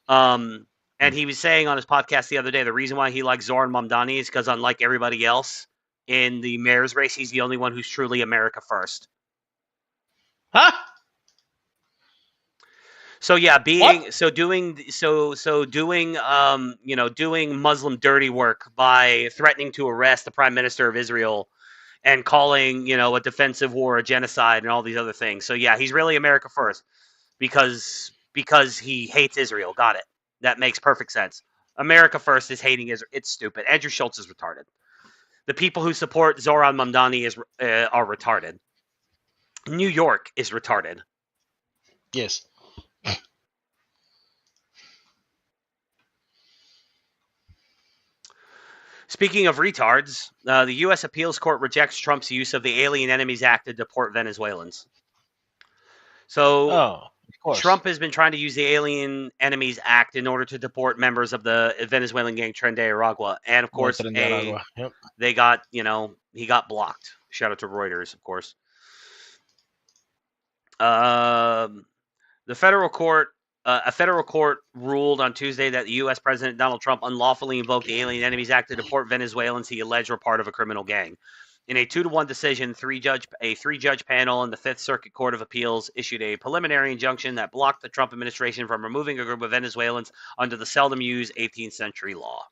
Speaker 2: And And he was saying on his podcast the other day, the reason why he likes Zoran Mamdani is because, unlike everybody else in the mayor's race, he's the only one who's truly America first.
Speaker 1: Huh?
Speaker 2: So yeah, doing doing Muslim dirty work by threatening to arrest the Prime Minister of Israel and calling, a defensive war a genocide and all these other things. So yeah, he's really America first because he hates Israel. Got it. That makes perfect sense. America first is hating Israel. It's stupid. Andrew Schultz is retarded. The people who support Zoran Mamdani are retarded. New York is retarded.
Speaker 1: Yes.
Speaker 2: Speaking of retards, the U.S. Appeals Court rejects Trump's use of the Alien Enemies Act to deport Venezuelans. So, Trump has been trying to use the Alien Enemies Act in order to deport members of the Venezuelan gang Tren de Aragua. And, of course, he got blocked. Shout out to Reuters, of course. A federal court ruled on Tuesday that the U.S. President Donald Trump unlawfully invoked the Alien Enemies Act to deport Venezuelans he alleged were part of a criminal gang. In a 2-1 decision, a three-judge panel in the Fifth Circuit Court of Appeals issued a preliminary injunction that blocked the Trump administration from removing a group of Venezuelans under the seldom-used 18th century law.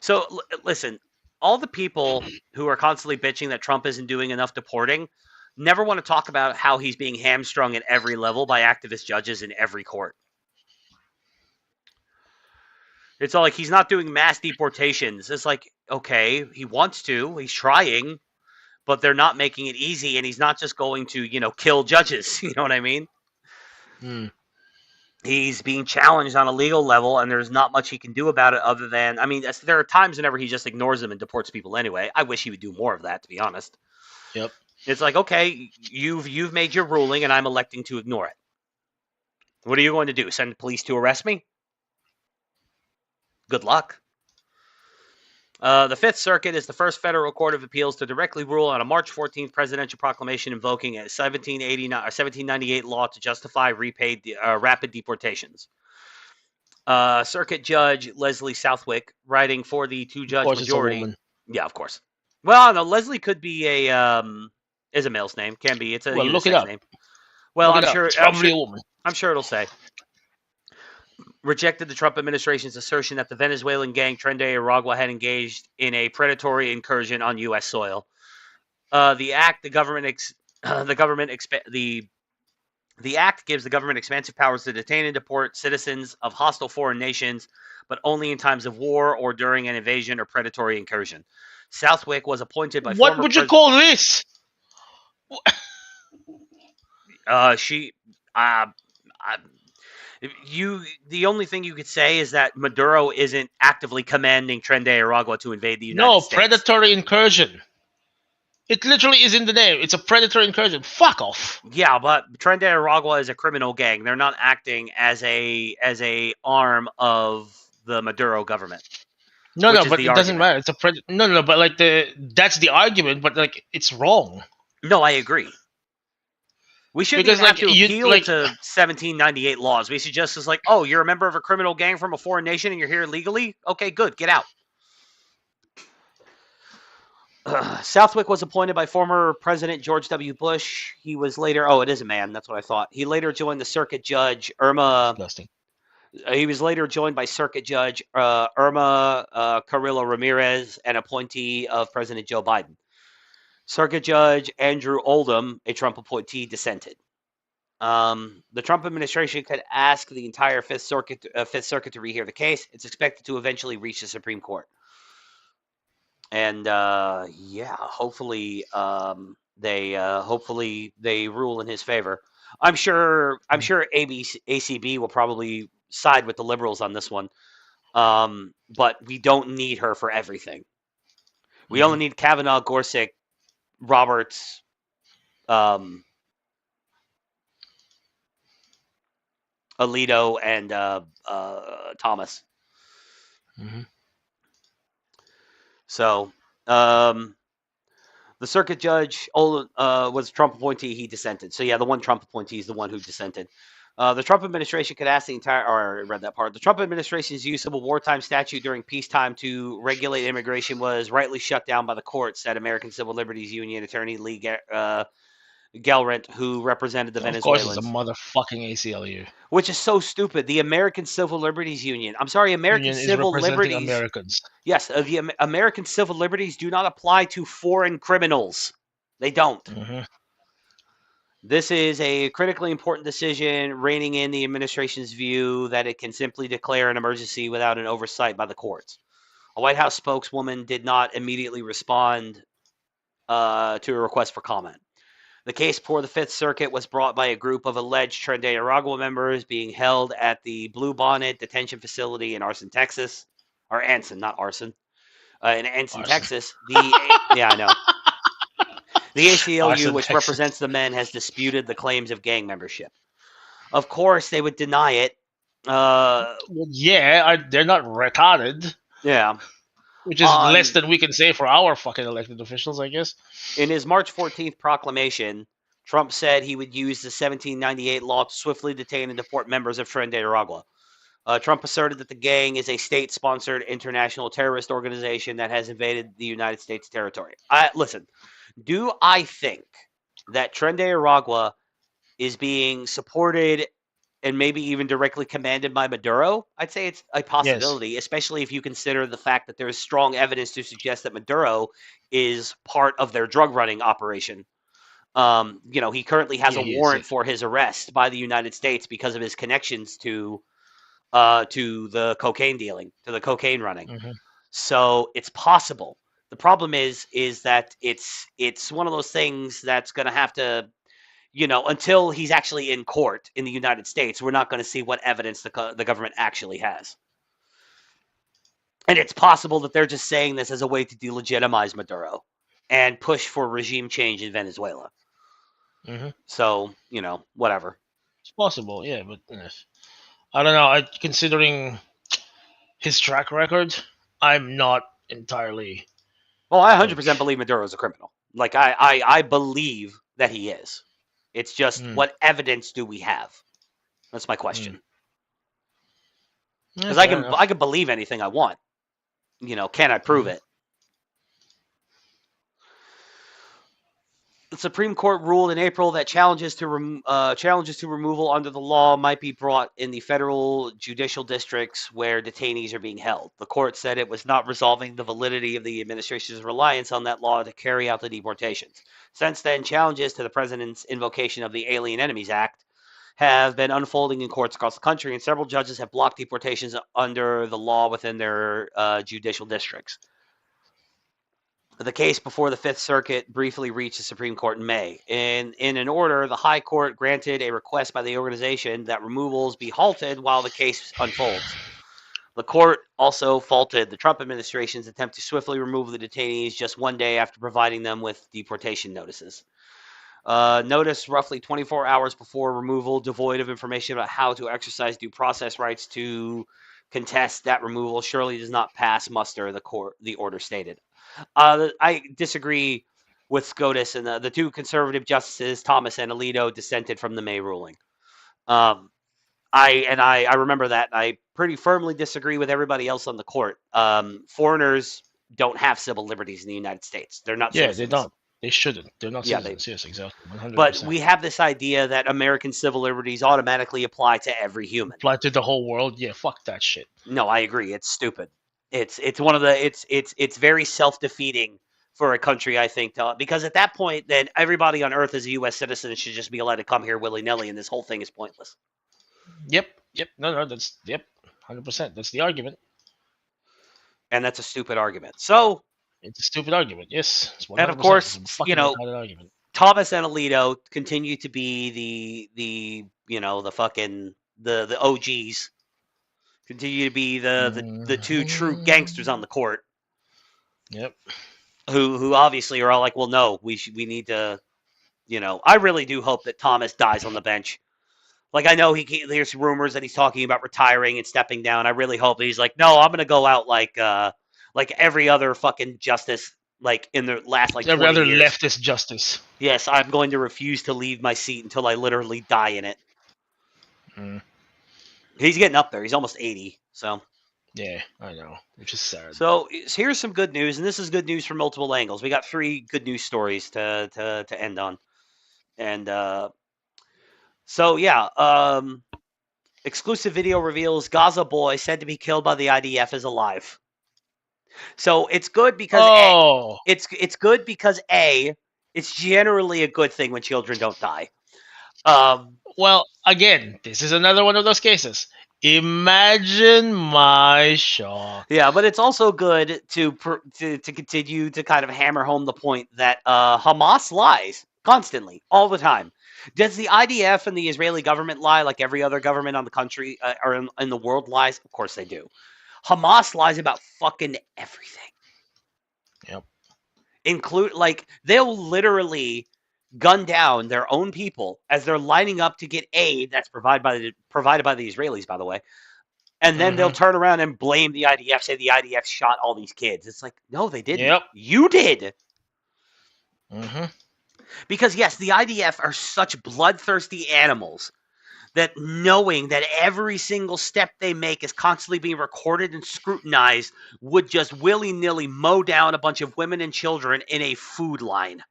Speaker 2: So, listen, all the people who are constantly bitching that Trump isn't doing enough deporting never want to talk about how he's being hamstrung at every level by activist judges in every court. It's all like he's not doing mass deportations. It's like, okay, he wants to, he's trying, but they're not making it easy, and he's not just going to, kill judges. You know what I mean? He's being challenged on a legal level, and there's not much he can do about it other than, there are times whenever he just ignores them and deports people anyway. I wish he would do more of that, to be honest.
Speaker 1: Yep.
Speaker 2: It's like, okay, you've made your ruling, and I'm electing to ignore it. What are you going to do? Send police to arrest me? Good luck. The Fifth Circuit is the first federal court of appeals to directly rule on a March 14th presidential proclamation invoking a 1798 law to justify rapid deportations. Circuit Judge Leslie Southwick, writing for the two-judge majority. Yeah, of course. Well, no, Leslie could be is a male's name. Can be. It's a unisex name. Well, I'm sure. It's probably a woman. I'm sure it'll say. Rejected the Trump administration's assertion that the Venezuelan gang Tren de Aragua had engaged in a predatory incursion on U.S. soil. The act gives the government expansive powers to detain and deport citizens of hostile foreign nations, but only in times of war or during an invasion or predatory incursion. Southwick was appointed by.
Speaker 1: What would you call this?
Speaker 2: The only thing you could say is that Maduro isn't actively commanding Tren de Aragua to invade the United States.
Speaker 1: No, predatory incursion. It literally is in the name. It's a predatory incursion. Fuck off.
Speaker 2: Yeah, but Tren de Aragua is a criminal gang. They're not acting as a arm of the Maduro government.
Speaker 1: No, but it doesn't matter. It's a but that's the argument, but it's wrong.
Speaker 2: No, I agree. We shouldn't have to appeal to 1798 laws. We should just oh, you're a member of a criminal gang from a foreign nation and you're here illegally? Okay, good. Get out. Southwick was appointed by former President George W. Bush. He was later... Oh, it is a man. That's what I thought. He later joined the Circuit Judge Irma... He was later joined by Circuit Judge Irma Carrillo Ramirez, an appointee of President Joe Biden. Circuit Judge Andrew Oldham, a Trump appointee, dissented. The Trump administration could ask the entire Fifth Circuit to rehear the case. It's expected to eventually reach the Supreme Court. And hopefully they rule in his favor. I'm sure ACB will probably side with the liberals on this one. But we don't need her for everything. We only need Kavanaugh, Gorsuch, Roberts, Alito, and Thomas.
Speaker 1: Mm-hmm.
Speaker 2: So, the circuit judge was a Trump appointee. He dissented. So, yeah, the one Trump appointee is the one who dissented. The Trump administration could ask the entire, or I read that part. The Trump administration's use of a wartime statute during peacetime to regulate immigration was rightly shut down by the court, said American Civil Liberties Union attorney Lee Galrent, who represented the
Speaker 1: Of course, it's a
Speaker 2: Venezuelans.
Speaker 1: motherfucking ACLU.
Speaker 2: Which is so stupid. The American Civil Liberties Union. I'm sorry, American
Speaker 1: Union is
Speaker 2: Civil
Speaker 1: representing
Speaker 2: Liberties.
Speaker 1: Americans.
Speaker 2: Yes, the American Civil Liberties do not apply to foreign criminals. They don't.
Speaker 1: Mm-hmm.
Speaker 2: This is a critically important decision, reining in the administration's view that it can simply declare an emergency without an oversight by the courts. A White House spokeswoman did not immediately respond to a request for comment. The case before the Fifth Circuit was brought by a group of alleged Tren de Aragua members being held at the Blue Bonnet Detention Facility in Arson, Texas. Or Anson, not Arson. In Anson, Texas. Yeah, I know. The ACLU,
Speaker 1: Arson,
Speaker 2: which
Speaker 1: Texas.
Speaker 2: represents the men, has disputed the claims of gang membership. Of course, they would deny it.
Speaker 1: Well, yeah, they're not recorded.
Speaker 2: Yeah.
Speaker 1: Which is less than we can say for our fucking elected officials, I guess.
Speaker 2: In his March 14th proclamation, Trump said he would use the 1798 law to swiftly detain and deport members of Tren de Aragua. Trump asserted that the gang is a state-sponsored international terrorist organization that has invaded the United States territory. Listen, do I think that Tren de Aragua is being supported and maybe even directly commanded by Maduro? I'd say it's a possibility, especially if you consider the fact that there's strong evidence to suggest that Maduro is part of their drug running operation. He currently has a warrant for his arrest by the United States because of his connections to the cocaine dealing, to the cocaine running.
Speaker 1: Mm-hmm.
Speaker 2: So it's possible. The problem is that it's one of those things that's going to have to, until he's actually in court in the United States, we're not going to see what evidence the government actually has. And it's possible that they're just saying this as a way to delegitimize Maduro and push for regime change in Venezuela.
Speaker 1: Mm-hmm.
Speaker 2: So, whatever.
Speaker 1: It's possible, yeah, but I don't know. Considering his track record, I'm not entirely...
Speaker 2: Well, I 100% believe Maduro is a criminal. Like, I believe that he is. It's just, what evidence do we have? That's my question. Because I can believe anything I want. Can I prove it? The Supreme Court ruled in April that challenges to removal under the law might be brought in the federal judicial districts where detainees are being held. The court said it was not resolving the validity of the administration's reliance on that law to carry out the deportations. Since then, challenges to the president's invocation of the Alien Enemies Act have been unfolding in courts across the country, and several judges have blocked deportations under the law within their judicial districts. The case before the Fifth Circuit briefly reached the Supreme Court in May. In an order, the High Court granted a request by the organization that removals be halted while the case unfolds. The court also faulted the Trump administration's attempt to swiftly remove the detainees just one day after providing them with deportation notices. Notice roughly 24 hours before removal, devoid of information about how to exercise due process rights to contest that removal, surely does not pass muster, the order stated. I disagree with SCOTUS, and the two conservative justices, Thomas and Alito, dissented from the May ruling. I remember that. I pretty firmly disagree with everybody else on the court. Foreigners don't have civil liberties in the United States. They're not citizens.
Speaker 1: Yeah, they don't. They shouldn't. They're not citizens. Yes, exactly. 100%.
Speaker 2: But we have this idea that American civil liberties automatically apply to every human.
Speaker 1: Apply to the whole world? Yeah, fuck that shit.
Speaker 2: No, I agree. It's stupid. It's one of the it's very self-defeating for a country, I think, because at that point, then everybody on Earth is a U.S. citizen and should just be allowed to come here willy-nilly, and this whole thing is pointless.
Speaker 1: Yep. No, that's 100%. That's the argument.
Speaker 2: And that's a stupid argument. So
Speaker 1: it's a stupid argument. Yes.
Speaker 2: And of course, Thomas and Alito continue to be the OGs. Continue to be the two true gangsters on the court.
Speaker 1: Yep.
Speaker 2: Who obviously are all like, well, no, we need to, I really do hope that Thomas dies on the bench. Like, I know there's rumors that he's talking about retiring and stepping down. I really hope that he's like, no, I'm going to go out like every other fucking justice, like in the last
Speaker 1: every other
Speaker 2: years.
Speaker 1: Leftist justice.
Speaker 2: Yes, I'm going to refuse to leave my seat until I literally die in it. He's getting up there. He's almost 80. So
Speaker 1: Yeah, I know, which is sad.
Speaker 2: So here's some good news, and this is good news from multiple angles. We got 3 good news stories to end on, and exclusive video reveals Gaza boy said to be killed by the IDF is alive. So it's good because it's good because it's generally a good thing when children don't die.
Speaker 1: Well, again, this is another one of those cases. Imagine my shock.
Speaker 2: Yeah, but it's also good to continue to kind of hammer home the point that Hamas lies constantly, all the time. Does the IDF and the Israeli government lie like every other government on the country or in the world lies? Of course they do. Hamas lies about fucking everything.
Speaker 1: Yep.
Speaker 2: They'll literally gun down their own people as they're lining up to get aid that's provided by the Israelis, by the way. And then they'll turn around and blame the IDF, say the IDF shot all these kids. It's like, no, they didn't.
Speaker 1: Yep.
Speaker 2: You did.
Speaker 1: Mm-hmm.
Speaker 2: Because, yes, the IDF are such bloodthirsty animals that knowing that every single step they make is constantly being recorded and scrutinized would just willy-nilly mow down a bunch of women and children in a food line.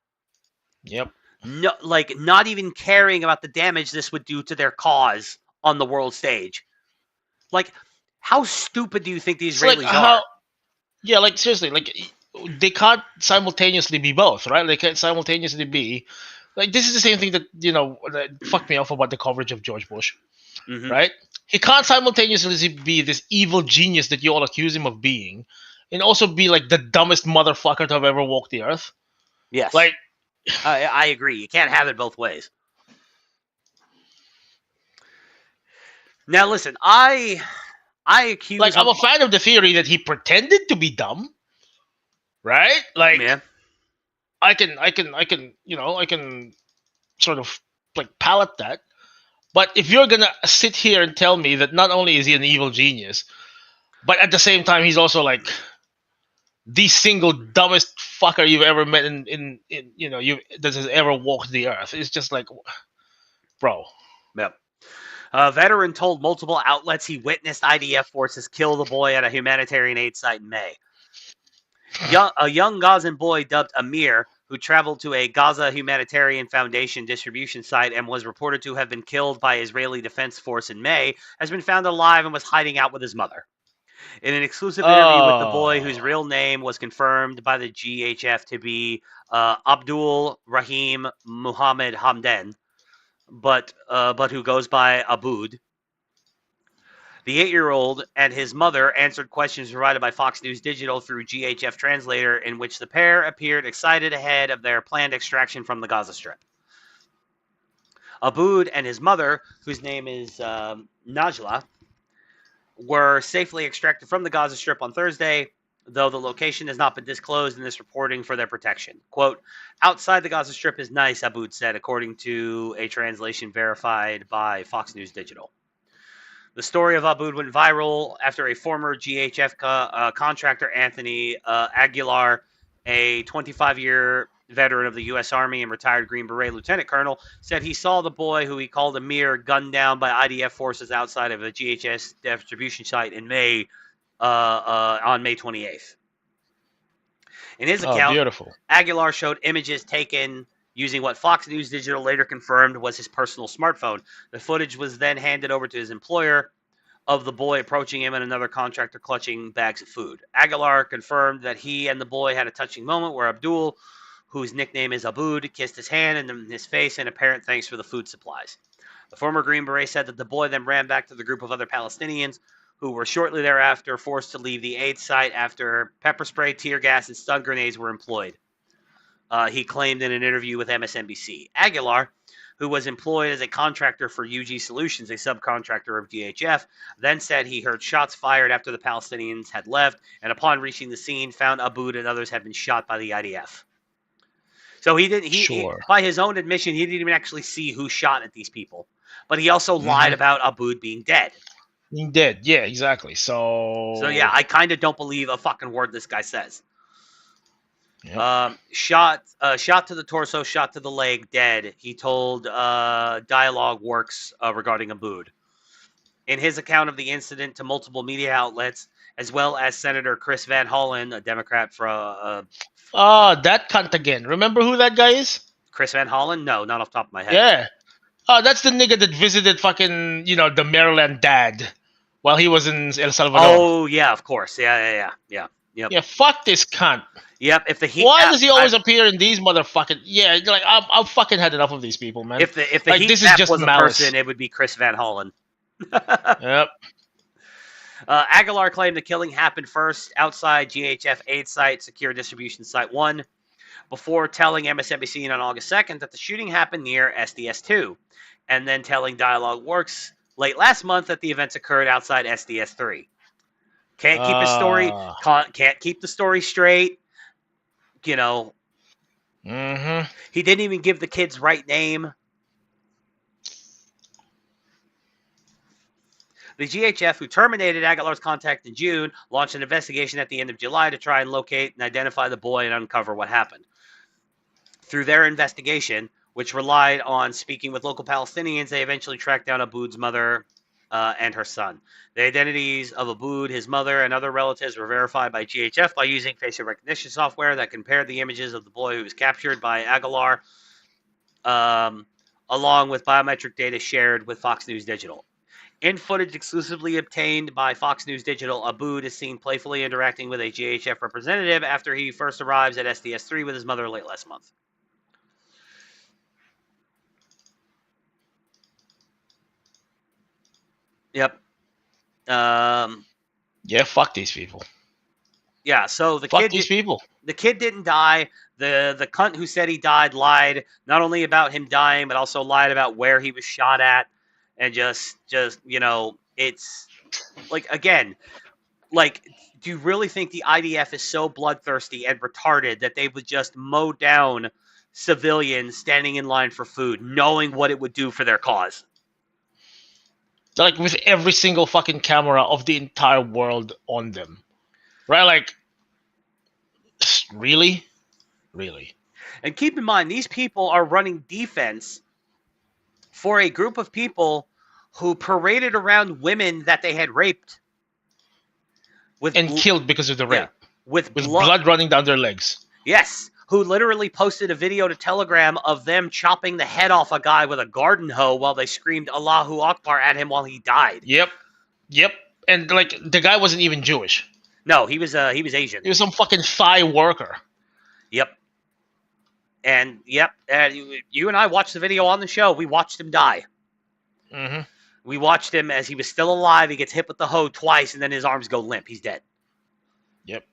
Speaker 1: Yep.
Speaker 2: No, not even caring about the damage this would do to their cause on the world stage. How stupid do you think the Israelis are?
Speaker 1: Yeah, seriously, they can't simultaneously be both, right? They can't simultaneously be this is the same thing that that fucked me off about the coverage of George Bush, right? He can't simultaneously be this evil genius that you all accuse him of being, and also be the dumbest motherfucker to have ever walked the earth.
Speaker 2: Yes, I agree. You can't have it both ways. Now, listen, I accuse.
Speaker 1: I'm a fan of the theory that he pretended to be dumb, right?
Speaker 2: Yeah.
Speaker 1: I can sort of palate that. But if you're gonna sit here and tell me that not only is he an evil genius, but at the same time he's also the single dumbest fucker you've ever met in that has ever walked the earth, it's just bro.
Speaker 2: Yep. A veteran told multiple outlets he witnessed IDF forces kill the boy at a humanitarian aid site in May. A young Gazan boy dubbed Amir, who traveled to a Gaza Humanitarian Foundation distribution site and was reported to have been killed by Israeli Defense Force in May, has been found alive and was hiding out with his mother. In an exclusive interview with the boy, whose real name was confirmed by the GHF to be Abdul Rahim Muhammad Hamdan, but who goes by Aboud. The 8-year-old and his mother answered questions provided by Fox News Digital through GHF translator, in which the pair appeared excited ahead of their planned extraction from the Gaza Strip. Aboud and his mother, whose name is Najla, were safely extracted from the Gaza Strip on Thursday, though the location has not been disclosed in this reporting for their protection. Quote, outside the Gaza Strip is nice, Aboud said, according to a translation verified by Fox News Digital. The story of Aboud went viral after a former GHF contractor, Anthony Aguilar, a 25-year veteran of the U.S. Army and retired Green Beret lieutenant colonel, said he saw the boy, who he called Amir, gunned down by IDF forces outside of a GHS distribution site in May, on May 28th. In his account,
Speaker 1: beautiful.
Speaker 2: Aguilar showed images taken using what Fox News Digital later confirmed was his personal smartphone. The footage was then handed over to his employer of the boy approaching him and another contractor clutching bags of food. Aguilar confirmed that he and the boy had a touching moment where Abdul, whose nickname is Aboud, kissed his hand and his face in apparent thanks for the food supplies. The former Green Beret said that the boy then ran back to the group of other Palestinians who were shortly thereafter forced to leave the aid site after pepper spray, tear gas, and stun grenades were employed. He claimed in an interview with MSNBC. Aguilar, who was employed as a contractor for UG Solutions, a subcontractor of GHF, then said he heard shots fired after the Palestinians had left, and upon reaching the scene, found Aboud and others had been shot by the IDF. So he didn't. He, by his own admission, he didn't even actually see who shot at these people. But he also lied about Aboud being dead.
Speaker 1: Being dead, yeah, exactly. So
Speaker 2: yeah, I kind of don't believe a fucking word this guy says.
Speaker 1: Yep.
Speaker 2: Shot to the torso, shot to the leg, dead. He told Dialogue Works regarding Aboud. In his account of the incident to multiple media outlets, as well as Senator Chris Van Hollen, a Democrat from
Speaker 1: That cunt again. Remember who that guy is?
Speaker 2: Chris Van Hollen? No, not off the top of my head.
Speaker 1: Yeah. Oh, that's the nigga that visited fucking, the Maryland dad while he was in El Salvador.
Speaker 2: Oh, yeah, of course. Yeah. Yep.
Speaker 1: Yeah, fuck this cunt.
Speaker 2: Yep. If the heat.
Speaker 1: Why does he always appear in these motherfucking? Yeah, like I've fucking had enough of these people, man.
Speaker 2: If the
Speaker 1: like,
Speaker 2: heat
Speaker 1: this
Speaker 2: map
Speaker 1: is just
Speaker 2: was
Speaker 1: malice.
Speaker 2: a person, it would be Chris Van Hollen.
Speaker 1: Yep.
Speaker 2: Aguilar claimed the killing happened first outside GHF aid site, Secure Distribution Site 1, before telling MSNBC on August 2nd that the shooting happened near SDS2, and then telling Dialogue Works late last month that the events occurred outside SDS3. Can't keep his story. Can't keep the story straight.
Speaker 1: Mm-hmm.
Speaker 2: He didn't even give the kid's right name. The GHF, who terminated Aguilar's contact in June, launched an investigation at the end of July to try and locate and identify the boy and uncover what happened. Through their investigation, which relied on speaking with local Palestinians, they eventually tracked down Aboud's mother and her son. The identities of Aboud, his mother, and other relatives were verified by GHF by using facial recognition software that compared the images of the boy who was captured by Aguilar, along with biometric data shared with Fox News Digital. In footage exclusively obtained by Fox News Digital, Aboud is seen playfully interacting with a GHF representative after he first arrives at SDS3 with his mother late last month. Yep.
Speaker 1: Yeah, fuck these people.
Speaker 2: Yeah, so the
Speaker 1: fuck these people.
Speaker 2: The kid didn't die. The cunt who said he died lied not only about him dying, but also lied about where he was shot at. And just it's like, again, like, do you really think the IDF is so bloodthirsty and retarded that they would just mow down civilians standing in line for food, knowing what it would do for their cause?
Speaker 1: Like, with every single fucking camera of the entire world on them. Right? Like, really? Really?
Speaker 2: And keep in mind, these people are running defense for a group of people who paraded around women that they had raped.
Speaker 1: Killed because of the rape.
Speaker 2: Yeah, with
Speaker 1: blood running down their legs.
Speaker 2: Yes. Who literally posted a video to Telegram of them chopping the head off a guy with a garden hoe while they screamed Allahu Akbar at him while he died.
Speaker 1: Yep. And, like, the guy wasn't even Jewish.
Speaker 2: No, he was Asian.
Speaker 1: He was some fucking Thai worker.
Speaker 2: Yep. And, you and I watched the video on the show. We watched him die.
Speaker 1: Mm-hmm.
Speaker 2: We watched him as he was still alive. He gets hit with the hoe twice, and then his arms go limp. He's dead.
Speaker 1: Yep.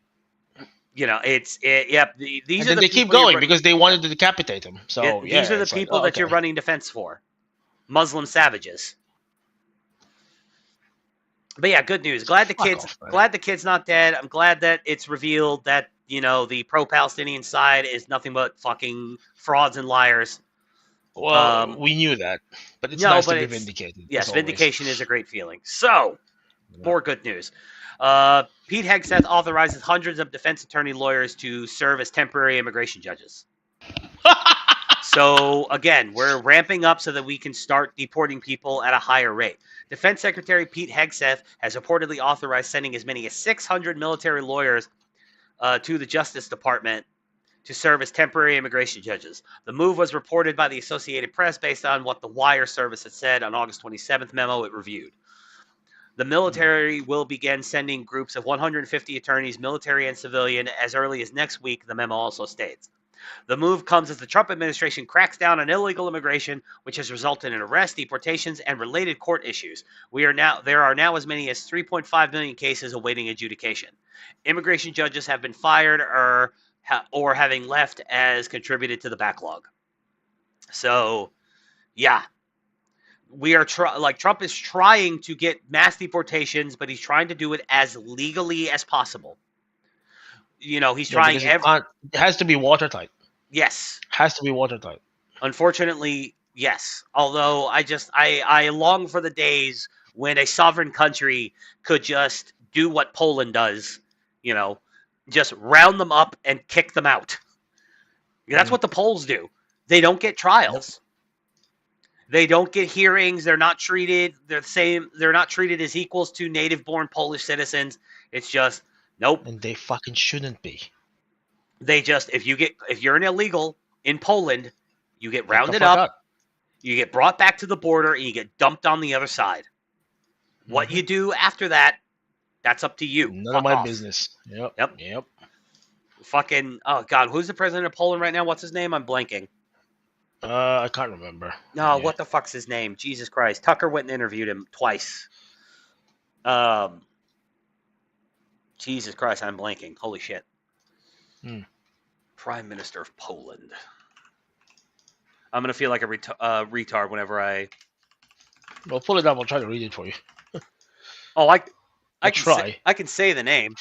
Speaker 2: These
Speaker 1: and
Speaker 2: are
Speaker 1: they keep going because they wanted to decapitate him. So
Speaker 2: these are the people that you're running defense for. Muslim savages. But yeah, good news. Glad the kid's not dead. I'm glad that it's revealed that, the pro-Palestinian side is nothing but fucking frauds and liars.
Speaker 1: Well, we knew that, but it's nice to be vindicated.
Speaker 2: Yes, vindication is a great feeling. So, more good news. Pete Hegseth authorizes hundreds of defense attorney lawyers to serve as temporary immigration judges. So, again, we're ramping up so that we can start deporting people at a higher rate. Defense Secretary Pete Hegseth has reportedly authorized sending as many as 600 military lawyers to the Justice Department to serve as temporary immigration judges. The move was reported by the Associated Press based on what the Wire service had said on August 27th memo it reviewed. The military will begin sending groups of 150 attorneys, military and civilian, as early as next week, the memo also states. The move comes as the Trump administration cracks down on illegal immigration, which has resulted in arrests, deportations, and related court issues. There are now as many as 3.5 million cases awaiting adjudication. Immigration judges have been fired or having left as contributed to the backlog. So, yeah. We are Trump is trying to get mass deportations, but he's trying to do it as legally as possible. He's trying.
Speaker 1: It has to be watertight.
Speaker 2: Yes,
Speaker 1: has to be watertight.
Speaker 2: Unfortunately, yes. Although I long for the days when a sovereign country could just do what Poland does. Just round them up and kick them out. That's what the Poles do. They don't get trials. They don't get hearings. They're not treated. They're the same. They're not treated as equals to native-born Polish citizens. It's just nope.
Speaker 1: And they fucking shouldn't be.
Speaker 2: They just if you're an illegal in Poland, you get
Speaker 1: Get the
Speaker 2: rounded
Speaker 1: fuck
Speaker 2: up,
Speaker 1: out.
Speaker 2: you get brought back to the border, and you get dumped on the other side. What you do after that, that's up to you.
Speaker 1: None
Speaker 2: Fuck
Speaker 1: of my
Speaker 2: off.
Speaker 1: business. Yep.
Speaker 2: Yep.
Speaker 1: Yep.
Speaker 2: Fucking oh god, who's the president of Poland right now? What's his name? I'm blanking.
Speaker 1: I can't remember.
Speaker 2: No,
Speaker 1: Yeah.
Speaker 2: what the fuck's his name? Jesus Christ. Tucker went and interviewed him twice. Jesus Christ, I'm blanking. Holy shit. Prime Minister of Poland. I'm gonna feel like a retard whenever I.
Speaker 1: Well, pull it up. I'll try to read it for you.
Speaker 2: Oh, I can
Speaker 1: try.
Speaker 2: I can say the name.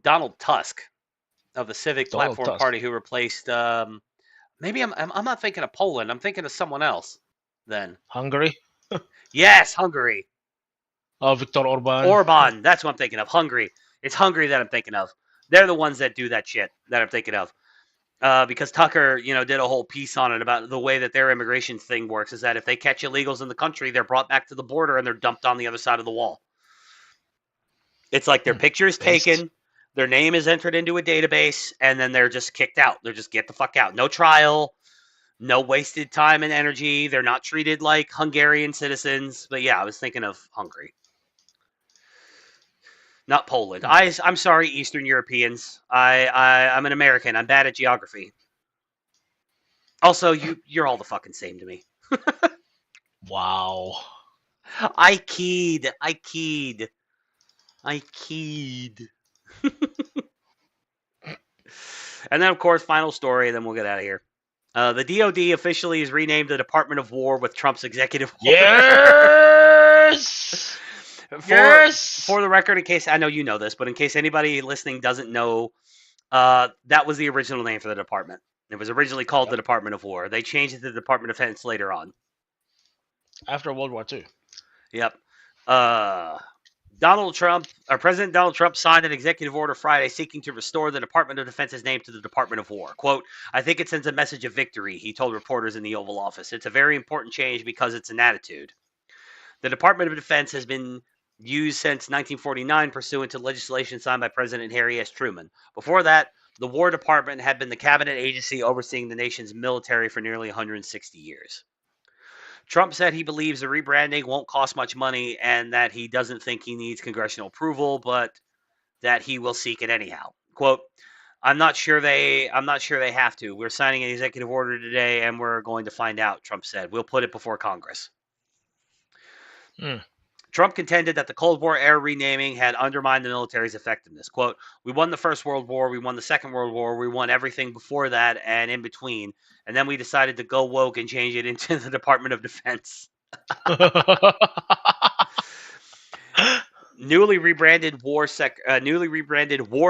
Speaker 2: Donald Tusk of the Civic
Speaker 1: Donald
Speaker 2: Platform
Speaker 1: Tusk.
Speaker 2: Party, who replaced. Maybe I'm not thinking of Poland. I'm thinking of someone else. Then
Speaker 1: Hungary.
Speaker 2: yes, Hungary.
Speaker 1: Viktor Orban.
Speaker 2: Orban. That's what I'm thinking of. Hungary. It's Hungary that I'm thinking of. They're the ones that do that shit that I'm thinking of. Because Tucker, did a whole piece on it about the way that their immigration thing works is that if they catch illegals in the country, they're brought back to the border and they're dumped on the other side of the wall. It's like their picture is taken, their name is entered into a database, and then they're just kicked out. They're just get the fuck out. No trial, no wasted time and energy. They're not treated like Hungarian citizens. But yeah, I was thinking of Hungary. Not Poland. I'm sorry, Eastern Europeans. I'm an American. I'm bad at geography. Also, you're all the fucking same to me.
Speaker 1: Wow.
Speaker 2: I keyed. And then, of course, final story, and then we'll get out of here. The DOD officially is renamed the Department of War with Trump's executive order.
Speaker 1: Yes!
Speaker 2: For the record, in case I know you know this, but in case anybody listening doesn't know, that was the original name for the department. It was originally called the Department of War. They changed it to the Department of Defense later on.
Speaker 1: After World War II.
Speaker 2: Yep. President Donald Trump signed an executive order Friday seeking to restore the Department of Defense's name to the Department of War. Quote, I think it sends a message of victory, he told reporters in the Oval Office. It's a very important change because it's an attitude. The Department of Defense has been used since 1949 pursuant to legislation signed by President Harry S. Truman. Before that, the War Department had been the cabinet agency overseeing the nation's military for nearly 160 years. Trump said he believes the rebranding won't cost much money and that he doesn't think he needs congressional approval, but that he will seek it anyhow. Quote, I'm not sure they have to. We're signing an executive order today and we're going to find out, Trump said. We'll put it before Congress. Trump contended that the Cold War era renaming had undermined the military's effectiveness. Quote, we won the First World War, we won the Second World War, we won everything before that and in between, and then we decided to go woke and change it into the Department of Defense. Newly rebranded War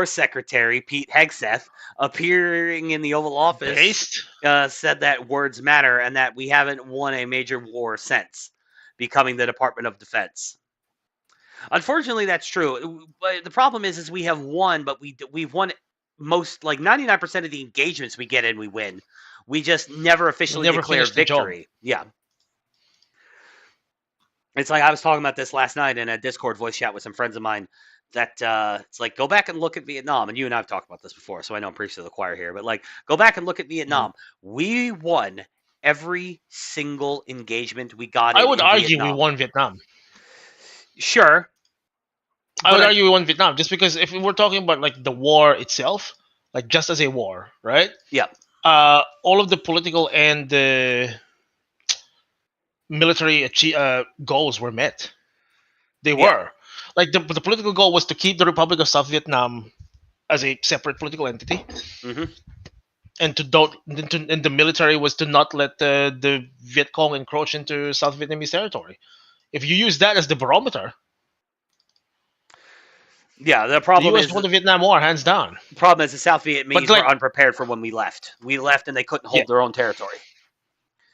Speaker 2: Secretary Pete Hegseth, appearing in the Oval Office, said that words matter and that we haven't won a major war since becoming the Department of Defense. Unfortunately, that's true. But the problem is we have won, but we've won most, like 99% of the engagements we get in, we win. We just never officially declare victory. Yeah. It's like I was talking about this last night in a Discord voice chat with some friends of mine. That it's like go back and look at Vietnam, and you and I have talked about this before, so I know I'm preaching to the choir here. But like, go back and look at Vietnam. We won every single engagement we got.
Speaker 1: I would argue we won Vietnam.
Speaker 2: Sure.
Speaker 1: I would argue we won Vietnam just because if we're talking about like the war itself, like just as a war, right?
Speaker 2: Yeah.
Speaker 1: All of the political and the military goals were met. They were. Like the political goal was to keep the Republic of South Vietnam as a separate political entity.
Speaker 2: Mm-hmm.
Speaker 1: And and the military was to not let the Viet Cong encroach into South Vietnamese territory. If you use that as the barometer,
Speaker 2: yeah, the problem
Speaker 1: the US won the Vietnam War hands down.
Speaker 2: The problem is the South Vietnamese were unprepared for when we left. We left and they couldn't hold their own territory.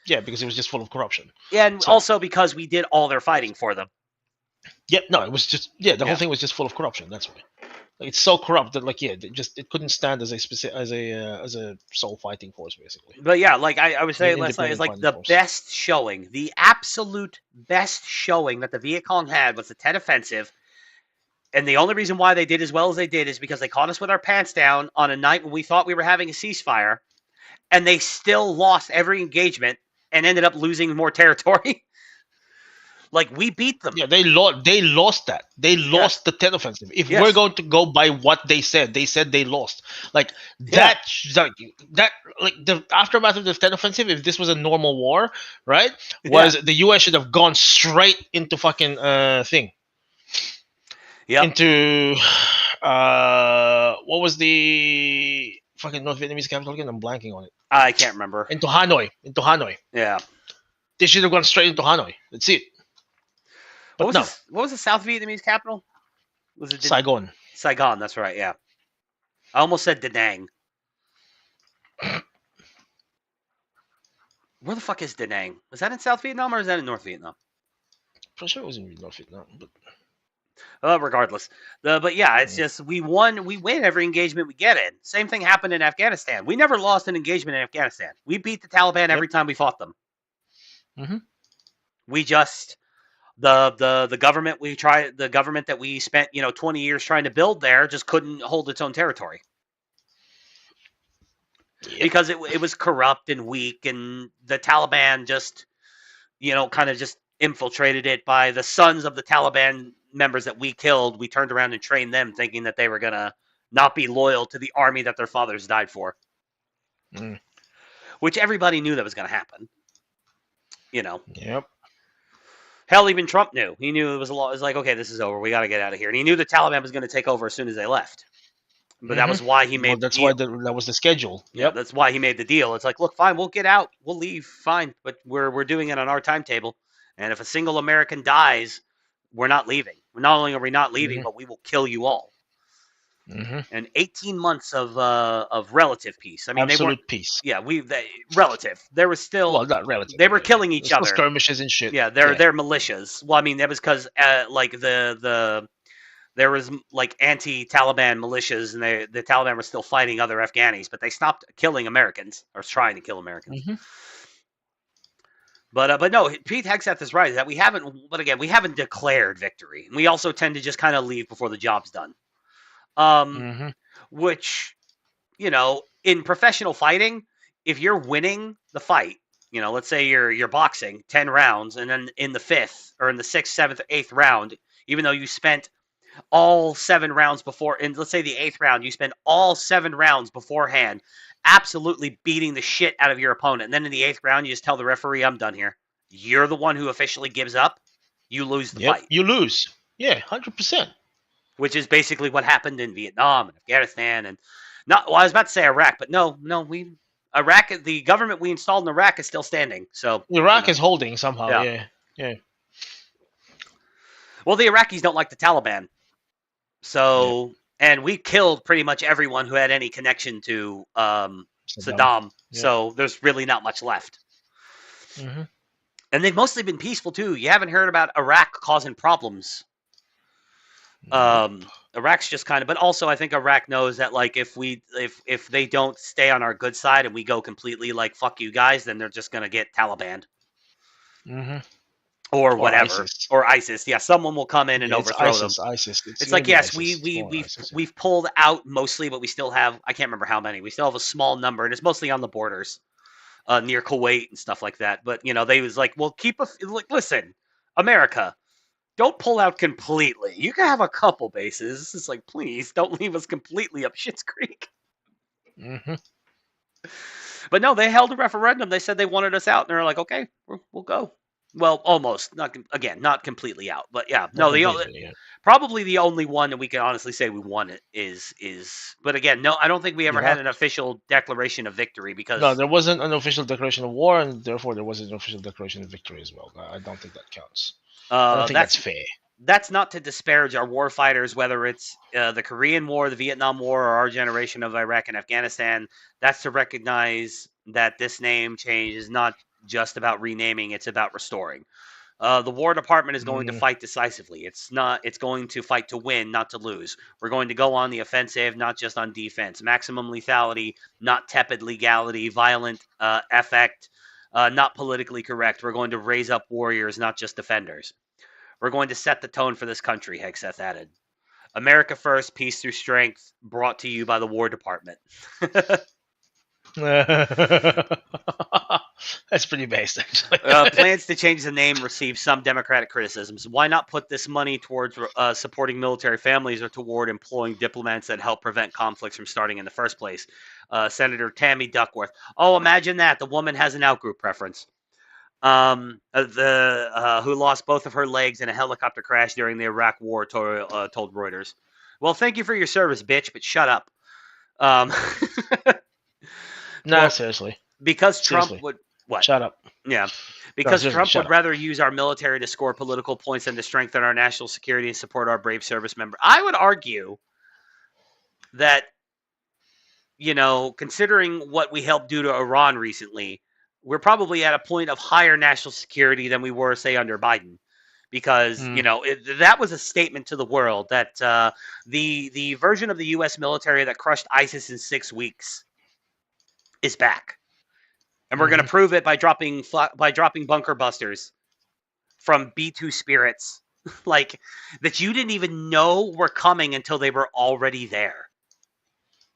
Speaker 1: Yeah, because it was just full of corruption.
Speaker 2: Yeah, and also because we did all their fighting for them.
Speaker 1: Yep, no, it was just the whole thing was just full of corruption. That's why. Like, it's so corrupt that like it couldn't stand as a sole fighting force basically.
Speaker 2: But yeah, like I was
Speaker 1: An
Speaker 2: saying last night, it's
Speaker 1: independent
Speaker 2: like
Speaker 1: fighting
Speaker 2: the
Speaker 1: force.
Speaker 2: best showing, the absolute best showing that the Viet Cong had was the Tet Offensive. And the only reason why they did as well as they did is because they caught us with our pants down on a night when we thought we were having a ceasefire, and they still lost every engagement and ended up losing more territory. Like, we beat them.
Speaker 1: Yeah, they lost that. They lost the Tet Offensive. If we're
Speaker 2: Yes.
Speaker 1: going to go by what they said they lost. Like
Speaker 2: Yeah.
Speaker 1: that like the aftermath of the Tet Offensive, if this was a normal war, right? Was the US should have gone straight into fucking thing.
Speaker 2: Yep.
Speaker 1: Into what was the fucking North Vietnamese capital again? I'm blanking on it.
Speaker 2: I can't remember.
Speaker 1: Into Hanoi.
Speaker 2: Yeah.
Speaker 1: They should have gone straight into Hanoi. That's it. But
Speaker 2: What was the South Vietnamese capital? Was it
Speaker 1: Saigon.
Speaker 2: Saigon, that's right, yeah. I almost said Da Nang. Where the fuck is Da Nang? Was that in South Vietnam or is that in North Vietnam?
Speaker 1: I'm sure it was in North Vietnam, but
Speaker 2: regardless. But yeah, it's just we win every engagement we get in. Same thing happened in Afghanistan. We never lost an engagement in Afghanistan. We beat the Taliban every time we fought them.
Speaker 1: Mm-hmm.
Speaker 2: We just the government the government that we spent 20 years trying to build there just couldn't hold its own territory. Yep. Because it was corrupt and weak, and the Taliban just kind of just infiltrated it by the sons of the Taliban members that we killed. We turned around and trained them thinking that they were going to not be loyal to the army that their fathers died for. Which everybody knew that was going to happen.
Speaker 1: Yep.
Speaker 2: Hell, even Trump knew. He knew it was like, okay, this is over. We got to get out of here. And he knew the Taliban was going to take over as soon as they left. But that was why he made.
Speaker 1: That's why that was the schedule.
Speaker 2: Yep. Yeah, that's why he made the deal. It's like, look, fine, we'll get out, we'll leave, fine, but we're doing it on our timetable. And if a single American dies, we're not leaving. Not only are we not leaving, but we will kill you all. And 18 months of relative peace. I mean,
Speaker 1: absolute peace.
Speaker 2: Yeah, relative. There was still
Speaker 1: not relative.
Speaker 2: They were killing each other.
Speaker 1: Skirmishes and shit.
Speaker 2: Yeah, they're militias. Well, I mean, that was because there was like anti-Taliban militias, and the Taliban were still fighting other Afghanis, but they stopped killing Americans or trying to kill Americans. But no, Pete Hegseth is right that we haven't declared victory. And we also tend to just kind of leave before the job's done. Which, in professional fighting, if you're winning the fight, let's say you're boxing 10 rounds, and then in the 5th or in the 6th, 7th, 8th round, even though you spent all 7 rounds before, and let's say the 8th round, you spend all 7 rounds beforehand absolutely beating the shit out of your opponent. And then in the 8th round, you just tell the referee, I'm done here. You're the one who officially gives up. You lose the fight.
Speaker 1: You lose. Yeah, 100%.
Speaker 2: Which is basically what happened in Vietnam and Afghanistan and I was about to say Iraq, but no, Iraq, the government we installed in Iraq is still standing. So
Speaker 1: Iraq is holding somehow. Yeah.
Speaker 2: Well, the Iraqis don't like the Taliban. So, and we killed pretty much everyone who had any connection to Saddam. Yeah. So there's really not much left. And they've mostly been peaceful too. You haven't heard about Iraq causing problems. Iraq's just kind of, but also I think Iraq knows that like if they don't stay on our good side and we go completely like fuck you guys, then they're just gonna get Taliban. Or whatever, or ISIS. Yeah, someone will come in and overthrow them.
Speaker 1: ISIS.
Speaker 2: It's like yes, we've pulled out mostly, but we still have I can't remember how many. We still have a small number, and it's mostly on the borders, near Kuwait and stuff like that. But they was like, well, listen, America, don't pull out completely. You can have a couple bases. It's like, please don't leave us completely up Schitt's Creek. But no, they held a referendum. They said they wanted us out, and they're like, okay, we'll go. Well, almost. Not completely out, but yeah. Probably the only one that we can honestly say we won it is. But again, no, I don't think we ever had an official declaration of victory because
Speaker 1: no, there wasn't an official declaration of war, and therefore there wasn't an official declaration of victory as well. I don't think that counts. I don't think that's fair.
Speaker 2: That's not to disparage our war fighters, whether it's the Korean War, the Vietnam War, or our generation of Iraq and Afghanistan. That's to recognize that this name change is not just about renaming, it's about restoring. The War Department is going to fight decisively. It's going to fight to win, not to lose. We're going to go on the offensive, not just on defense. Maximum lethality, not tepid legality. Violent effect, not politically correct. We're going to raise up warriors, not just defenders. We're going to set the tone for this country, Hegseth added. America first, peace through strength, brought to you by the War Department.
Speaker 1: That's pretty based, actually.
Speaker 2: Plans to change the name received some Democratic criticisms. Why not put this money towards supporting military families or toward employing diplomats that help prevent conflicts from starting in the first place? Senator Tammy Duckworth. Oh, imagine that. The woman has an outgroup preference. Who lost both of her legs in a helicopter crash during the Iraq War told Reuters. Well, thank you for your service, bitch, but shut up.
Speaker 1: Seriously.
Speaker 2: Because
Speaker 1: Seriously.
Speaker 2: Trump would... What?
Speaker 1: Shut up.
Speaker 2: Yeah. Because Trump would
Speaker 1: up.
Speaker 2: rather use our military to score political points than to strengthen our national security and support our brave service members. I would argue that, considering what we helped do to Iran recently, we're probably at a point of higher national security than we were, say, under Biden. Because, that was a statement to the world that the version of the U.S. military that crushed ISIS in 6 weeks is back. And we're going to prove it by dropping bunker busters from B-2 Spirits, that you didn't even know were coming until they were already there.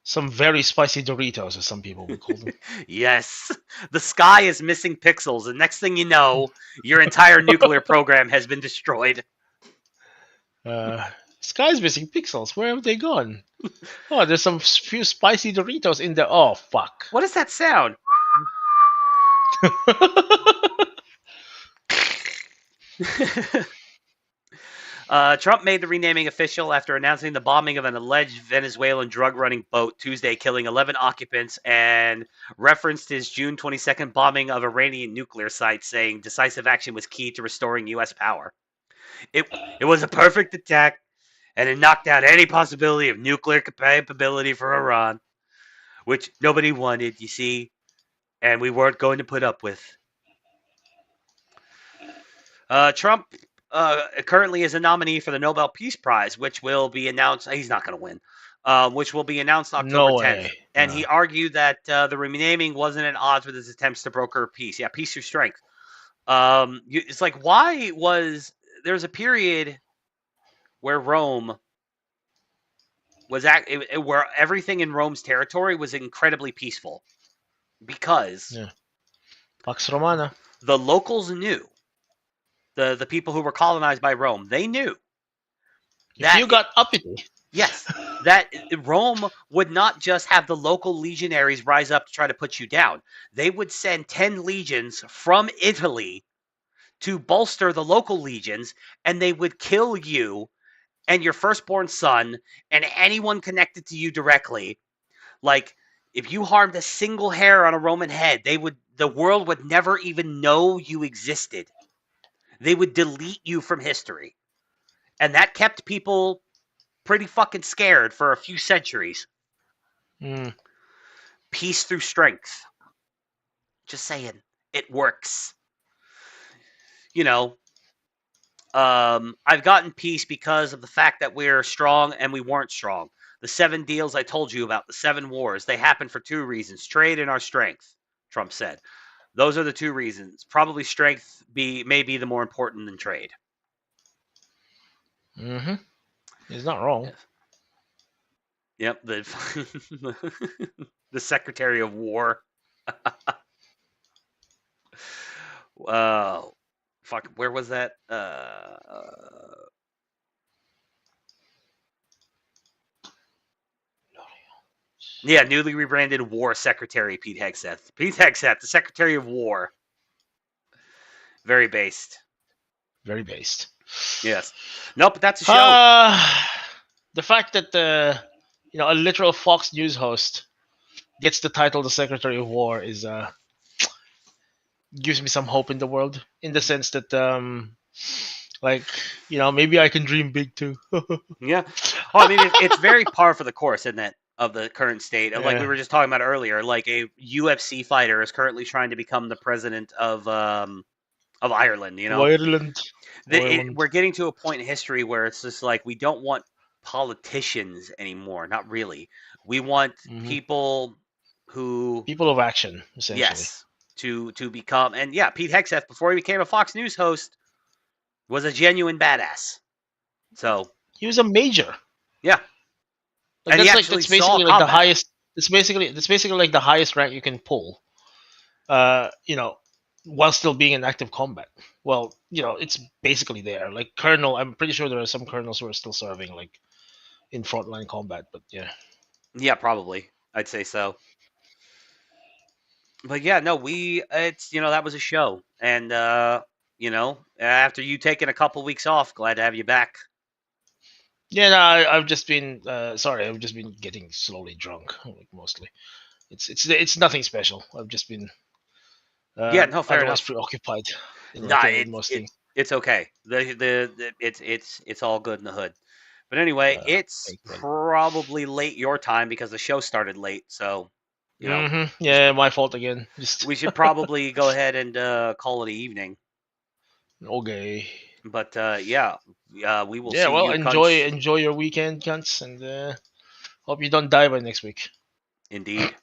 Speaker 1: Some very spicy Doritos, as some people would call them.
Speaker 2: Yes. The sky is missing pixels, and next thing you know, your entire nuclear program has been destroyed.
Speaker 1: Sky's missing pixels. Where have they gone? Oh, there's some few spicy Doritos in there. Oh, fuck.
Speaker 2: What does that sound? Trump made the renaming official after announcing the bombing of an alleged Venezuelan drug-running boat Tuesday, killing 11 occupants, and referenced his June 22nd bombing of Iranian nuclear sites, saying decisive action was key to restoring U.S. power. It was a perfect attack, and it knocked out any possibility of nuclear capability for Iran, which nobody wanted, you see, and we weren't going to put up with. Trump currently is a nominee for the Nobel Peace Prize, which will be announced. He's not going to win. Which will be announced October 10th. And he argued that the renaming wasn't at odds with his attempts to broker peace. Yeah, peace through strength. It's like, why was there's a period where Rome was where everything in Rome's territory was incredibly peaceful because
Speaker 1: Pax Romana.
Speaker 2: The locals knew. The people who were colonized by Rome, they knew
Speaker 1: that you got uppity.
Speaker 2: Yes, that Rome would not just have the local legionaries rise up to try to put you down. They would send 10 legions from Italy to bolster the local legions, and they would kill you and your firstborn son and anyone connected to you directly. Like, if you harmed a single hair on a Roman head, the world would never even know you existed. They would delete you from history. And that kept people pretty fucking scared for a few centuries. Peace through strength. Just saying. It works. I've gotten peace because of the fact that we're strong and we weren't strong. The 7 deals I told you about, the 7 wars, they happened for 2 reasons. Trade and our strength, Trump said. Those are the 2 reasons. Probably strength may be the more important than trade.
Speaker 1: He's not wrong.
Speaker 2: Yep, the Secretary of War. Fuck, where was that? Yeah, newly rebranded War Secretary Pete Hegseth. Pete Hegseth, the Secretary of War. Very based.
Speaker 1: Very based.
Speaker 2: Yes. Nope, but that's a show.
Speaker 1: The fact that a literal Fox News host gets the title the Secretary of War is gives me some hope in the world, in the sense that maybe I can dream big too.
Speaker 2: Yeah. Oh, I mean, it's very par for the course, isn't it? Of the current state. Yeah. Like we were just talking about earlier, like a UFC fighter is currently trying to become the president of of Ireland.
Speaker 1: Ireland. Ireland.
Speaker 2: We're getting to a point in history where it's just like we don't want politicians anymore. Not really. We want people who
Speaker 1: People of action, essentially.
Speaker 2: yes to become and yeah. Pete Hegseth, before he became a Fox News host, was a genuine badass. So
Speaker 1: He was a major.
Speaker 2: yeah,
Speaker 1: Like,
Speaker 2: and he
Speaker 1: that's
Speaker 2: actually
Speaker 1: basically
Speaker 2: saw
Speaker 1: like
Speaker 2: combat.
Speaker 1: the highest. It's basically like the highest rank you can pull. While still being in active combat. Well, it's basically there. Like colonel, I'm pretty sure there are some colonels who are still serving, like in frontline combat. But yeah,
Speaker 2: Yeah, probably. I'd say so. But yeah, no, it's that was a show, and after you taking a couple weeks off, glad to have you back.
Speaker 1: yeah. No, I've just been sorry. I've just been getting slowly drunk, like mostly. It's nothing special. I've just been
Speaker 2: Yeah, no, fair
Speaker 1: otherwise
Speaker 2: enough.
Speaker 1: preoccupied in
Speaker 2: Nah,
Speaker 1: most things.
Speaker 2: it's okay. It's all good in the hood. But anyway, it's
Speaker 1: Right.
Speaker 2: probably late your time because the show started late. So,
Speaker 1: Yeah, my fault again. Just
Speaker 2: we should probably go ahead and call it an evening.
Speaker 1: okay.
Speaker 2: But yeah, we will
Speaker 1: Yeah,
Speaker 2: see
Speaker 1: well,
Speaker 2: you. Cunts.
Speaker 1: enjoy your weekend, cunts, and hope you don't die by next week.
Speaker 2: Indeed.